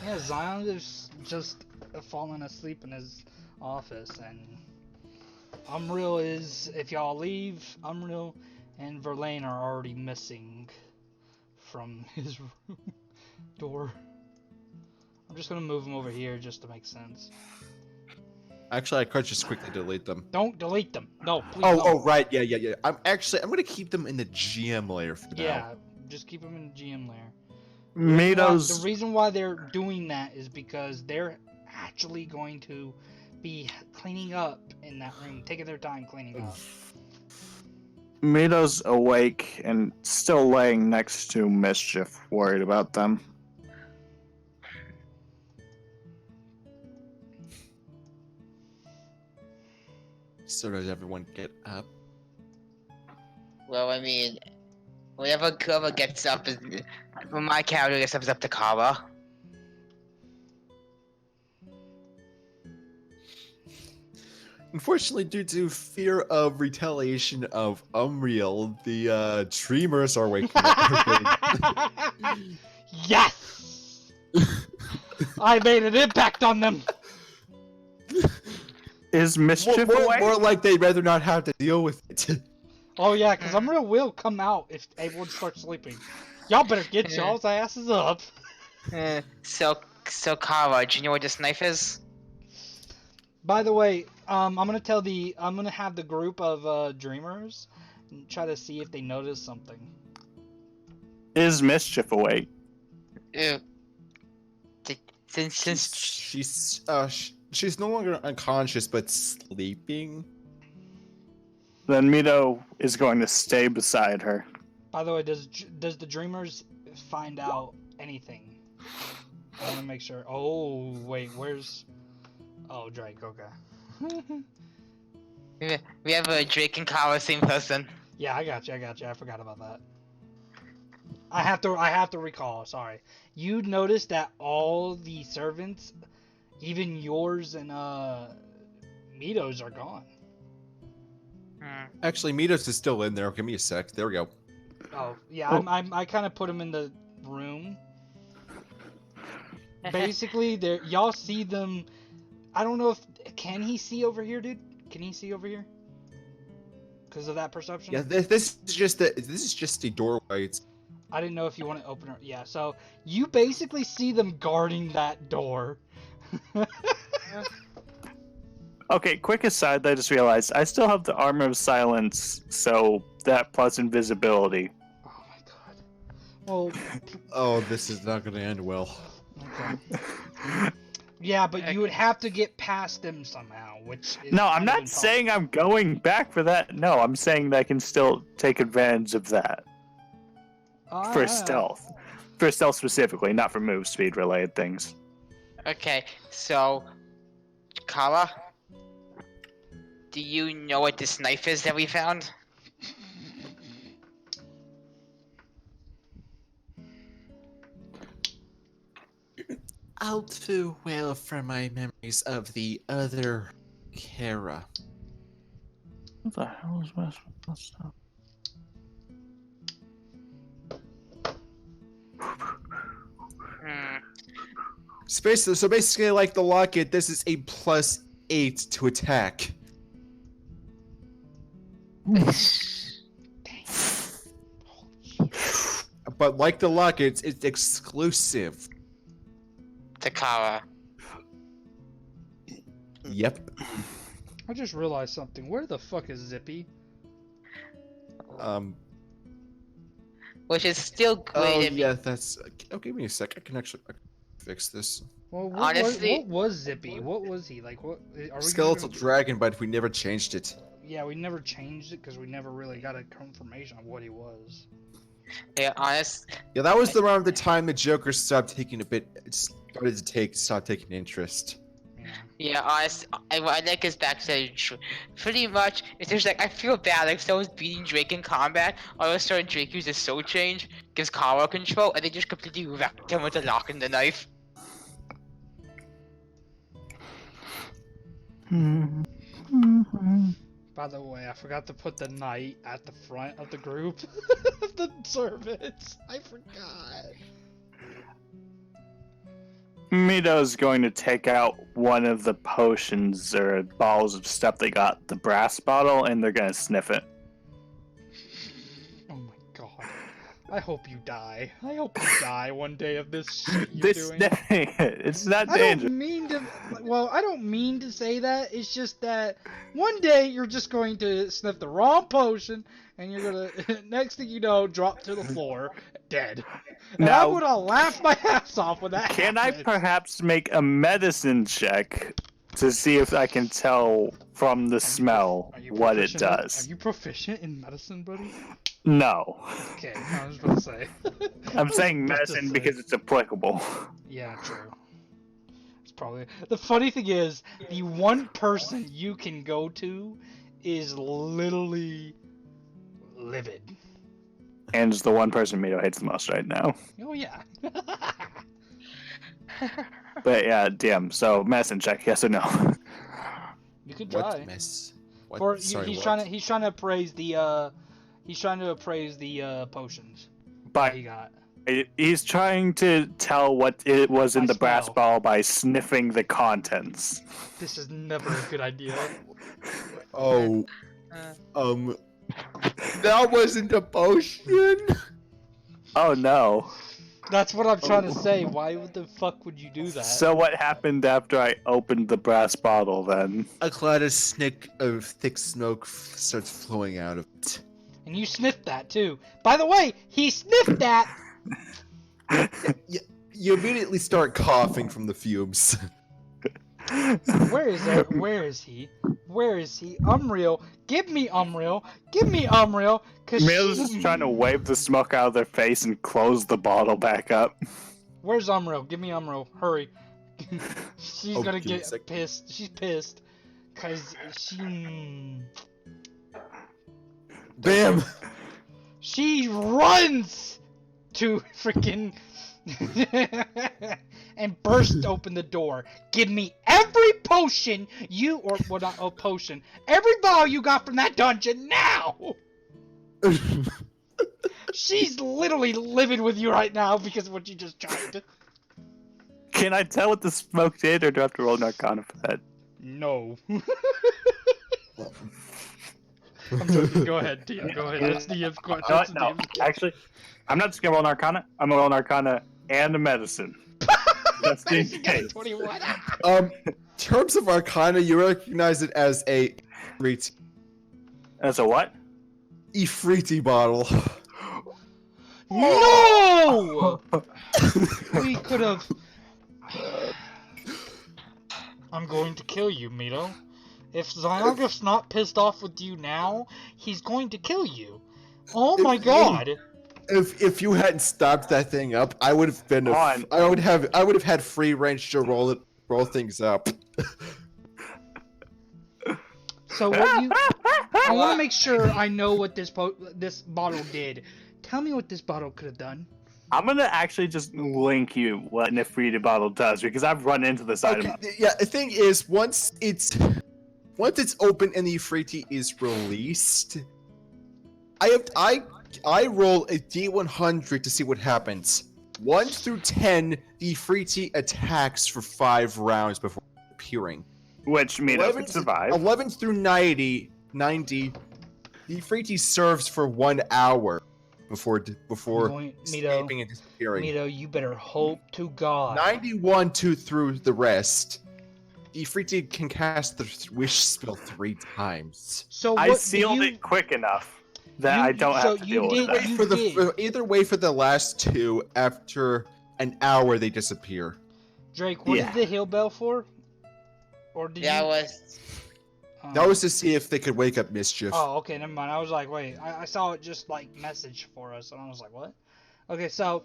Yeah, Zion is just falling asleep in his office, and Umriel is, if y'all leave, Umriel and Verlaine are already missing from his room door. I'm just gonna move him over here just to make sense. Actually, I could just quickly delete them. Don't delete them. No, please Oh, don't. right. Yeah. I'm gonna keep them in the GM layer for now. Yeah, just keep them in the GM layer. Mito's The reason why they're doing that is because they're actually going to be cleaning up in that room, taking their time cleaning up. Mito's awake and still laying next to Mischief, worried about them. So does everyone get up? Well, I mean, whoever gets up is when my character gets up is up to Kara. Unfortunately, due to fear of retaliation of Umriel, the dreamers are waking up. Yes! I made an impact on them! Is Mischief awake? more like they'd rather not have to deal with it. Oh yeah, because Umriel will come out if everyone starts sleeping. Y'all better get Yeah. y'all's asses up. So Kara, do you know where this knife is? By the way, I'm gonna have the group of dreamers and try to see if they notice something. Is Mischief awake? Since She's no longer unconscious, but sleeping. Then Mito is going to stay beside her. By the way, does the dreamers find out anything? I want to make sure. Oh wait, where's? Oh, Drake. Okay. we have a Drake and Kara, same person. Yeah, I got you. I forgot about that. I have to recall. Sorry. You noticed that all the servants, even yours and Mito's, are gone. Actually, Mitos is still in there. Give me a sec. There we go. Oh yeah, Oh. I kind of put him in the room. Basically, y'all see them. I don't know if can he see over here, dude? Can he see over here? Because of that perception. Yeah, this is just a doorway. I didn't know if you want to open it. Yeah, so you basically see them guarding that door. Okay, quick aside, I just realized I still have the Armor of Silence, so that plus invisibility. Oh my god. Well, Oh, this is not going to end well. okay. Yeah, but you would have to get past them somehow, which is No, I'm kind of not impossible. saying I'm going back for that. No, I'm saying that I can still take advantage of that for yeah. stealth. For stealth specifically, not for move speed related things. Okay, so Kara, do you know what this knife is that we found? All too well from my memories of the other Kara. What the hell is that stuff? Hmm. So basically, like the locket, this is a plus 8 to attack. But like the luck, it's exclusive. Takara. Yep. I just realized something. Where the fuck is Zippy? Which is still great. Oh if- yeah, that's. Oh, give me a sec. I can actually fix this. Well, Honestly- what was Zippy? What was he like? What are we Skeletal gonna- dragon, but we never changed it. Yeah, we never changed it because we never really got a confirmation of what he was. Yeah, honest. Yeah, that was around the time the Joker started taking interest. Yeah. Yeah, honest. I like his backstage. Pretty much, it's just like I feel bad. Like someone's beating Drake in combat. All of a sudden, Drake uses Soul Change, gives Kara control, and they just completely wrecked him with the lock and the knife. By the way, I forgot to put the knight at the front of the group of the servants. I forgot. Mito's going to take out one of the potions or bottles of stuff they got, the brass bottle, and they're going to sniff it. Oh my god. I hope you die. I hope you die one day of this shit you're This doing. sniffing it. It's not I dangerous. don't mean to. Well, I don't mean to say that. It's just that one day you're just going to sniff the wrong potion, and you're gonna. Next thing you know, drop to the floor, dead. And I Now- would have laughed my ass off when that Can I happened. perhaps make a medicine check to see if I can tell from the smell Are you what it proficient does? Are you proficient in medicine, buddy? No. Okay, I was about to say. I'm saying I was about to medicine say. because it's applicable. Yeah, true. It's probably the funny thing is the one person you can go to is literally livid. And it's the one person Mito hates the most right now. Oh yeah. But yeah, DM. So medicine check, yes or no? You could What try. mess? What? For Sorry, he's what? trying to appraise the potions that But he got. he's trying to tell what it was in By the brass smell. ball by sniffing the contents. This is never a good idea. Oh, Uh, that wasn't a potion. Oh no. That's what I'm trying to say. Why the fuck would you do that? So what happened after I opened the brass bottle then? A cloud of thick smoke starts flowing out of it. And you sniffed that too. By the way, he sniffed that. You immediately start coughing from the fumes. Where is it? Where is he? Where is he? Umriel, give me Umriel. Give me Umriel. Cause Mito's she- just trying to wave the smoke out of their face and close the bottle back up. Where's Umriel? Give me Umriel. Hurry. She's Oh, gonna give me a get sec. pissed. She's pissed. Cause she... Bam! She runs to freaking and bursts open the door. Give me every potion you not a potion. Every bottle you got from that dungeon now. She's literally livid with you right now because of what you just tried. Can I tell what the smoke did, or do I have to roll an Arcana for that? No. I'm joking. Go ahead, DM. Go ahead. That's DM's question. No, no, actually, I'm not just gonna roll an Arcana. I'm gonna roll an Arcana and a medicine. Just in case. 21. In terms of Arcana, you recognize it as a That's a what? Ifriti bottle. No! We could have. I'm going to kill you, Mito. If Zyogre's not pissed off with you now, he's going to kill you. Oh my god! If you hadn't stopped that thing up, I would have been. On. I would have had free range to roll things up. So what you? I want to make sure I know what this bottle did. Tell me what this bottle could have done. I'm gonna actually just link you what an Ifriti bottle does because I've run into this item. Okay, yeah, the thing is, once it's open and the Ifriti is released, I roll a D100 to see what happens. 1 through 10, the Ifriti attacks for 5 rounds before appearing. which Mito could survive. 11 through 90, the Ifriti serves for 1 hour before escaping and disappearing. Mito, you better hope to God. 91 through the rest. Ifriti can cast the wish spell 3 times. So I what, sealed it quick enough that I don't have to deal with that. Either way, for the last 2, after an hour, they disappear. Drake, what is the heal bell for? Or did That you? was. That was to see if they could wake up Mischief. Oh, okay, never mind. I was like, wait, I saw it just like message for us, and I was like, what? Okay, so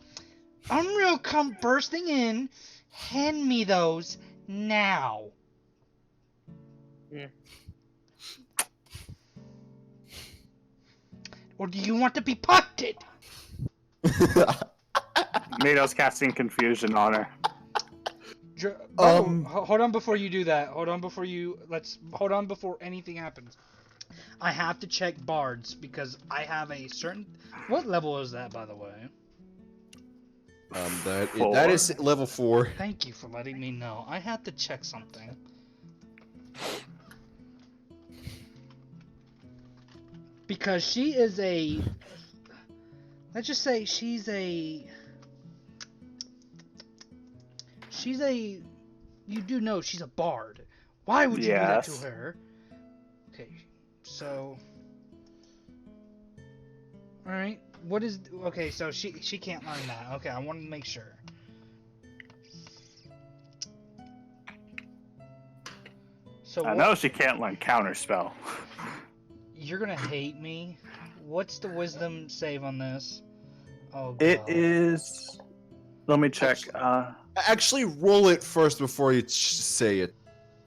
Unreal come bursting in. Hand me those now. Yeah. Or do you want to be punted? Mito's casting confusion on her. Hold on before you do that. Hold on before anything happens. I have to check bards because I have a certain. What level is that, by the way? That is level 4. Thank you for letting me know. I have to check something. Because she is a. Let's just say she's a. You do know she's a bard. Why would you do that to her? Okay, so. Alright, what is. Okay, so she can't learn that. Okay, I wanted to make sure. So I know she can't learn counterspell. You're gonna hate me. What's the wisdom save on this? Oh, God. It is. Let me check. Actually, roll it first before you say it.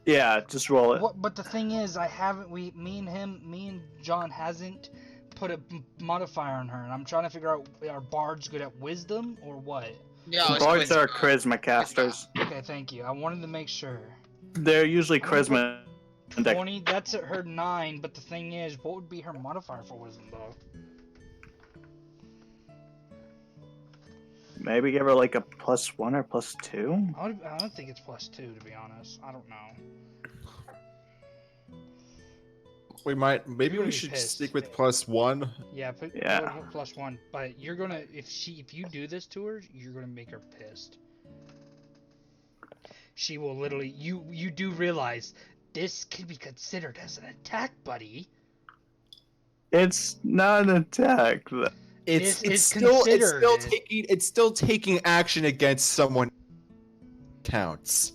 Yeah, just roll it. But the thing is, me and John hasn't put a modifier on her, and I'm trying to figure out, are bards good at wisdom or what? No, it's Bards are charisma. charisma casters. Okay, thank you. I wanted to make sure. They're usually charisma. 20, that's at her 9, but the thing is, what would be her modifier for wisdom, though? Maybe give her like a +1 or +2. I don't think it's +2, to be honest. I don't know. Maybe You're we gonna be should pissed. stick with +1. Yeah, put +1. But you're gonna, if you do this to her, you're gonna make her pissed. She will literally, you do realize this could be considered as an attack, buddy. It's not an attack. It's still taking action against someone. Counts.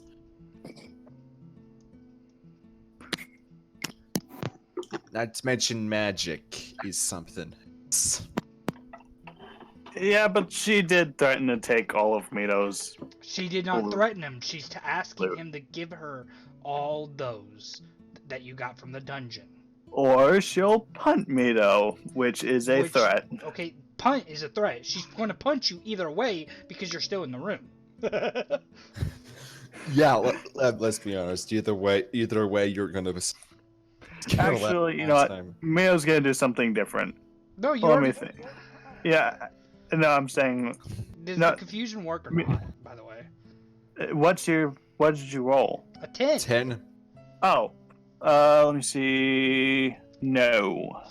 Not to mention magic is something. Yeah, but she did threaten to take all of Mito's. She did not threaten him. She's asking him to give her all those that you got from the dungeon. Or she'll punt Mito, which is a threat. Okay, punt is a threat. She's going to punch you either way because you're still in the room. Yeah, let's be honest. Either way, you're gonna. Actually, you know what? Mito's gonna do something different. No, you Let me think. Yeah, no, I'm saying. Does the confusion work or not? By the way. What did you roll? A 10. 10. Oh, let me see. No.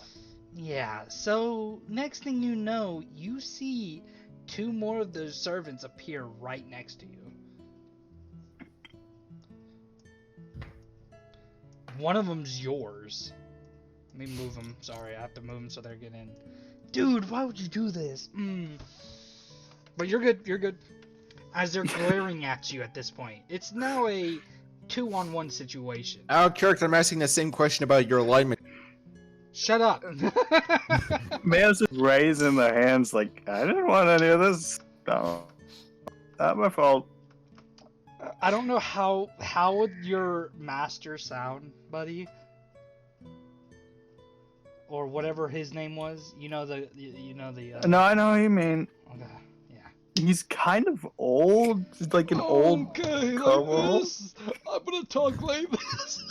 Yeah. So next thing you know, you see 2 more of those servants appear right next to you. One of them's yours. Let me move them. Sorry, I have to move them so they're getting. Dude, why would you do this? But you're good. You're good. As they're glaring at you at this point, it's now a 2-on-1 situation. Out of character, I'm asking the same question about your alignment. Shut up. Mito's just raising their hands like, I didn't want any of this. No, not my fault. I don't know how would your master sound, buddy, or whatever his name was. You know the. No, I know what you mean. Okay, yeah. He's kind of old, like an old. Okay, kobold. I'm gonna talk like this.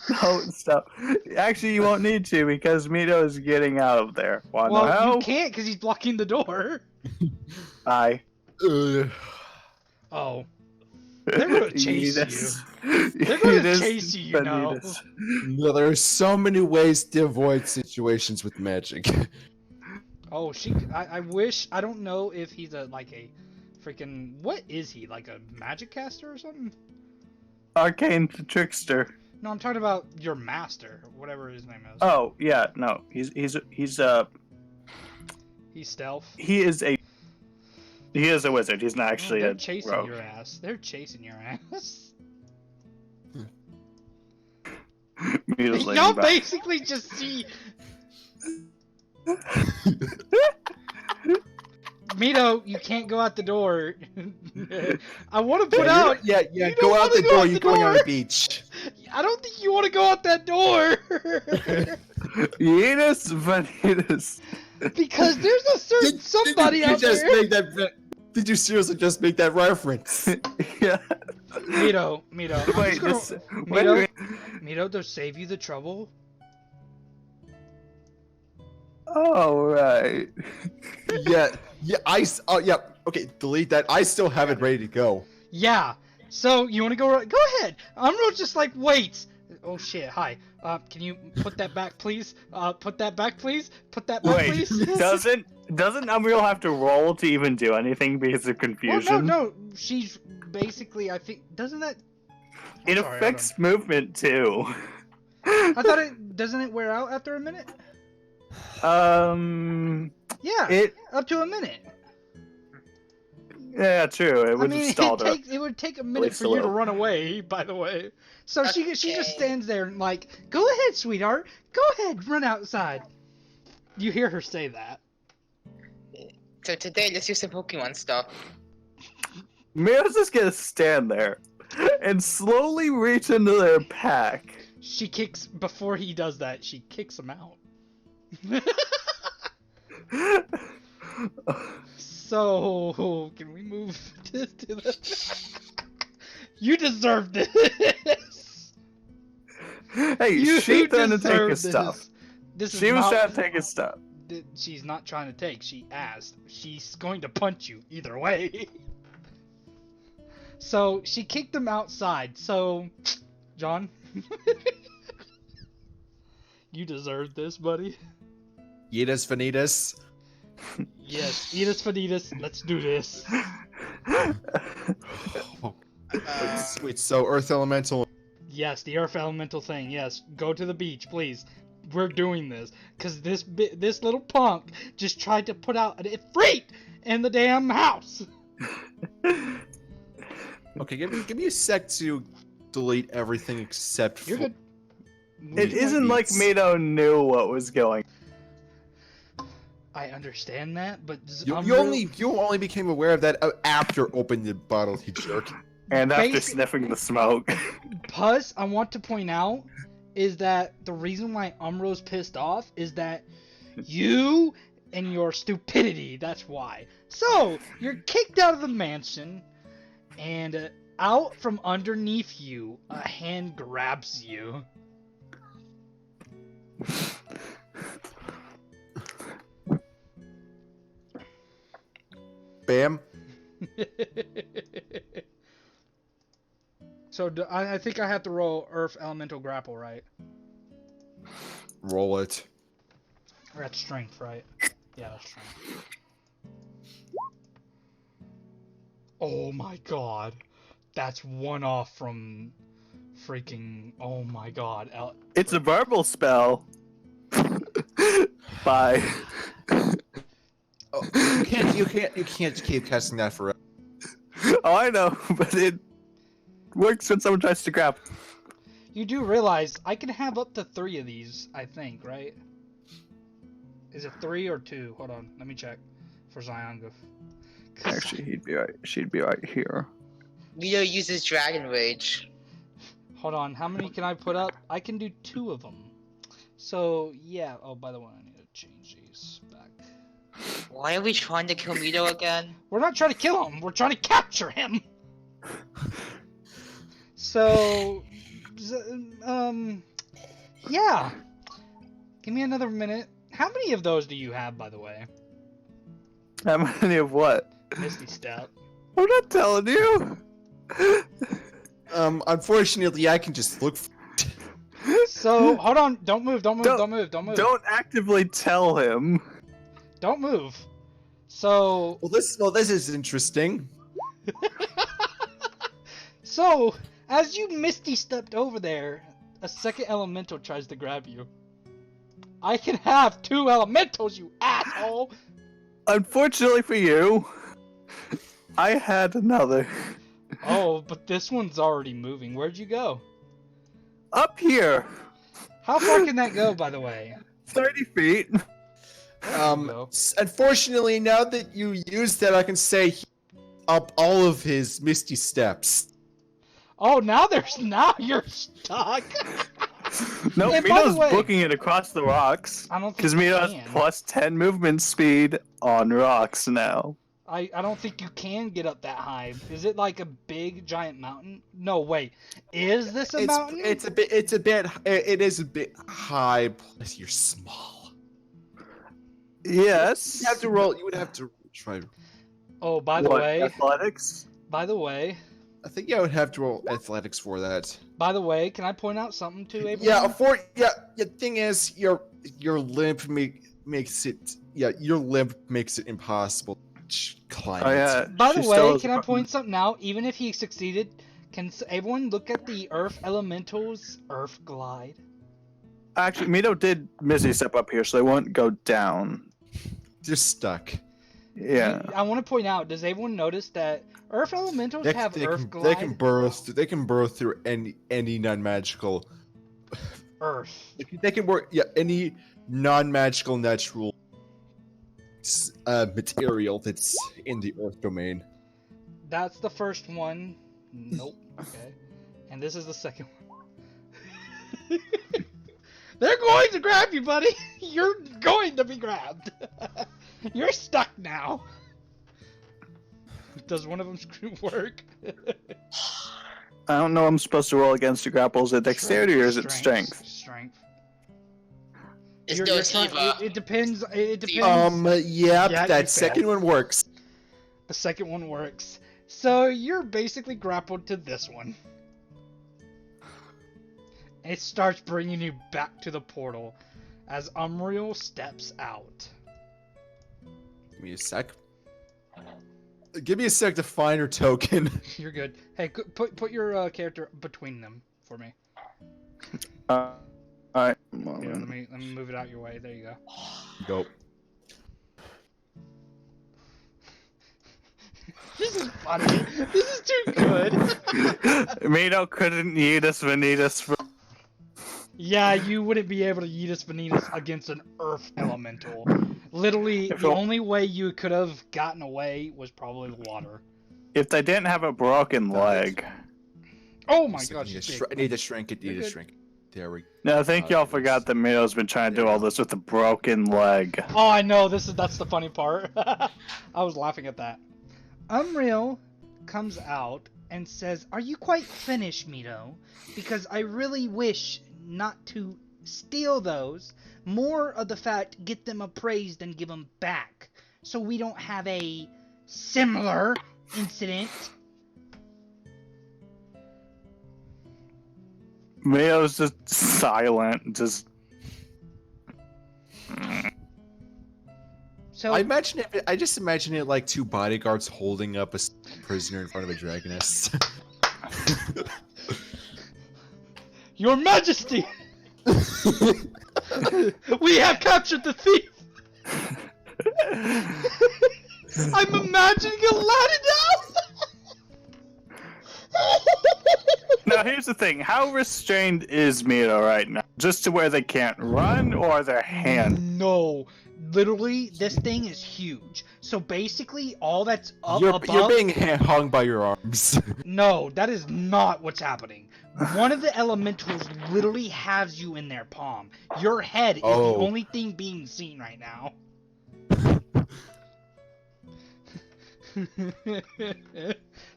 No, stop. Actually, you won't need to because Mito is getting out of there. Want to Well, help? you can't because he's blocking the door. Bye. Oh. They're gonna chase you. They're gonna chase you, you know. No, there are so many ways to avoid situations with magic. Oh, I wish. I don't know if he's a freaking. What is he? Like a magic caster or something? Arcane trickster. No, I'm talking about your master, whatever his name is. Oh yeah, no, he's He's stealth. he is a wizard. He's not actually They're a chasing rogue. your ass. They're chasing your ass. Mito's leaning Y'all back. basically just see. Mito, you can't go out the door. I want to put out. Yeah, You go don't out wanna the go door. out You're the going on door. the beach. I don't think you want to go out that door. Yeetus Vanitas. Because there's a certain somebody out there. Did you seriously just make that reference? Yeah. Mito, I'm Wait, just gonna, this, Mito, Mito, to save you the trouble. Oh right. yeah. Okay, delete that. I still have it ready to go. Yeah. So you want to go? Go ahead. Umro's just like wait. Oh shit. Hi. Can you put that back, please? Put that back, please. Put that back, Wait, please. doesn't Umbriel have to roll to even do anything because of Well, confusion? no. She's basically. I think doesn't that. It sorry, affects movement too. I thought it doesn't it wear out after a minute. Yeah. It Up to a minute. yeah, true. It I would mean, have stalled her. it would take a minute for slow. you to run away. By the way, so she just Okay. stands there and like, go ahead, sweetheart, go ahead, run outside. You hear her say that. So today, let's do some Pokemon stuff. Mio's just gonna stand there and slowly reach into their pack. She kicks before he does that. She kicks him out. So can we move to the? You deserve this. Hey, You she's trying to take deserve his this. stuff. This is She was not- trying to take his stuff. She's not trying to take. She asked. She's going to punch you either way. So she kicked him outside. So, John, you deserve this, buddy. Yeetus Vanitas. Yes, eat us, Fanitas. Let's do this. Sweet. So Earth Elemental. Yes, the Earth Elemental thing. Yes, go to the beach, please. We're doing this because this little punk just tried to put out an Ifrit in the damn house. Okay, give me a sec to delete everything except You're for. good. It isn't like Mito knew what was going. I understand that, but You only became aware of that after opening the bottle, you jerk. And after Basi- sniffing the smoke. Plus, I want to point out is that the reason why Umbro's pissed off is that you and your stupidity. That's why. So you're kicked out of the mansion, and out from underneath you, a hand grabs you. Bam. So I think I have to roll Earth Elemental Grapple, right? Roll it. Or that's Strength, right? Yeah, that's Strength. Oh my god. That's one off from freaking... Oh my god. It's a verbal spell. Bye. Oh, you can't keep casting that forever. Oh, I know, but it works when someone tries to grab. You do realize I can have up to 3 of these, I think, right? Is it 3 or 2? Hold on, let me check for Zyonguf. Actually, she'd be right here. Mito uses Dragon Rage. Hold on, how many can I put up? I can do 2 of them. So, yeah. Oh, by the way, I need to change these back. Why are we trying to kill Mito again? We're not trying to kill him, we're trying to capture him! So, yeah. Give me another minute. How many of those do you have, by the way? How many of what? Misty Step. I'm not telling you. Unfortunately, I can just look. So hold on, don't move, don't move, don't move, don't move, Don't actively tell him. don't move. So Well, this is interesting. so as you misty stepped over there, a second elemental tries to grab you. I can have two elementals, you asshole. Unfortunately for you, I had another. Oh, but this one's already moving. Where'd you go? Up here, How far can that go, by the way? 30 feet. Go. Unfortunately, now that you used that, I can say he up all of his misty steps. Oh, now you're stuck. No, Hey, by the Mito's way- booking it across the rocks. I don't think Because you Mito has can. plus 10 movement speed on rocks now. I don't think you can get up that high. Is it like a big giant mountain? No, wait. Is this a mountain? It is a bit high. Plus, you're small. Yes. You have to roll. You would have to try. Oh, by the What, way, athletics? by the way, I think I would have to roll athletics for that. can I point out something to Abraham? Yeah. The thing is, your limp makes it. Yeah, your limp makes it impossible to climb. Oh, it. yeah. By she the still way, has can I a- point something out? Even if he succeeded, can everyone look at the Earth Elemental's Earth Glide? Actually, Mito did Mizzy step up here, so they won't go down. You're stuck. Yeah. I want to point out, does everyone notice that Earth Elementals They, have they Earth can, Glide? they can burrow. They can burrow through any non-magical. Earth. They can work. Yeah, any non-magical natural material that's in the Earth domain. That's the first one. Nope. Okay. And this is the second one. They're going to grab you, buddy. You're going to be grabbed. You're stuck now. Does one of them work? I don't know I'm supposed to roll against the grapples at dexterity or is it strength? Strength. It's You're trying- Dotiva. it depends. It depends. Yep, Yeah, you that second failed. one works. The second one works. So you're basically grappled to this one. It starts bringing you back to the portal as Umriel steps out. Give me a sec. Give me a sec to find her token. You're good. Hey, put your character between them for me. Alright. Yeah, let me move it out your way. There you go. Go. This is funny. This is too good. Mito couldn't eat us Vanitas for Yeah, you wouldn't be able to Yeetus Vanitas against an Earth Elemental. Literally, If the it- only way you could have gotten away was probably water. if they didn't have a broken leg. Oh my Just gosh, need to she's I big. need to shrink it. You're Need to good. shrink it. There we go. No, I think y'all forgot that Mito's been trying to do all this with a broken leg. Oh, I know. That's the funny part. I was laughing at that. Umriel comes out and says, "Are you quite finished, Mito? Because I really wish not to steal those. More of the fact, get them appraised and give them back, so we don't have a similar incident." Mito's just silent, just So I imagine it. I just imagine it like two bodyguards holding up a prisoner in front of a dragoness. Your Majesty, we have captured the thief. I'm imagining Aladdin now. Now here's the thing, how restrained is Mito right now? Just to where they can't run or their hand? No, literally, this thing is huge. So basically, all that's up you're above. being hung by your arms. No, that is not what's happening. One of the elementals literally has you in their palm. Your head is Oh. the only thing being seen right now.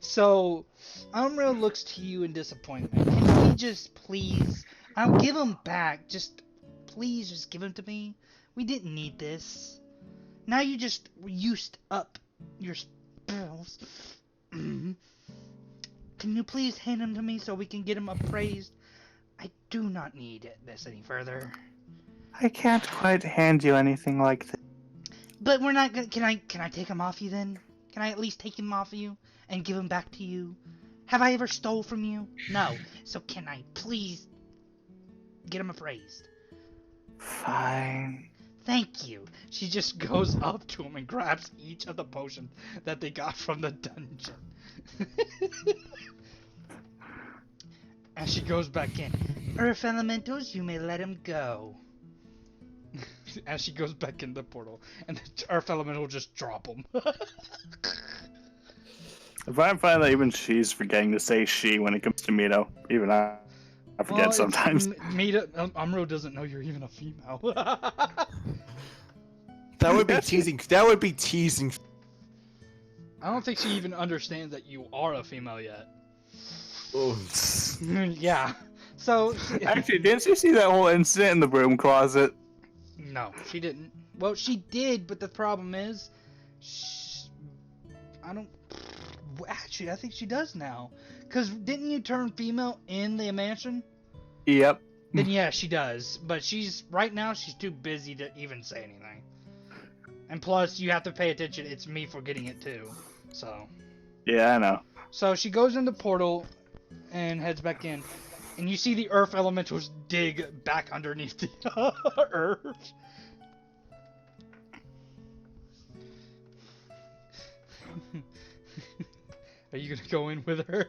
So, Umriel looks to you in disappointment. Can we just please... I'll give him back. Just, please, just give him to me. We didn't need this. Now you just used up your spells. can you please hand him to me so we can get him appraised? I do not need this any further. I can't quite hand you anything like that. But we're not gonna. Can I take him off you then? Can I at least take him off of you and give him back to you? Have I ever stole from you? No. So can I please get him appraised? Fine. Thank you. She just goes up to him and grabs each of the potions that they got from the dungeon. And she goes back in. Earth elementals, you may let him go. As she goes back in the portal, and the Earth elemental just drop him. If I find that even she's forgetting to say she when it comes to Mito, even I forget sometimes. Mita, Umro doesn't know you're even a female. That would be teasing. That would be teasing. I don't think she even understands that you are a female yet. Oh. Yeah. So. Actually, didn't you see that whole incident in the broom closet? No, she didn't. Well, she did, but the problem is, I don't. Actually, I think she does now. Cause didn't you turn female in the mansion? Yep. Then yeah, she does. But right now she's too busy to even say anything. And plus, you have to pay attention. It's me forgetting it too. So. Yeah, I know. So she goes in the portal and heads back in. And you see the earth elementals dig back underneath the earth. Are you gonna go in with her?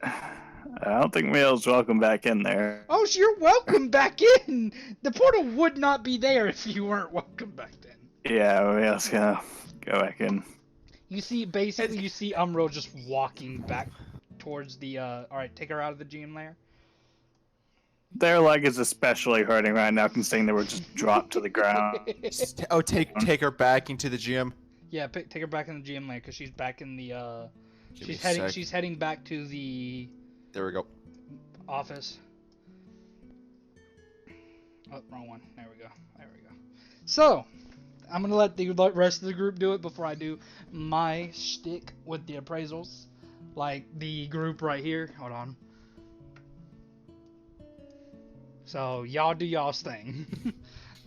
I don't think Mito's welcome back in there. Oh, so you're welcome back in! The portal would not be there if you weren't welcome back in. Yeah, Mito's gonna go back in. You see, basically, you see Umro just walking back towards the, alright, take her out of the GM lair. Their leg is especially hurting right now, considering they were just dropped to the ground. Oh, take her back into the gym. Yeah, take her back in the GM lair, because she's back in the, Give me a sec. she's heading back to the There we go. office. Oh, wrong one. There we go. There we go. So, I'm gonna let the rest of the group do it before I do my shtick with the appraisals. Like the group right here. Hold on. So, y'all do y'all's thing.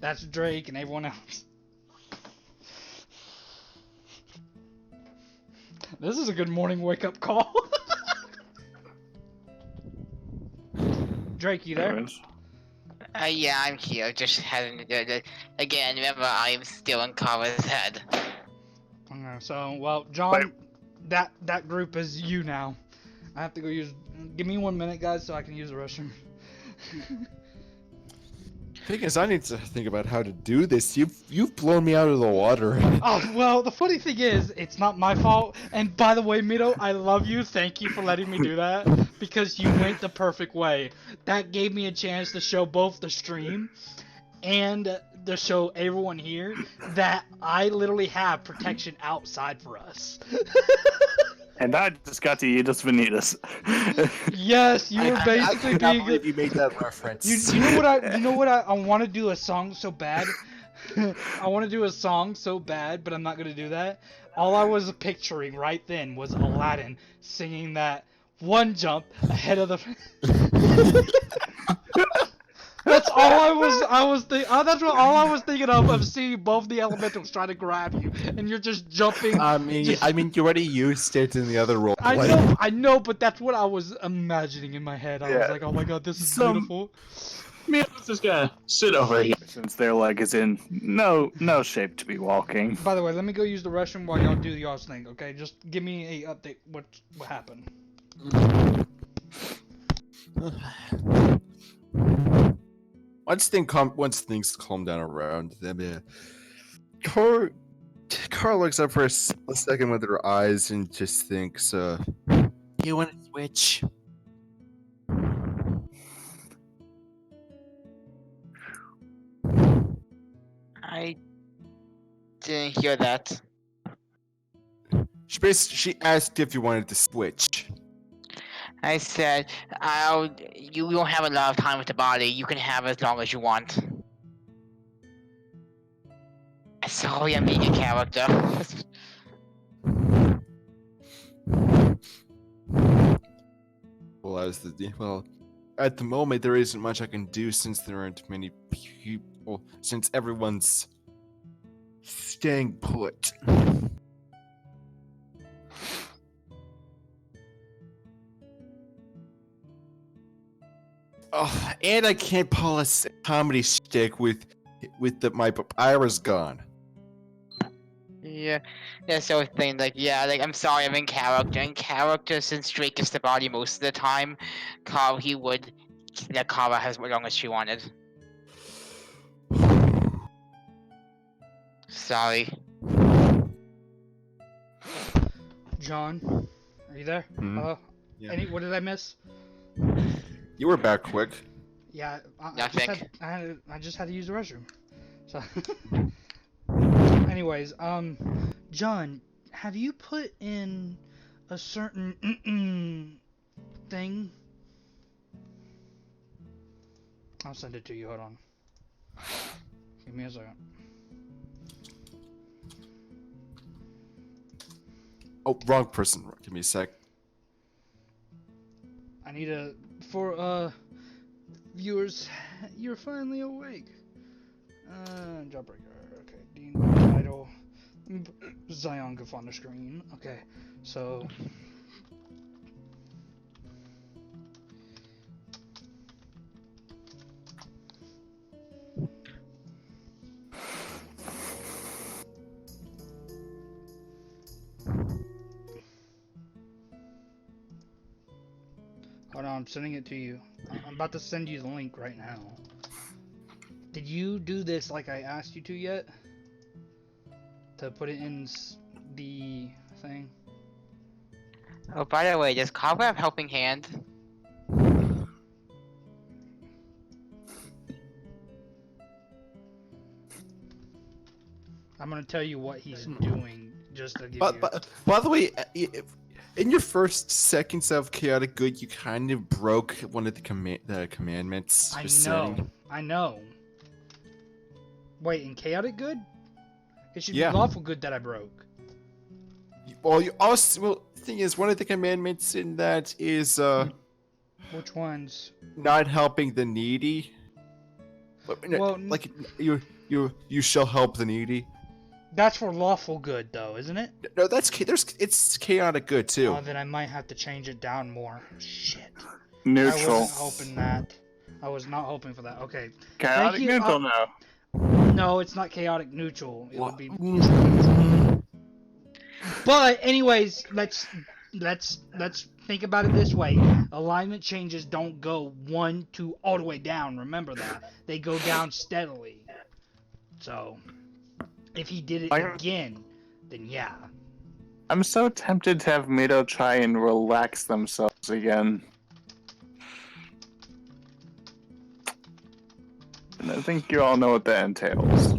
That's Drake and everyone else. This is a good morning wake-up call. Drake, you there? Yeah, I'm here. Just having to do it. Again, remember, I'm still in Kara's head. Okay, so, well, John, that group is you now. I have to go use. Give me 1 minute, guys, so I can use the restroom. Thing is, I need to think about how to do this. You've blown me out of the water. Oh, well, the funny thing is, it's not my fault. And by the way, Mito, I love you. Thank you for letting me do that. Because you went the perfect way. That gave me a chance to show both the stream and to show everyone here that I literally have protection outside for us. And I just got to Aedes Vanitas. Yes, you were basically I cannot being. believe you made that reference. You know what I want to do a song so bad. I want to do a song so bad, but I'm not gonna do that. All I was picturing right then was Aladdin singing that one jump ahead of the. That's all I was thinking. That's what all I was thinking of seeing both the elementals trying to grab you, and you're just jumping. I mean, you already used it in the other role. I know, but that's what I was imagining in my head. I was like, oh my god, this is beautiful. Mito's just gonna sit over here since their leg is in no shape to be walking. By the way, let me go use the restroom while y'all do y'all's thing, okay? Just give me a update. What happened? Once things calm down around them, Carl looks up for a second with her eyes and just thinks, You want to switch? I didn't hear that. she asked if you wanted to switch. I said, you don't have a lot of time with the body. You can have as long as you want. Sorry, I'm being a character. as well. At the moment, there isn't much I can do since there aren't many people. Since everyone's staying put. Oh, and I can't pull a comedy stick with my papyrus gone. Yeah, that's the thing. Like, yeah, like I'm sorry, I'm in character. In character, since Drake gets the body most of the time, he would let Kara have as long as she wanted. Sorry. John, are you there? Hmm? Hello. Yeah. What did I miss? You were back quick. Yeah, Nothing. I just had to use the restroom. So, anyways, John, have you put in a certain thing? I'll send it to you. Hold on. Give me a second. Oh, wrong person. Give me a sec. I need for viewers, you're finally awake. Jawbreaker. Okay, Dean title. Zion Goof on the screen. Okay, so. Hold on, I'm sending it to you. I'm about to send you the link right now. Did you do this like I asked you to yet? To put it in the thing? Oh, by the way, does Kara have helping hand? I'm gonna tell you what he's doing just to give you. But by the way, in your first seconds of chaotic good, you kind of broke one of the commandments. I for know. setting. I know. Wait, in chaotic good? It should Yeah. be lawful good that I broke. Well, you also the thing is, one of the commandments in that is Which ones? not helping the needy. Well, like you shall help the needy. That's for lawful good, though, isn't it? No, it's chaotic good too. Oh, then I might have to change it down more. Shit. I Neutral. wasn't hoping that. I was not hoping for that. Okay. Chaotic you, neutral now. No, it's not chaotic neutral. It would be. Mm. But anyways, let's think about it this way. Alignment changes don't go 1, 2 all the way down. Remember that. They go down steadily. So, if he did it again, then yeah. I'm so tempted to have Mito try and relax themselves again. And I think you all know what that entails.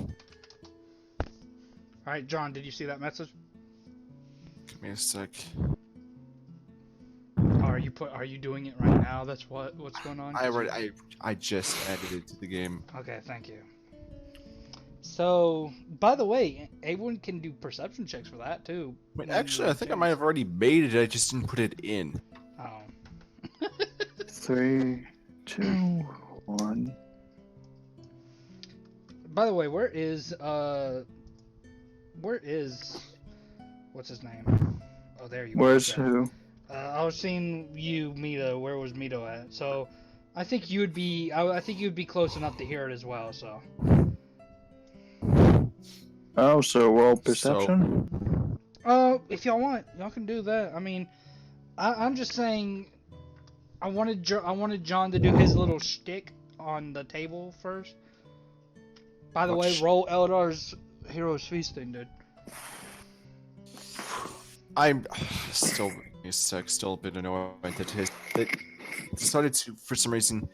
Alright, John, did you see that message? Give me a sec. Are you doing it right now? That's what's going on? I just added it to the game. Okay, thank you. So, by the way, everyone can do perception checks for that too. Wait, actually, I think I might have already made it. I just didn't put it in. Oh. 3, 2, 1. By the way, where is what's his name? Oh, there you are. Where's Okay. who? I was seeing you, Mito. Where was Mito at? So, I think you would be. I think you'd be close enough to hear it as well. So. Oh, so world perception? If y'all want, y'all can do that. I mean, I'm just saying. I wanted John to do his little shtick on the table first. By the way, roll Eldar's Heroes Feasting, dude. I'm still a bit annoyed that decided to, for some reason,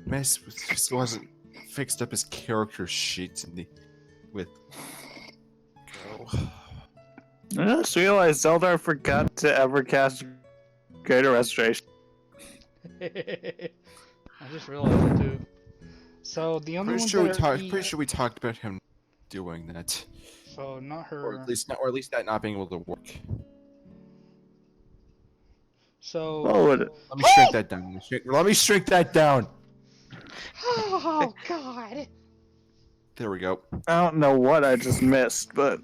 mess with. Still hasn't fixed up his character sheet with. I just realized Zeldar forgot to ever cast Greater Restoration. I just realized it too. So the only ones that are Pretty sure we talked about him doing that, So not her. or at least that not being able to work. So. Oh, Let me shrink that down. Let me shrink that down. Oh God! There we go. I don't know what I just missed, but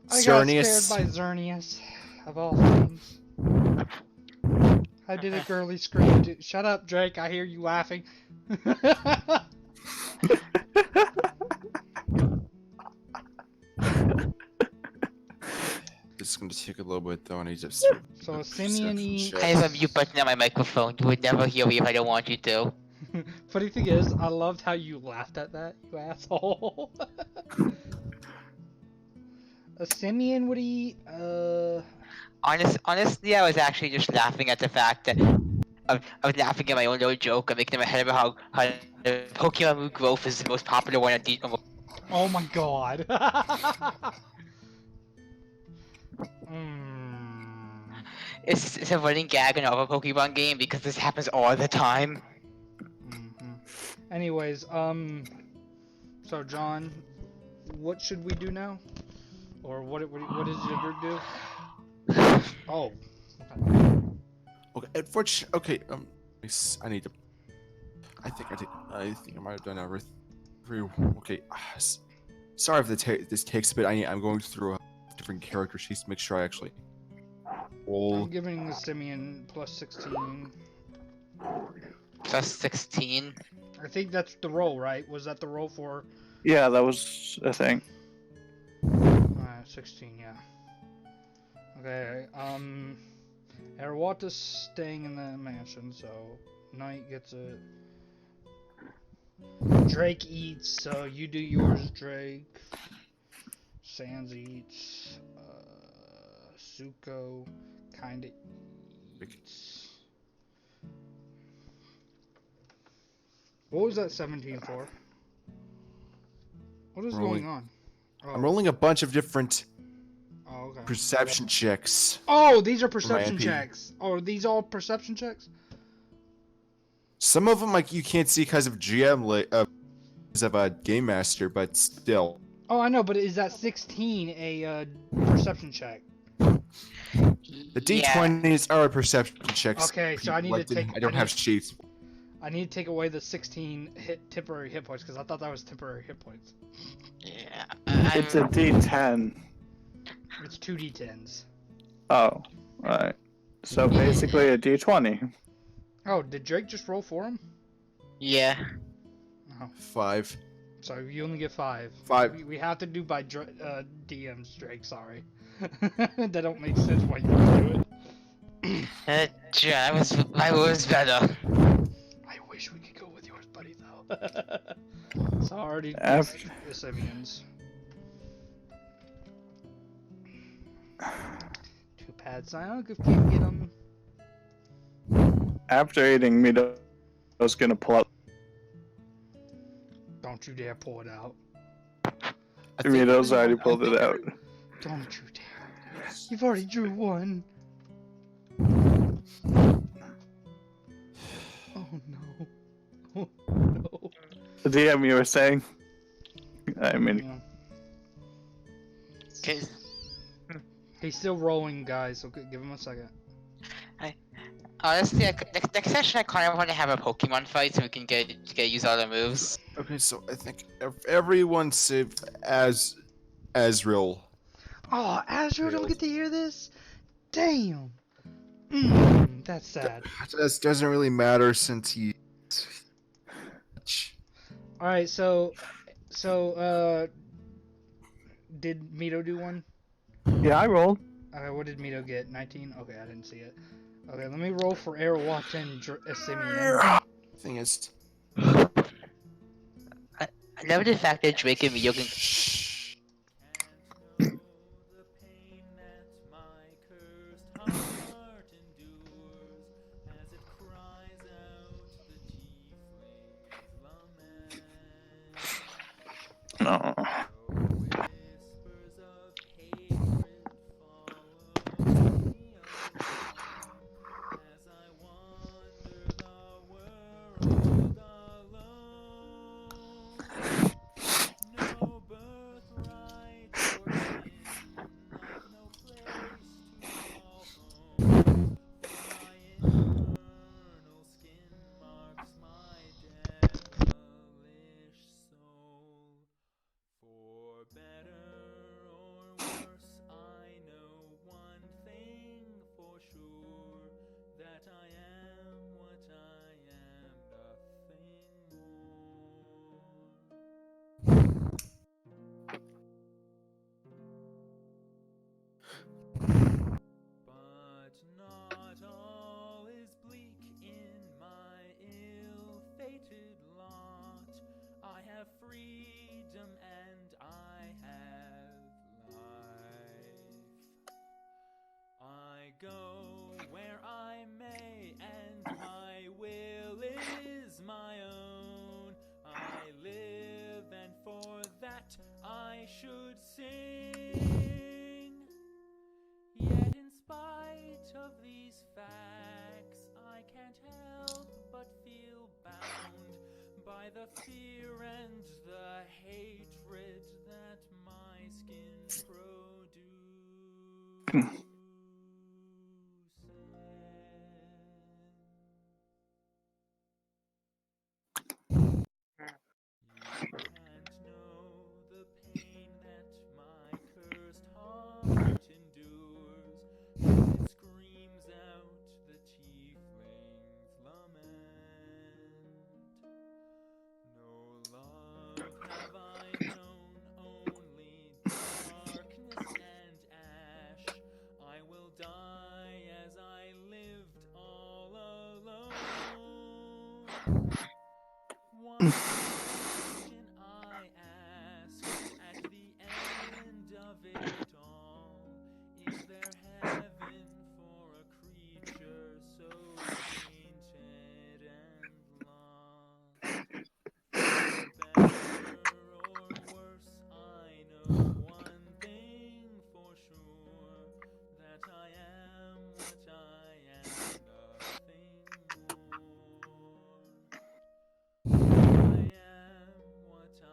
I got Xerneas. scared by Xerneas, of all things. I did a girly scream. Shut up, Drake. I hear you laughing. This is going to take a little bit though. I need to. So Simeon E. I have a mute button on my microphone. You would never hear me if I don't want you to. Funny thing is, I loved how you laughed at that, you asshole. A Simeon would eat, Honestly, I was actually just laughing at the fact that I was laughing at my own little joke. I'm making in my head about how the Pokemon Move growth is the most popular one at the. oh my god. It's a running gag in our Pokemon game because this happens all the time. Anyways, so John, what should we do now? Or what does your group do? Oh. Okay. Unfortunately, okay. I need to. I think I might have done everything. Okay. Sorry if this takes a bit. I'm going through different character sheets to make sure I actually roll. I'm giving the Simeon plus 16. Plus 16. I think that's the roll, right? Was that the roll for? yeah, that was a thing. 16, yeah. Okay, Arawata's staying in the mansion, so Knight gets it. Drake eats, so you do yours, Drake. Sans eats. Suko kinda eats. What was that 17 for? What is Rolling. going on? Oh. I'm rolling a bunch of different Oh, okay. perception checks. Oh, these are perception MP. checks. Oh, are these all perception checks? Some of them like you can't see because of because of a game master, but still. Oh, I know, but is that 16 a perception check? The D20s are perception checks. Okay, so I need to take- I don't have sheets. I need to take away the 16 temporary hit points because I thought that was temporary hit points. Yeah. It's a D10. It's 2d10s. Oh, alright. So basically a D20. Oh, did Drake just roll for him? Yeah. Oh, 5. so you only get 5. 5. We have to do by DMs, Drake. Sorry, that don't make sense why you do it. Yeah, I was better. I wish we could go with yours, buddy. Though. So I already After- the Simeons. 2 pads. I don't can't get them. After eating meat, I was gonna pull out. Don't you dare pull it out. Mito's already pulled it out. Don't you dare. You've already drew one. Oh no. Oh no. The DM you were saying? I mean, Yeah. Okay. He's still rolling, guys, so give him a second. Honestly, next session I kind of want to have a Pokemon fight so we can get use all the moves. Okay, so I think everyone save as Azrael. Oh, Azure don't get to hear this? Damn. That's sad. That doesn't really matter since he. Alright, so did Mito do one? yeah, I rolled. Okay, what did Mito get? 19? Okay, I didn't see it. Okay, let me roll for Arawata and Simeon. Thing is, I love the fact that Drake and Mio can. No. go where I may, and my will is my own. I live, and for that I should sing. Yet in spite of these facts, I can't help but feel bound by the fear and the hatred that my skin produces. You can't know the pain that my cursed heart endures as it screams out the tiefling's lament. No love have I known, only darkness and ash. I will die as I lived all alone. One question I ask at the end of it all: is there heaven for a creature so tainted and lost? Better or worse, I know one thing for sure, that I am what I am, nothing more. I am what I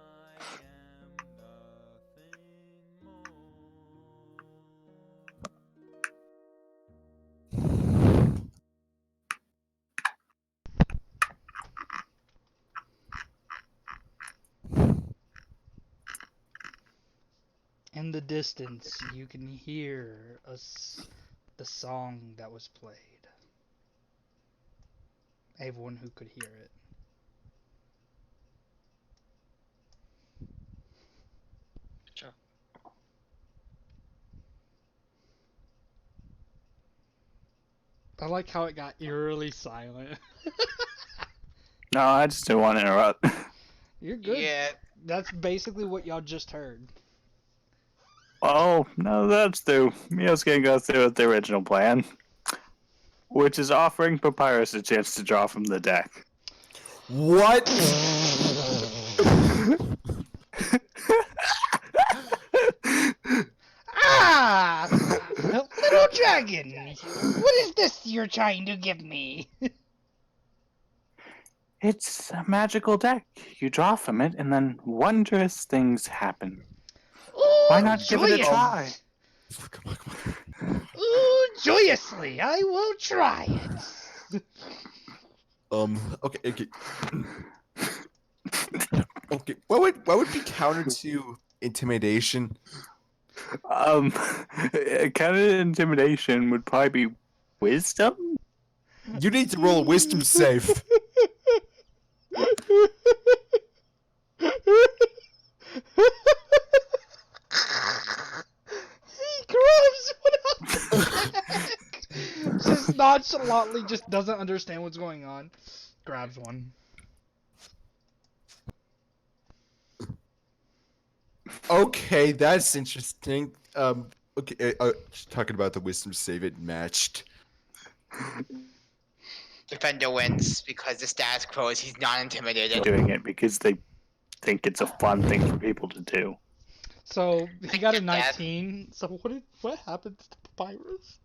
am, nothing more. In the distance, you can hear the song that was played. Everyone who could hear it. Sure. I like how it got eerily silent. No, I just didn't want to interrupt. You're good. Yeah. That's basically what y'all just heard. Oh, no, that's through. Mio's gonna go through with the original plan, which is offering Papyrus a chance to draw from the deck. What? Ah! Little dragon! What is this you're trying to give me? It's a magical deck. You draw from it, and then wondrous things happen. Ooh, Why not give it a joyous. try? Come on, come on. Ooh, joyously, I will try it. Okay, okay. Okay, what would be counter to intimidation? Kind of intimidation would probably be wisdom. You need to roll a wisdom save. He grabs one out the back. Just nonchalantly, just doesn't understand what's going on. Grabs one. Okay, that's interesting. Okay, talking about the wisdom save, it matched. Defender wins because the status quo is he's not intimidated. Doing it because they think it's a fun thing for people to do. So he got a get that. 19. So what happened to Papyrus?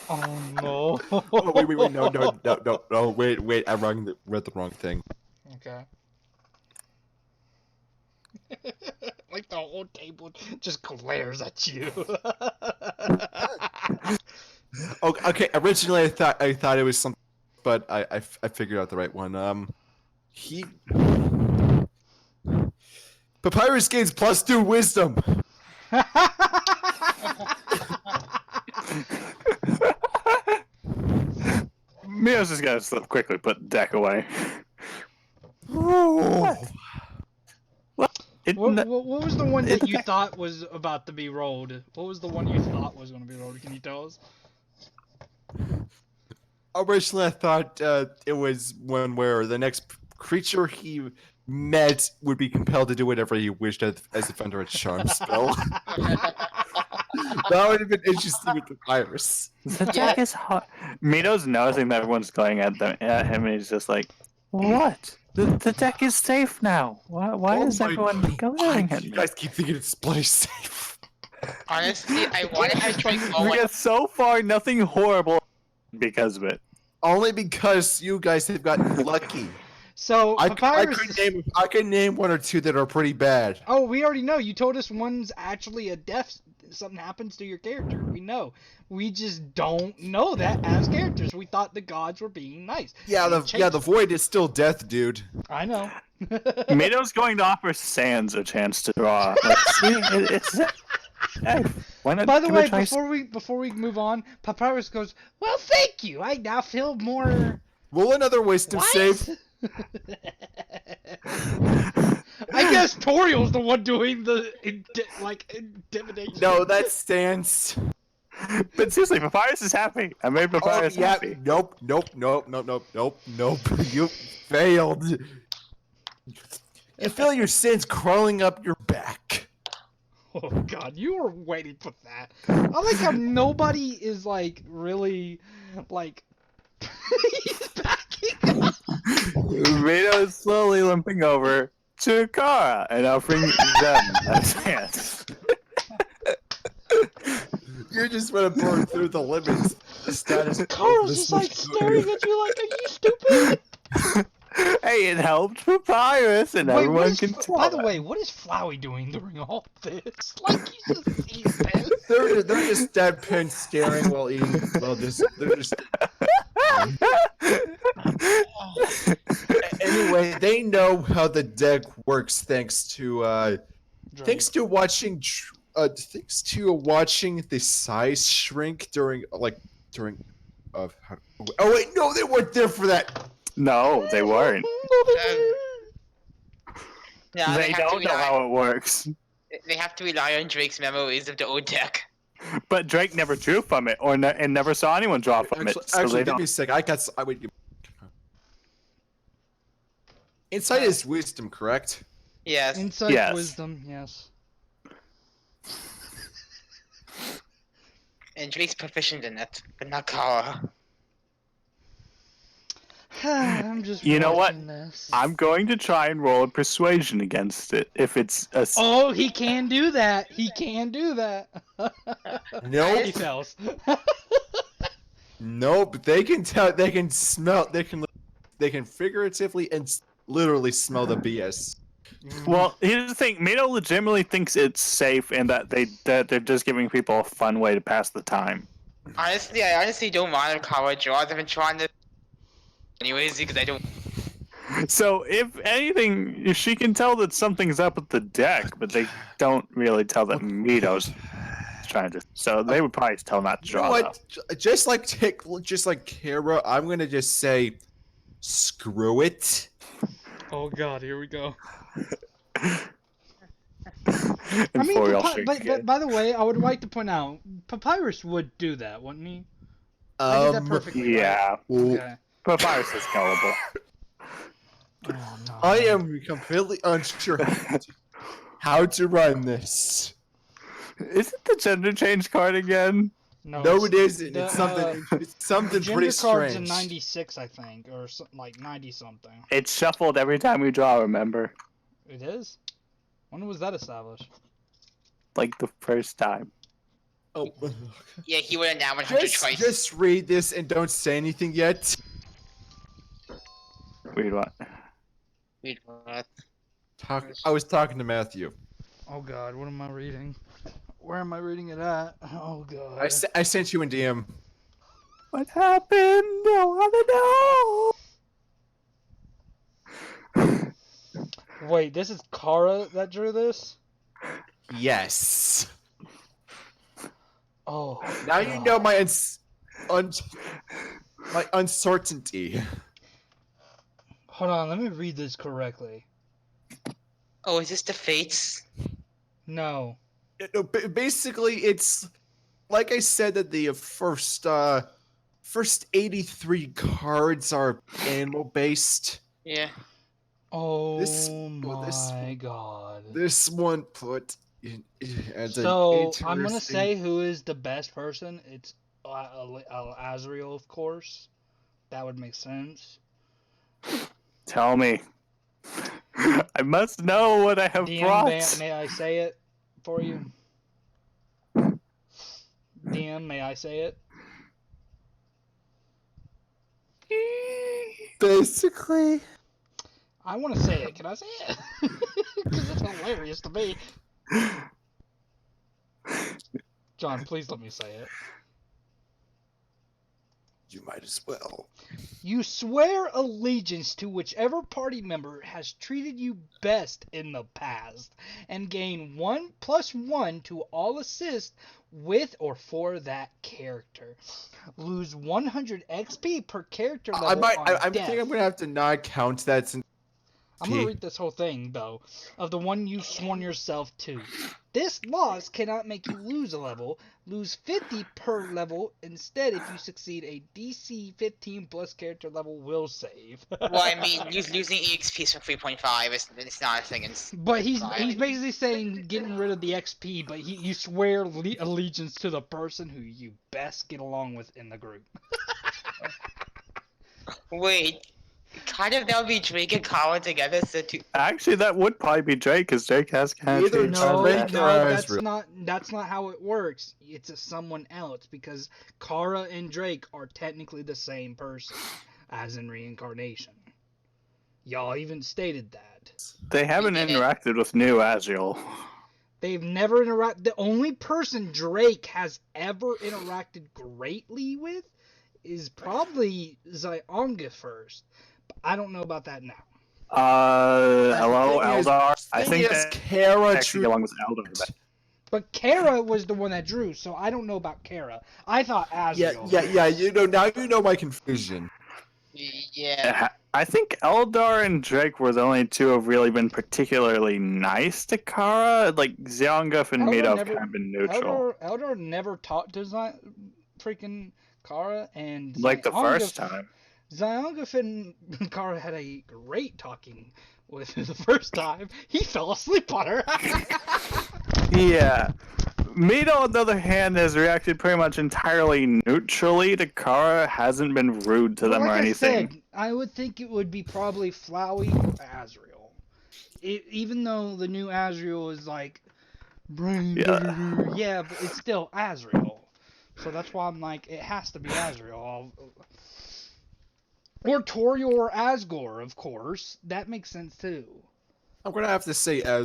Oh no. Oh, wait, no, wait, I read the wrong thing. Okay. Like the whole table just glares at you. Okay, originally I thought it was something, but I figured out the right one. He Papyrus gains +2 wisdom. Mio's just gotta slip quickly, put the deck away. Oh. What was the one that you thought was about to be rolled? What was the one you thought was going to be rolled? Can you tell us? Originally, I thought it was one where the next creature he Matt would be compelled to do whatever he wished as defender at charm spell. That would have been interesting with the virus. The deck is hot. Mito's noticing that everyone's going at him, and he's just like, "What? The deck is safe now. Why Oh is my everyone God, going at you me?" guys keep thinking it's play safe. Honestly, I want to have Drake go like, Because so far, nothing horrible because of it. Only because you guys have gotten lucky. So I Papyrus. could name one or two that are pretty bad. Oh, we already know. You told us one's actually a death. Something happens to your character. We know. We just don't know that as characters. We thought the gods were being nice. Yeah, They the changed void is still death, dude. I know. Mito's going to offer Sans a chance to draw. Like, see, it's hey, why not? By the give it a way, try? before we move on, Papyrus goes, "Well, thank you. I now feel more Roll another wisdom wise." save. I guess Toriel's the one doing the intimidation. No, that stands. But seriously, Papyrus is happy. I made Papyrus happy. Nope. You failed. You feel your sins crawling up your back. Oh God, you were waiting for that. I like how nobody is like really like. He's backing up. Mito is slowly limping over to Kara and offering them a chance. You just want to burn through the limits. The status. Kara's just like staring at you like, are you stupid? Hey, it helped Papyrus, and Wait, what everyone is, can tell. by the way, what is Flowey doing during all this? Like, you should see this. They're just deadpan staring while eating. Well, they're just. Anyway, they know how the deck works thanks to watching the size shrink during. Oh wait, no, they weren't there for that. No, they weren't. no, They don't know how it works. They have to rely on Drake's memories of the old deck. But Drake never drew from it, and never saw anyone draw from it. So Actually, they give me don't. a sec. I would. Insight is wisdom, correct? Yes. Insight, Yes. wisdom, yes. And Drake's proficient in it, but not Kara. I'm just You know what? watching This. I'm going to try and roll a persuasion against it. If it's a Oh, he can do that. He can do that. Nope. He fails. Nope. They can tell. They can smell. They can figuratively and literally smell the BS. Well, here's the thing. Mito legitimately thinks it's safe and that they're just giving people a fun way to pass the time. Honestly, I honestly don't mind if Kara draws. I've been trying to anyways because I don't. So, if anything, she can tell that something's up with the deck, but they don't really tell that Mito's trying to. So they would probably tell not to You know draw. what? Just like Kara, I'm gonna just say, screw it. Oh God, here we go. And I mean, Forial shakes his but head. by the way, I would like to point out, Papyrus would do that, wouldn't he? I did that perfectly. right? Yeah, Okay. Papyrus is gullible. Oh, no. I am completely unsure how to run this. Isn't the gender change card again? No, it's- it isn't. the, It's something. It's something Gender pretty card's in strange. 96, I think, or like 90 something. It's shuffled every time we draw, remember? It is. When was that established? Like the first time. Oh, Yeah, he would have now 100 twice. just read this and don't say anything yet. Weird what? Wait, what? I was talking to Matthew. Oh God, what am I reading? Where am I reading it at? Oh God. I sent you a DM. What happened? I want to know. Wait, this is Kara that drew this? Yes. Oh. Now you know my my uncertainty. Hold on, let me read this correctly. Oh, is this the Fates? No. Basically, it's like I said that the first 83 cards are animal based. Yeah. Oh this my god. this one put in, as an So I'm gonna interesting. say who is the best person. It's Azrael, of course. That would make sense. Tell me. I must know what I have DM, brought. may I say it for you? DM, may I say it? Basically, I want to say it. Can I say it? Because it's hilarious to me. John, please let me say it. you might as well. You swear allegiance to whichever party member has treated you best in the past, and gain 1+1 to all assists with or for that character. Lose 100 XP per character level I on death. think I'm gonna have to not count that since I'm gonna read this whole thing though, of the one you've sworn yourself to. This loss cannot make you lose a level. Lose 50 per level. Instead, if you succeed, a DC 15 plus character level will save. Well, I mean, losing EXP from 3.5 it's not a thing. But he's basically saying getting rid of the XP, but you swear allegiance to the person who you best get along with in the group. Wait, kind of that would be Drake and Kara together, so two. Actually, that would probably be Drake, because Drake has kind Either of No, Drake or that's Azrael. not how it works. It's a someone else because Kara and Drake are technically the same person, as in reincarnation. Y'all even stated that. They haven't interacted with new Azrael. They've never interacted. The only person Drake has ever interacted greatly with is probably Zionga first. But I don't know about that now. Hello, Thing is- Eldar. I thing think is, that Kara actually Tru- along with Eldar. But Kara was the one that drew, so I don't know about Kara. I thought Azrael. Yeah. You know now. You know my confusion. Yeah. I think Eldar and Drake were the only two who have really been particularly nice to Kara. Like, Xionguf and Eldar Meadow have never- kind of been neutral. Eldar never talked to freaking Kara and Like the Zionga- first time. Zionga and Kara had a great talking with the first time. He fell asleep on her. Yeah. Meadow, on the other hand, has reacted pretty much entirely neutrally to Kara, hasn't been rude to them like or anything. I said, I would think it would be probably Flowey or Azrael. Even though the new Azrael is like, brain, yeah, but it's still Azrael. So that's why I'm like, it has to be Azrael. Or Toriel or Asgore, of course. That makes sense too. I'm gonna have to say I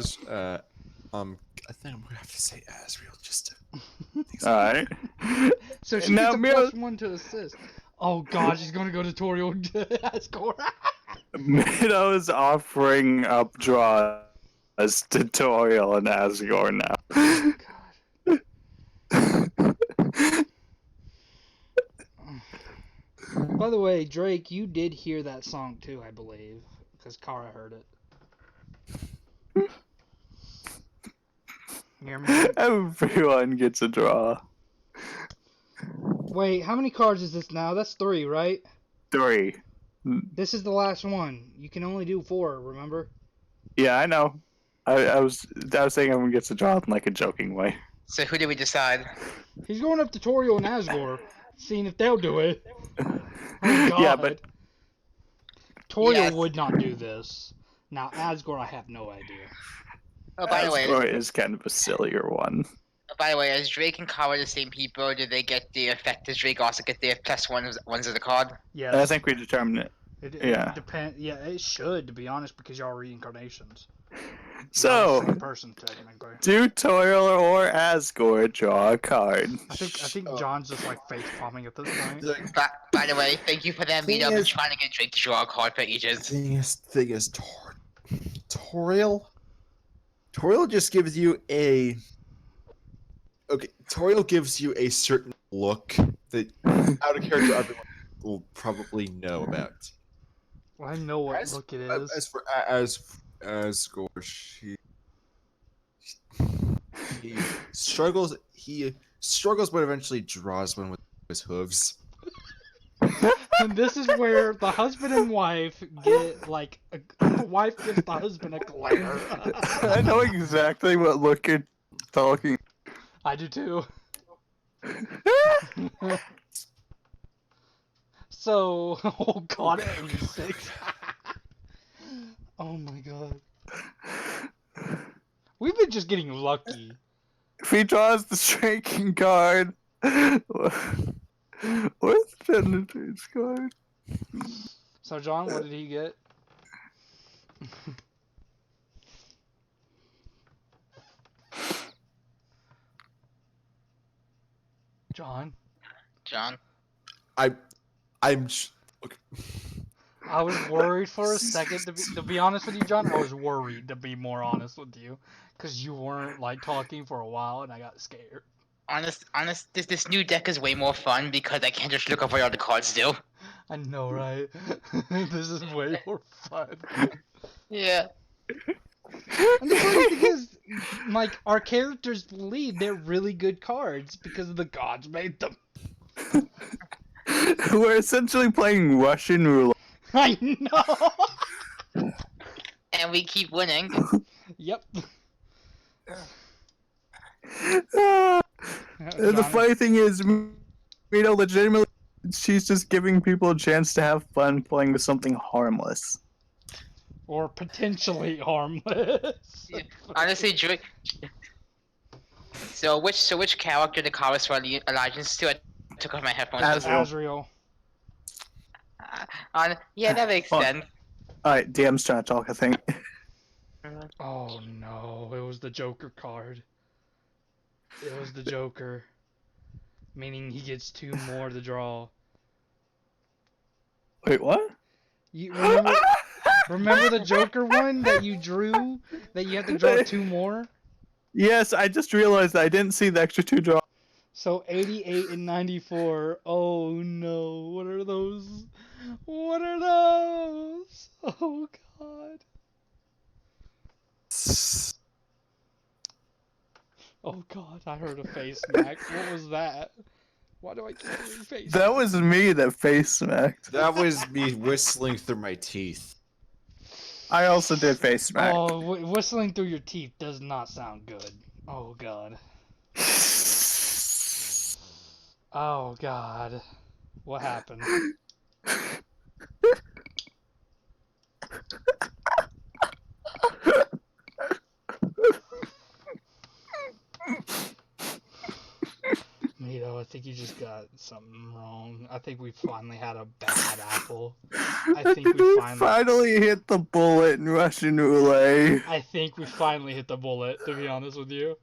think I'm gonna have to say Azrael just to. Alright. So she Now, gets a Mira- +1 to assist. Oh god, she's gonna go to Toriel and Asgore. Meadow is offering up draws to Toriel and Asgore now. By the way, Drake, you did hear that song too, I believe, because Kara heard it. You hear me? Everyone gets a draw. Wait, how many cards is this now? That's 3, right? 3. This is the last one. You can only do 4, remember? Yeah, I know. I was saying everyone gets a draw in like a joking way. So who did we decide? He's going up to Toriel and Asgore, seeing if they'll do it. Oh god. Yeah, but Toriel Yes. would not do this. Now, Asgore, I have no idea. Oh, by the way, Asgore is kind of a sillier one. is Drake and Kara the same people? Or did they get the effect? Does Drake also get the +1s of the card? Yes. I think we determined it. yeah. Depend. Yeah, it should, to be honest, because y'all are reincarnations. So, Same person, technically. do Toriel or Asgore draw a card? I think John's just like face palming at this point. By the way, thank you for that Thing meetup. I'm is- trying to get Drake to draw a card for ages. Thing is, Toriel just gives you a. Okay, Toriel gives you a certain look that out of character everyone will probably know about. Well, I know what As- look it is. As for Asgore, he struggles. He struggles, but eventually draws one with his hooves. And this is where the husband and wife get like the wife gives the husband a glare. I know exactly what look you're talking. I do too. So, oh god, 86. Oh my god. We've been just getting lucky. If he draws the striking card, where's the penetrates card? So, John, what did he get? John? John. I'm okay. I was worried for a second, to be honest with you, John. I was worried, to be more honest with you. Because you weren't, like, talking for a while, and I got scared. Honest, this new deck is way more fun because I can't just look up what all the cards do. I know, right? This is way more fun. Yeah. And the funny thing is, like, our characters believe they're really good cards because the gods made them. We're essentially playing Russian roulette. I know! And we keep winning. Yep. The John, funny thing is, legitimately, she's just giving people a chance to have fun playing with something harmless. or potentially harmless. Yeah. Honestly, So which character the chorus for allegiance to? I took off my headphones. Azrael. Azrael. Yeah, that makes Oh. sense. Alright, DM's trying to talk, I think. Oh no, it was the Joker card. It was the Joker. Meaning he gets 2 more to draw. Wait, what? You remember the Joker one that you drew? That you have to draw 2 more? Yes, I just realized I didn't see the extra 2 draws. So 88 and 94. Oh no, what are those? What are those? Oh god. Oh god, I heard a face smack. What was that? Why do I keep hearing face That was me that face smacked. That was me whistling through my teeth. I also did face smack. Oh, whistling through your teeth does not sound good. Oh god. Oh god. What happened? Mito, I think you just got something wrong. I think we finally had a bad apple. I think we finally hit the bullet in Russian roulette. I think we finally hit the bullet, to be honest with you.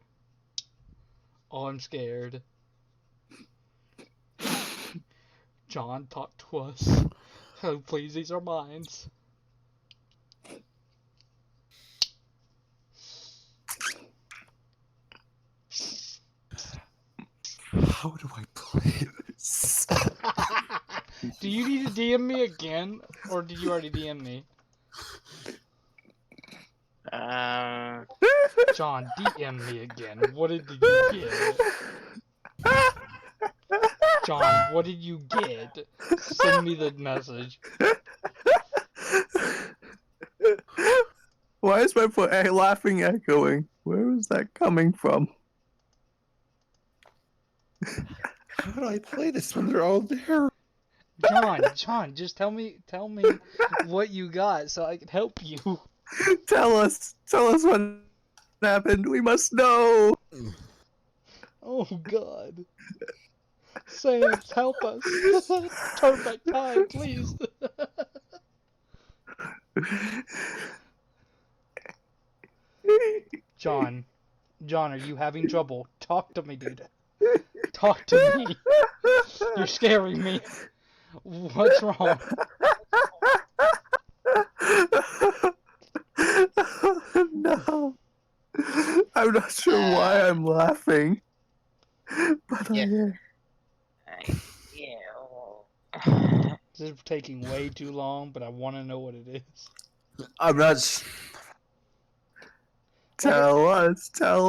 Oh, I'm scared. John, talk to us. Oh, please, these are mines. How do I play this? Do you need to DM me again, or did you already DM me? John, DM me again. What did you get? John, what did you get? Send me the message. Why is my laughing echoing? Where is that coming from? How do I play this when they're all there? John, just tell me what you got so I can help you. Tell us what happened. We must know. Oh God. Sans, help us. Turn back time, please. John, are you having trouble? Talk to me, dude. Talk to me. You're scaring me. What's wrong? No. I'm not sure why I'm laughing. But I am. This is taking way too long, but I want to know what it is. I'm not. Tell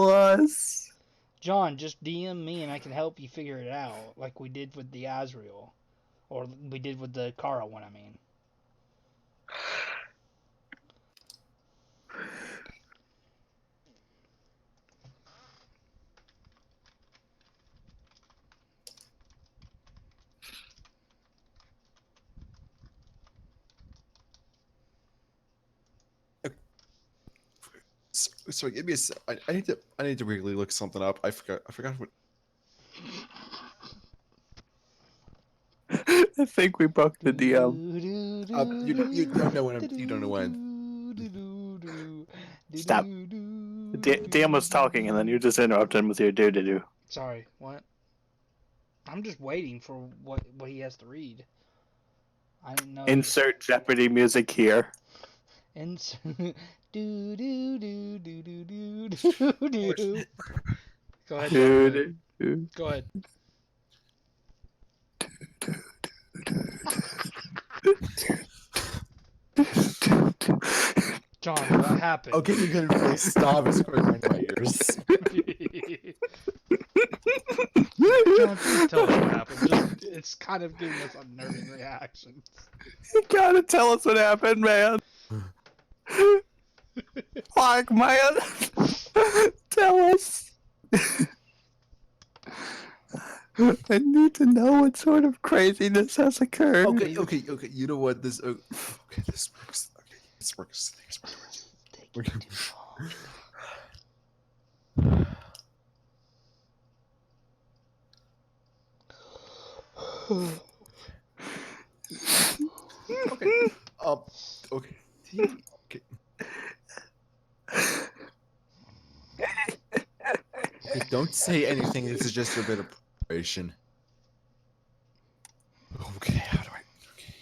us. John, just DM me and I can help you figure it out, like we did with the Azrael. or we did with the Kara one. I mean. So give me a sec. I need to really look something up. I forgot what. I think we broke the DM. You don't know when you don't know when. Stop. DM was talking, and then you just interrupted him with your do. Sorry, what? I'm just waiting for what he has to read. I didn't know. Insert Jeopardy music here. Insert. do do do do do do do do. Go ahead. Go ahead. John, what happened? Okay, you can really stop. It's going right in my ears. John, please tell us what happened. Just, it's kind of giving us unnerving reactions. You gotta tell us what happened, man. Like, man. Tell us. I need to know what sort of craziness has occurred. Okay. You know what? This this works. Okay, this works. We're gonna... Okay. Okay. Okay. Hey, don't say anything. This is just a bit of preparation. Okay. How do I? Okay.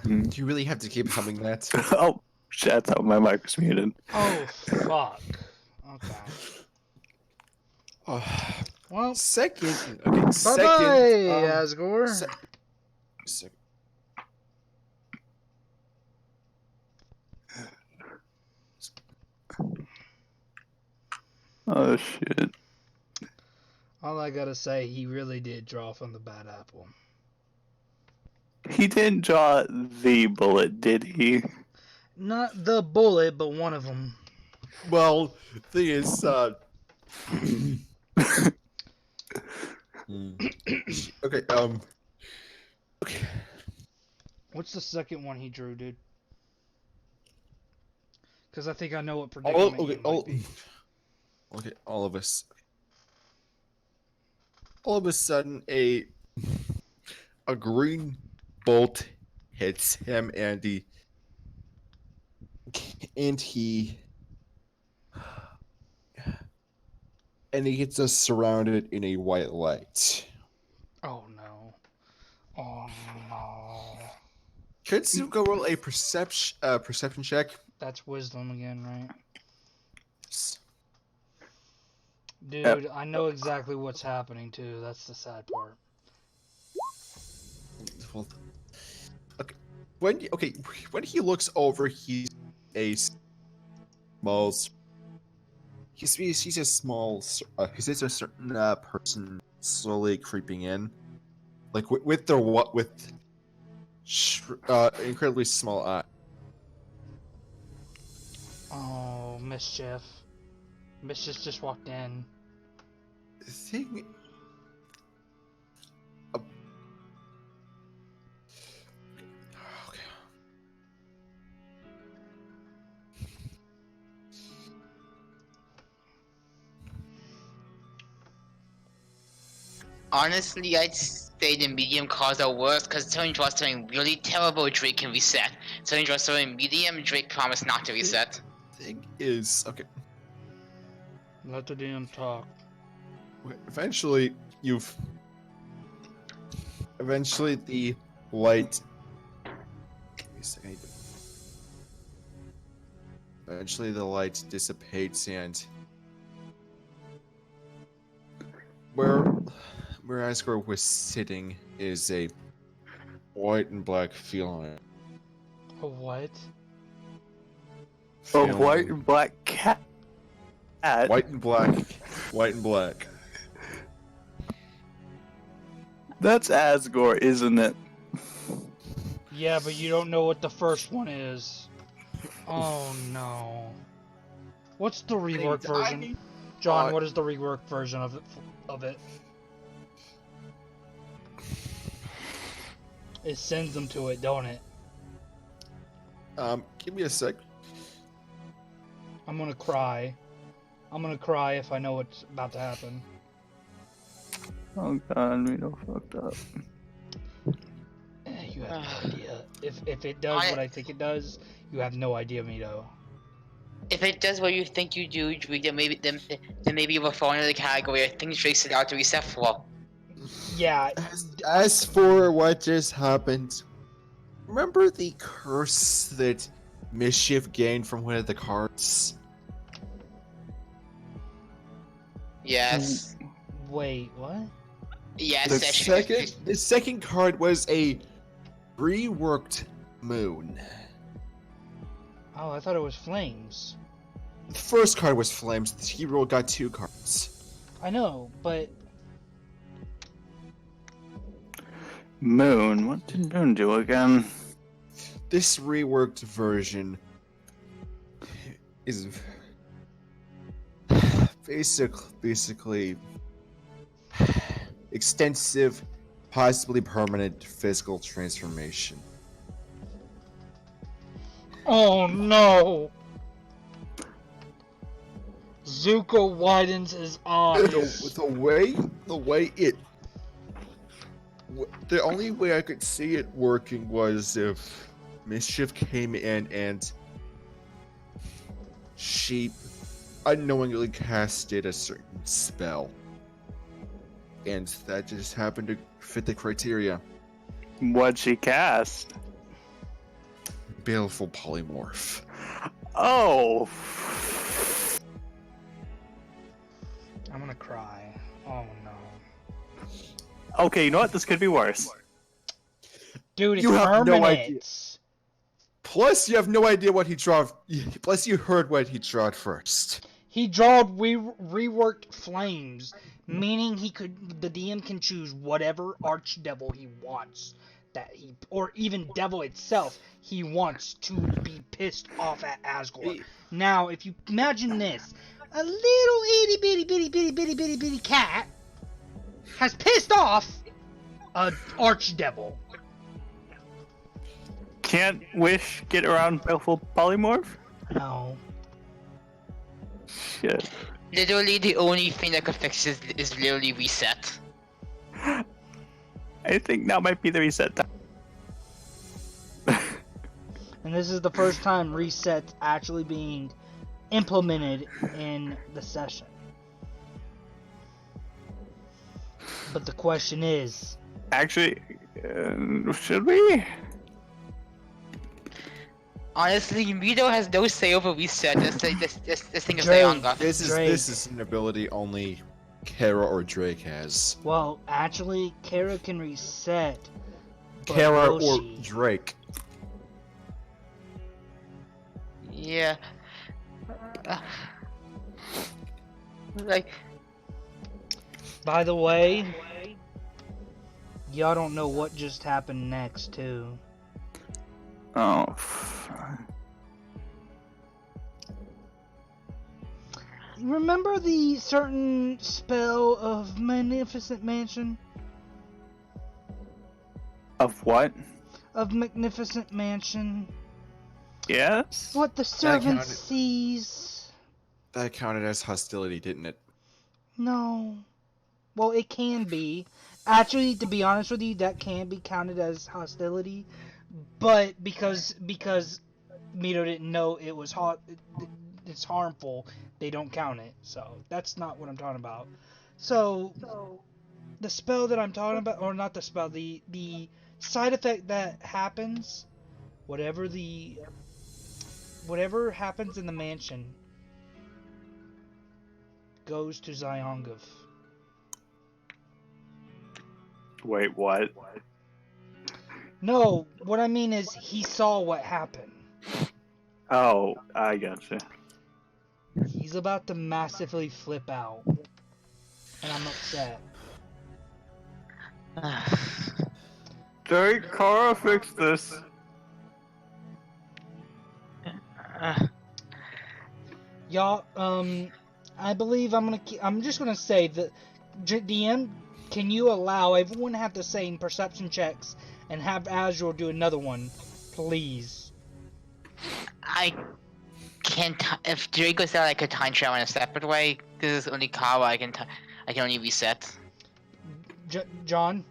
Do you really have to keep humming that? Oh, shit, I thought my mic was muted. Oh, fuck. Okay. Well, Second. Okay. bye-bye, Second. Asgore. Second. Oh, shit. All I gotta say, he really did draw from the bad apple. He didn't draw the bullet, did he? Not the bullet, but one of them. Well, thing is, okay. Okay. What's the second one he drew, dude? Because I think I know what predicament you might be. Okay, all of us. All of a sudden, a green bolt hits him, and he gets us surrounded in a white light. Oh no. Oh no. Could Zuko roll a perception check? That's wisdom again, right? Yes. Dude, I know exactly what's happening too. That's the sad part. Well, okay. When he looks over, he's a small. He sees a small. He sees a certain person slowly creeping in, like with incredibly small eye. Oh, Mischief. Mischief just walked in. The thing. Okay. Honestly, I'd say the medium cards are worse because someone draws something really terrible, Drake can reset. Someone draws something medium, Drake promised not to reset. Thing is, okay. Let the DM talk. Eventually, you've. eventually the light. Give me a second. Eventually the light dissipates and where Asgore was sitting is a white and black feline. A what? A white and black cat. White and black. White and black. That's Asgore, isn't it? Yeah, but you don't know what the first one is. Oh no. What's the rework version? John, what is the rework version of it? It sends them to it, don't it? Give me a sec. I'm gonna cry. I'm gonna cry if I know what's about to happen. Oh god, we don't fucked up. You have no idea. If it does what I think it does, you have no idea, Mito. If it does what you think you do, Drake, then maybe we'll fall into the category of things Drake set out to reset for. Yeah. As for what just happened, remember the curse that Mischief gained from one of the cards? Yes. Wait, what? Yes. The second card was a reworked moon. Oh, I thought it was flames. The first card was flames. The hero got 2 cards. I know, but Moon. What did Moon do again? This reworked version is basically extensive, possibly permanent physical transformation. oh no! Zuko widens his eyes. The only way I could see it working was if Mischief came in and she unknowingly casted a certain spell. And that just happened to fit the criteria. What'd she cast? Baleful Polymorph. Oh. I'm gonna cry. Oh no. Okay, you know what? This could be worse. Dude, it's You have no permanent. idea. Plus, you have no idea what he drew. Plus, you heard what he drew first. He drawed reworked flames, meaning the DM can choose whatever archdevil he wants, or even devil itself he wants to be pissed off at Asgore. Now, if you imagine this, a little itty bitty cat has pissed off an archdevil. Can't Wish get around Baleful Polymorph? No. Shit. Literally, the only thing that could fix this is literally reset. I think that might be the reset time. And this is the first time reset's actually being implemented in the session. But the question is... Actually, should we? Honestly, Mito has no say over reset. This thing is Drake. Leonga. This Drake. is an ability only Kara or Drake has. Well, actually, Kara can reset. but Kara will or she? Drake. Yeah. Like, By the way, y'all don't know what just happened next, too. Oh. Remember the certain spell of Magnificent Mansion? Of what? Of Magnificent Mansion? Yes? What the servant counted. sees? That counted as hostility, didn't it? No. Well, it can be. Actually, to be honest with you, that can be counted as hostility. But because Mito didn't know it was it's harmful, they don't count it. So that's not what I'm talking about. So the spell that I'm talking about, or not the spell, the side effect that happens, whatever happens in the mansion goes to Zyongov. Wait, what? No, what I mean is he saw what happened. Oh, I gotcha. He's about to massively flip out. And I'm upset. Derek, Kara, fix this. Y'all, I believe I'm just gonna say that DM, can you allow everyone to have the same perception checks and have Azure do another one, please? I can't. If Drake goes out, I could time travel in a separate way. This is only Kawa. I can only reset. John,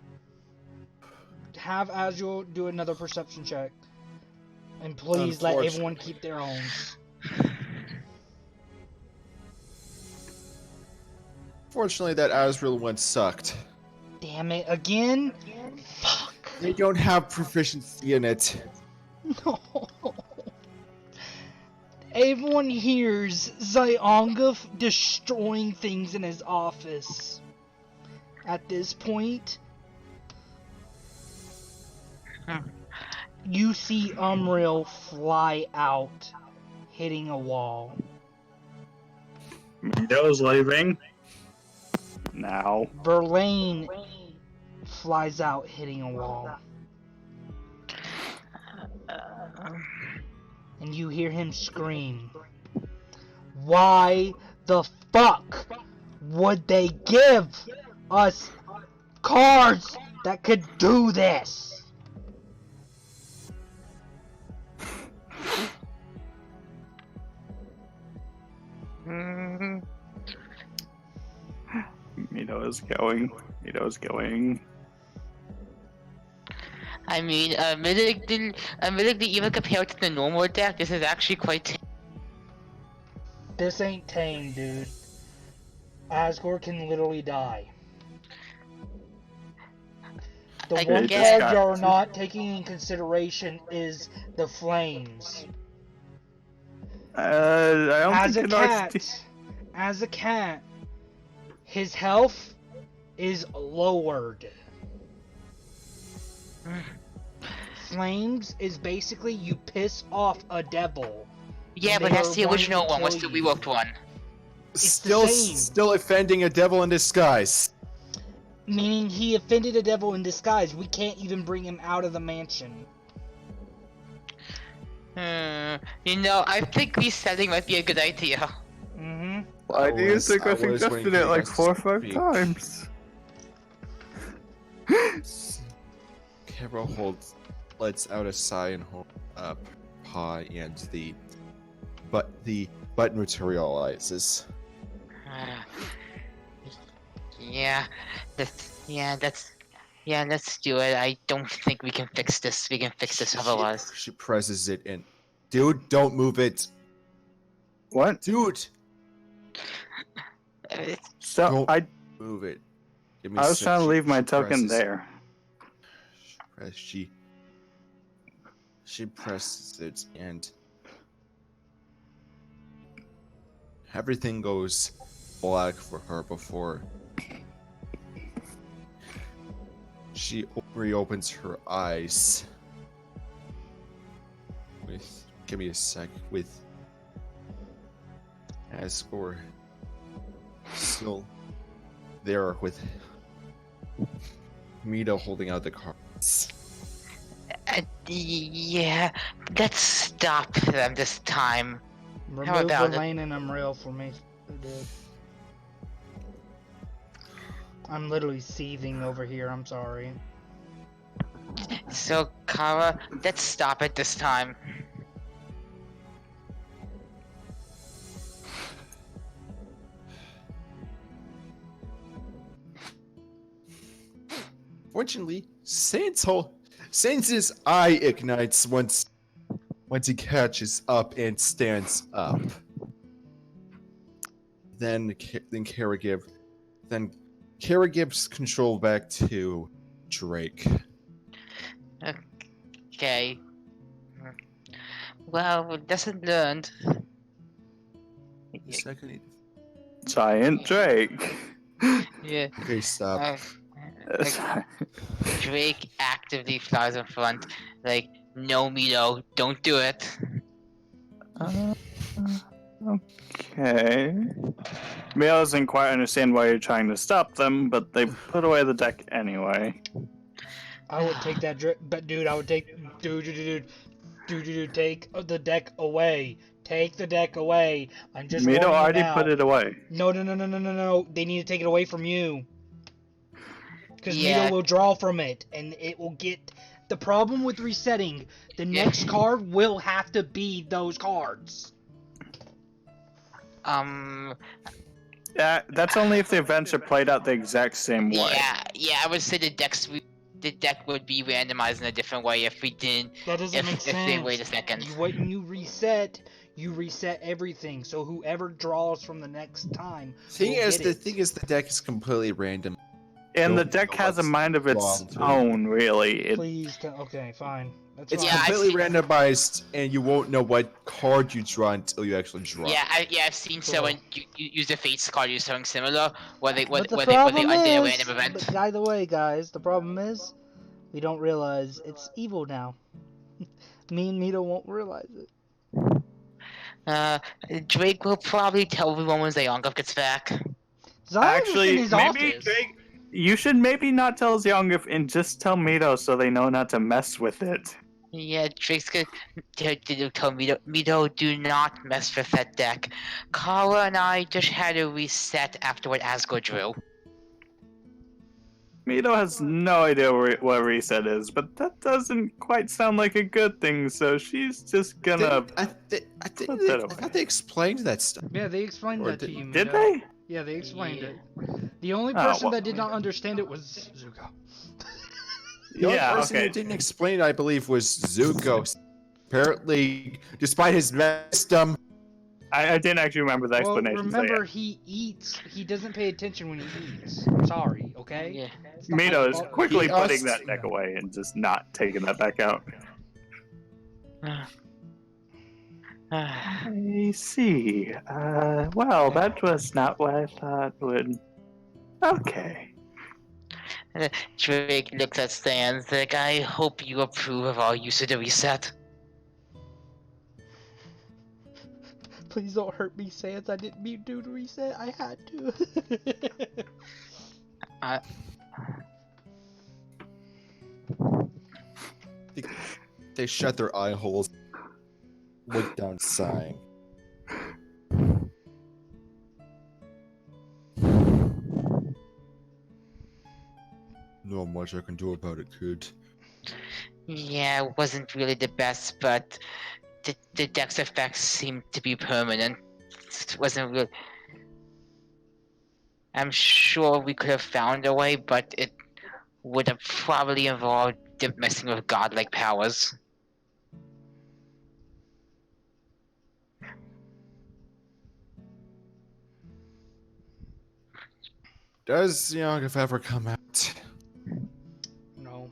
have Azure do another perception check, and please let everyone keep their own. Fortunately, that Azrael one sucked. Damn it again! Fuck. They don't have proficiency in it. No. Everyone hears Zyongov destroying things in his office. At this point, you see Umriel fly out, hitting a wall. Mito's leaving. Now. Verlaine flies out, hitting a wall. And you hear him scream. Why the fuck would they give us cards that could do this? Mito is going. Mito's going. I mean, admittedly, even compared to the normal deck, this is actually quite tame. This ain't tame, dude. Asgore can literally die. The I one guess- card you're not taking in consideration is the flames. I don't As a think cat, his health is lowered. Flames is basically you piss off a devil. Yeah, And but they that's were the wanting original to one. What's kill the you. reworked one? It's the same. Still offending a devil in disguise. Meaning he offended a devil in disguise. We can't even bring him out of the mansion. You know, I think resetting might be a good idea. Mm-hmm. Why do you think I suggested it like 4 or 5 speak. times? Kara lets out a sigh and hold up paw, and the button materializes. Let's do it. I don't think we can fix this. We can fix this otherwise. She presses it in. Dude, don't move it. What? Dude, So Don't- I move it. Give me was a sec. trying to leave my She token presses- there. She presses it, and everything goes black for her before she reopens her eyes. Give me a sec. With Asgore still there, with Mito holding out the cards. Yeah, let's stop them this time. Remove about it? Verlaine and Umriel for me, dude. I'm literally seething over here. I'm sorry. So, Kara, let's stop it this time. Fortunately, Saints' eye ignites once he catches up and stands up. Then Kara gives control back to Drake. Okay. Well, lesson learned. Second. Giant Drake. Yeah. Okay, stop. Drake actively flies in front. Like, no, Mito, don't do it. Okay. Mio doesn't quite understand why you're trying to stop them, but they put away the deck anyway. I would take that but dude, I would take dude, take the deck away. Take the deck away. I'm just Mito warning you already now. put it away. No. They need to take it away from you. Because Yeah. Mito will draw from it, and it will get. The problem with resetting, the next card will have to be those cards. Yeah, that's only if the events are played out the exact same way. Yeah, I would say the deck would be randomized in a different way if we didn't. That doesn't make If they sense. wait a second. When you reset everything. So whoever draws from the next time. Thing will is, get the it. thing is, the deck is completely random. And the Don't deck know has a what's mind of its wrong with it. own, really. Please, okay, fine. That's It's fine. Yeah, I completely see. randomized, and you won't know what card you draw until you actually draw. I've seen someone use the Fates card use something similar where they But the undid a problem random is, event. but by the way, guys, the problem is, we don't realize it's evil now. Me and Mito won't realize it. Drake will probably tell everyone when Zayangov gets back. Zion's Actually, in his maybe office. Drake, you should maybe not tell Zyongif and just tell Mito so they know not to mess with it. Yeah, Drake's gonna tell Mito, do not mess with that deck. Kara and I just had a reset after what Asgore drew. Mito has no idea what reset is, but that doesn't quite sound like a good thing, so she's just gonna... I Put that away. thought they explained that stuff. Yeah, they explained Or that to you, Mito. Did they? Yeah, they explained Yeah. it. The only Oh, person well. that did not understand it was Zuko. The only Yeah, person okay. who didn't explain it, I believe, was Zuko. Apparently, despite his wisdom, I didn't actually remember the Well, explanation. so remember, he eats. He doesn't pay attention when he eats. Sorry, okay? Yeah. It's yeah. not my Mito is fault. quickly He putting asked- that deck away and just not taking that back out. I see. Well, that was not what I thought would... Okay. Drake looks at Stan like, I hope you approve of our use of the reset. Please don't hurt me, Sans. I didn't mean to reset. I had to. they shut their eye holes, looked down, sighing. Not much I can do about it, kid. Yeah, it wasn't really the best, but the deck's effects seemed to be permanent. It wasn't real. I'm sure we could have found a way, but it would have probably involved messing with godlike powers. Does Young ever come out? No.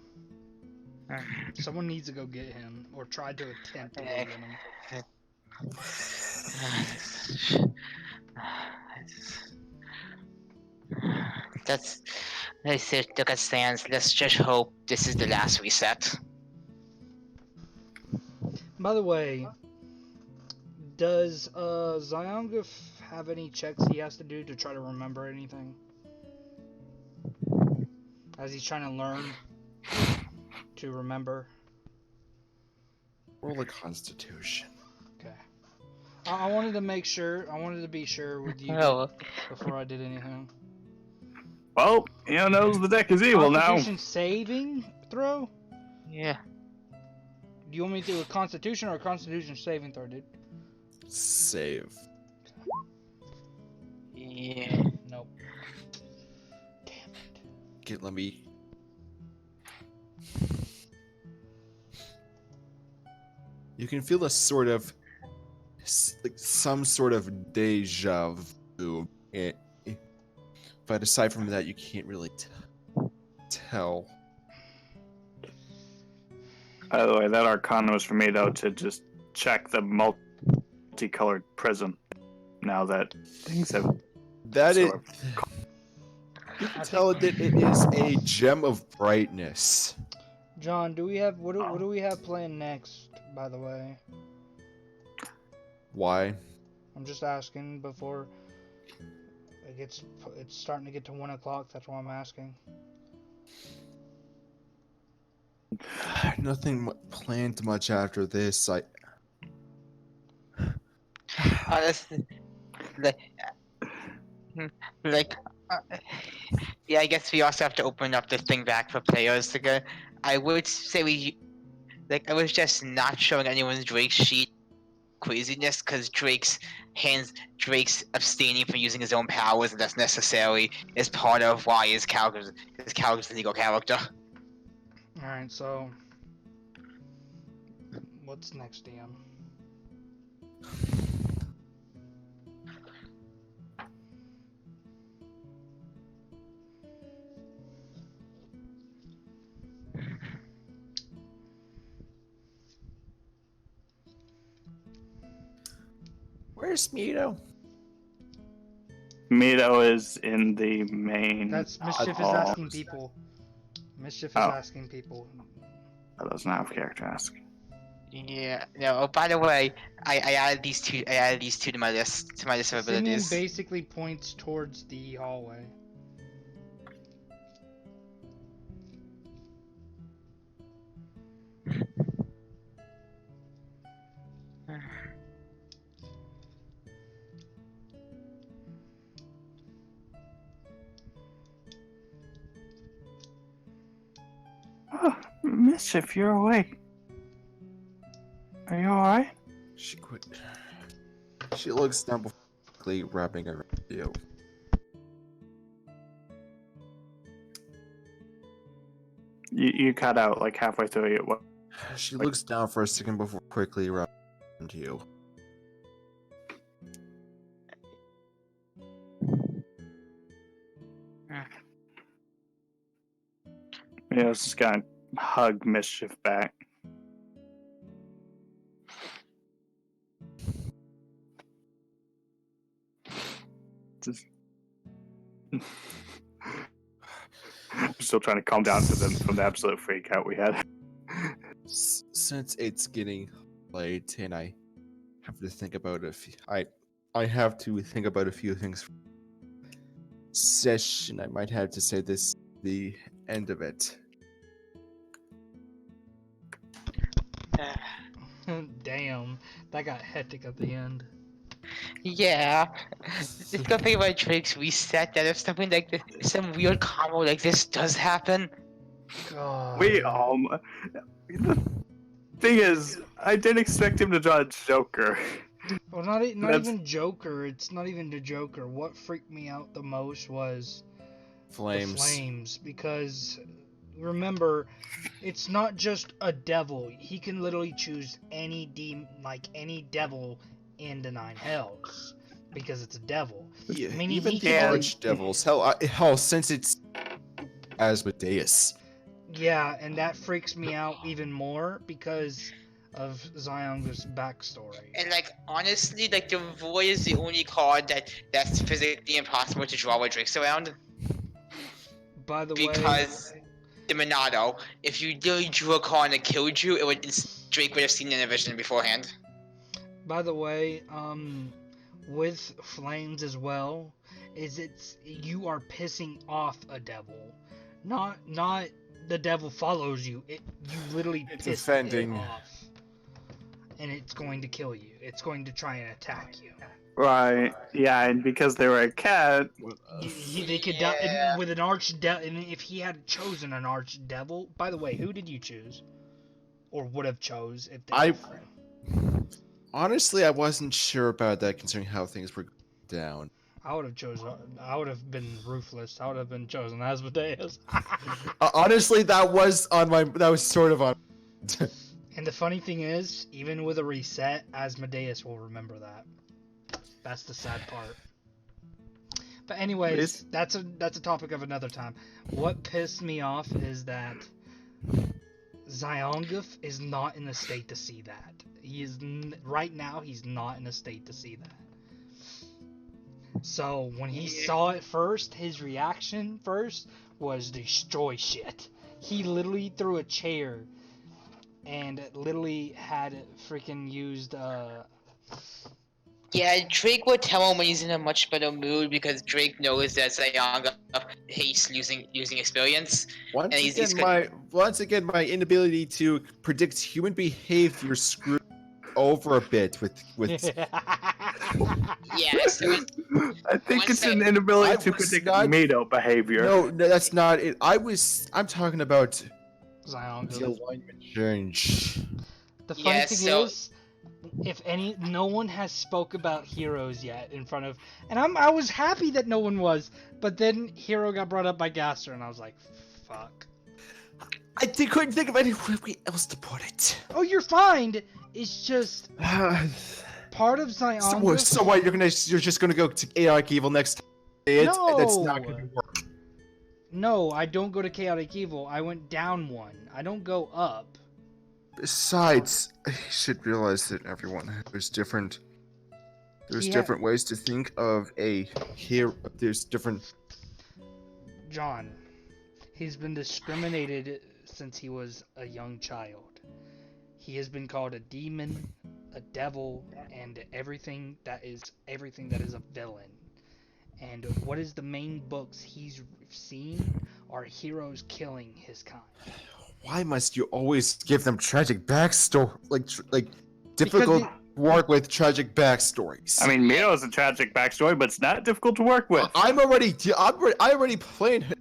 Someone needs to go get him, or try to attempt to go get him. That's. I said, look at Sans. Let's just hope this is the last reset. By the way, does Zyonguf have any checks he has to do to try to remember anything? As he's trying to learn to remember. Roll a Constitution. Okay. I wanted to make sure. I wanted to be sure with you Oh, before I did anything. Well, Eo knows the deck is evil now. Constitution saving throw? yeah. Do you want me to do a Constitution or a Constitution saving throw, dude? Save. Yeah. Nope. Damn it. Get, let me. You can feel a sort of, like some sort of deja vu But aside from that, you can't really tell. By the way, that Arcana was for me though to just check the multicolored prism. Now that things have That is. sort You can tell that it is a gem of brightness. John, do we have what do we have planned next? By the way, Why? I'm just asking before it's starting to get to 1 o'clock. That's why I'm asking. Nothing planned much after this. Honestly, like, like, uh, yeah, I guess we also have to open up this thing back for players to go. I would say I was just not showing anyone's Drake sheet craziness because Drake's abstaining from using his own powers, and that's necessary is part of why his character's a legal character. All right, so what's next, DM? Where's Mito? Mito is in the main. That's Mischief is hall. asking people. Mischief is Oh. asking people. That doesn't have character ask. Yeah. No. Oh, by the way, I added these two. I added these two to my list of Simeon abilities. basically points towards the hallway. Oh, Mischief, you're awake. Are you alright? She quit. She looks down before quickly wrapping around you. You cut out like halfway through it. What? She looks down for a second before quickly wrapping around you. Yeah, just gonna hug Mischief back. Just... I'm still trying to calm down from the absolute freak out we had. Since it's getting late and I have to think about I have to think about a few things. Session, I might have to say this the end of it. Damn, that got hectic at the end. Yeah. Just go think about Drake's reset. That if something like this, some weird combo like this does happen. God. We the thing is, I didn't expect him to draw a Joker. Well, not That's- even Joker. It's not even the Joker. What freaked me out the most was Flames. the flames, because remember, it's not just a devil. He can literally choose any any devil in the Nine Hells because it's a devil. Yeah, I mean, even he the can- Archdevils. Hell, since it's Asmodeus. Yeah, and that freaks me out even more because of Zion's backstory. And like honestly, like the Void is the only card that's physically impossible to draw with Drake's around. By the way, Because the Monado, if you really drew a card and it killed you, Drake would have seen it in a vision beforehand. by the way, with flames as well, you are pissing off a devil, not the devil follows you. You literally It's piss offending. it off, and it's going to kill you. It's going to try and attack you. Right. Yeah, and because they were a cat, They could die and with an archdevil. And if he had chosen an archdevil, by the way, who did you choose, or would have chose if they? Honestly, I wasn't sure about that considering how things were down. I would have chosen. I would have been ruthless. I would have been chosen Asmodeus. Honestly, that was sort of on. And the funny thing is, even with a reset, Asmodeus will remember that. That's the sad part. But anyways, It's- that's a topic of another time. What pissed me off is that Zyonguf is not in a state to see that. He is right now. He's not in a state to see that. So when he saw it first, his reaction first was destroy shit. He literally threw a chair and literally had freaking used Yeah, Drake would tell him when he's in a much better mood because Drake knows that Zayanga hates losing experience. Once And he's again, my inability to predict human behavior screwed over a bit with Yeah, so I think One it's an second. inability I to was predict not- Mito behavior. no, that's not it. I'm talking about the Zyonguf. alignment change. The funny Yeah, thing so- is, no one has spoke about Heroes yet in front of, and I was happy that no one was, but then Hero got brought up by Gaster, and I was like, fuck. Couldn't think of anywhere else to put it. Oh, you're fine. It's just part of Zyonguf. So what? You're just gonna go to Chaotic Evil next time? That's not No. gonna work. No, I don't go to Chaotic Evil. I went down one. I don't go up. Besides, you should realize that there's different Yeah. different ways to think of a hero. There's different. John, he's been discriminated since he was a young child. He has been called a demon, a devil, and everything that is a villain. And what is the main books he's seen are heroes killing his kind. Why must you always give them tragic backstory? Like difficult it- work with tragic backstories. I mean, Mito has a tragic backstory, but it's not difficult to work with. I already planned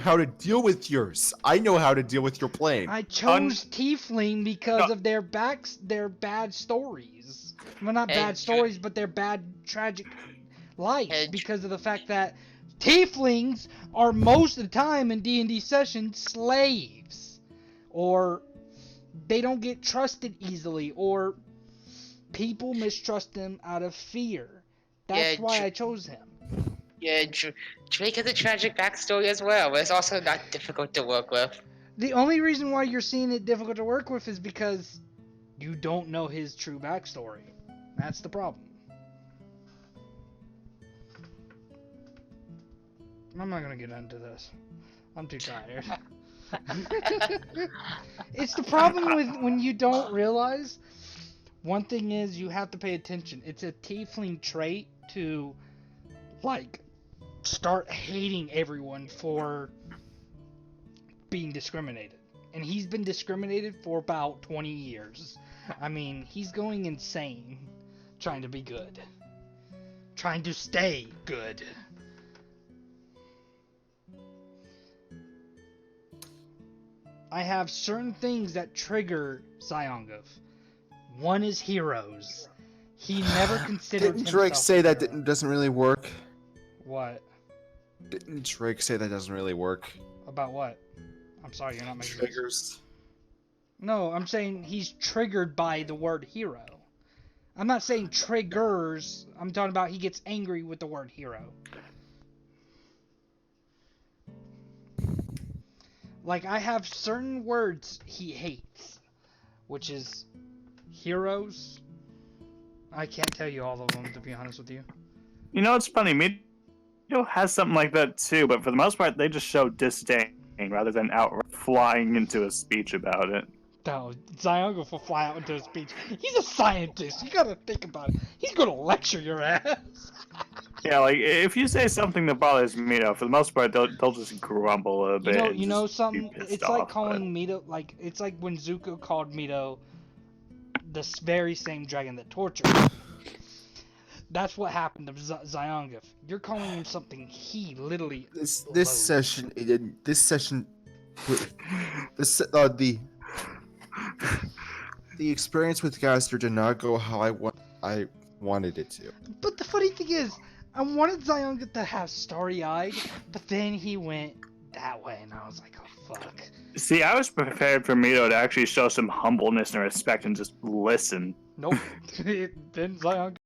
how to deal with yours. I know how to deal with your plane. I chose Tiefling because of their bad stories. Well, not Hey, bad stories, but their bad tragic life Hey, because of the fact that Tieflings are most of the time in D&D sessions slaves, or they don't get trusted easily, or people mistrust them out of fear. That's Yeah, why I chose him. yeah, Drake has a tragic backstory as well, but it's also not difficult to work with. The only reason why you're seeing it difficult to work with is because you don't know his true backstory. That's the problem. I'm not gonna get into this. I'm too tired. It's the problem with when you don't realize. One thing is you have to pay attention. It's a tiefling trait to, like, start hating everyone for being discriminated. And he's been discriminated for about 20 years. I mean, he's going insane trying to be good. Trying to stay good. I have certain things that trigger Zyonguf. One is heroes. He never considered Didn't Drake himself say a that hero. doesn't really work? What? Didn't Drake say that doesn't really work? About what? I'm sorry, you're not making sense. Triggers. No, I'm saying he's triggered by the word hero. I'm not saying triggers. I'm talking about he gets angry with the word hero. Like, I have certain words he hates, which is heroes. I can't tell you all of them, to be honest with you. You know, it's funny. Mito has something like that too, but for the most part, they just show disdain rather than outright flying into a speech about it. No, Zyonguf will fly out into a speech. He's a scientist. You gotta think about it. He's gonna lecture your ass. Yeah, like if you say something that bothers Mito, for the most part, they'll just grumble a bit. and You know just be something? pissed It's like off, calling Mito, like, it's like when Zuko called Mito the very same dragon that tortured him. That's what happened to Zyonguf. You're calling him something he literally This loathes. session, the experience with Gaster did not go how I wanted it to. But the funny thing is, I wanted Zyonguf to have starry-eyed, but then he went that way, and I was like, oh fuck. See, I was prepared for Mito to actually show some humbleness and respect and just listen. Nope. Then Zyonguf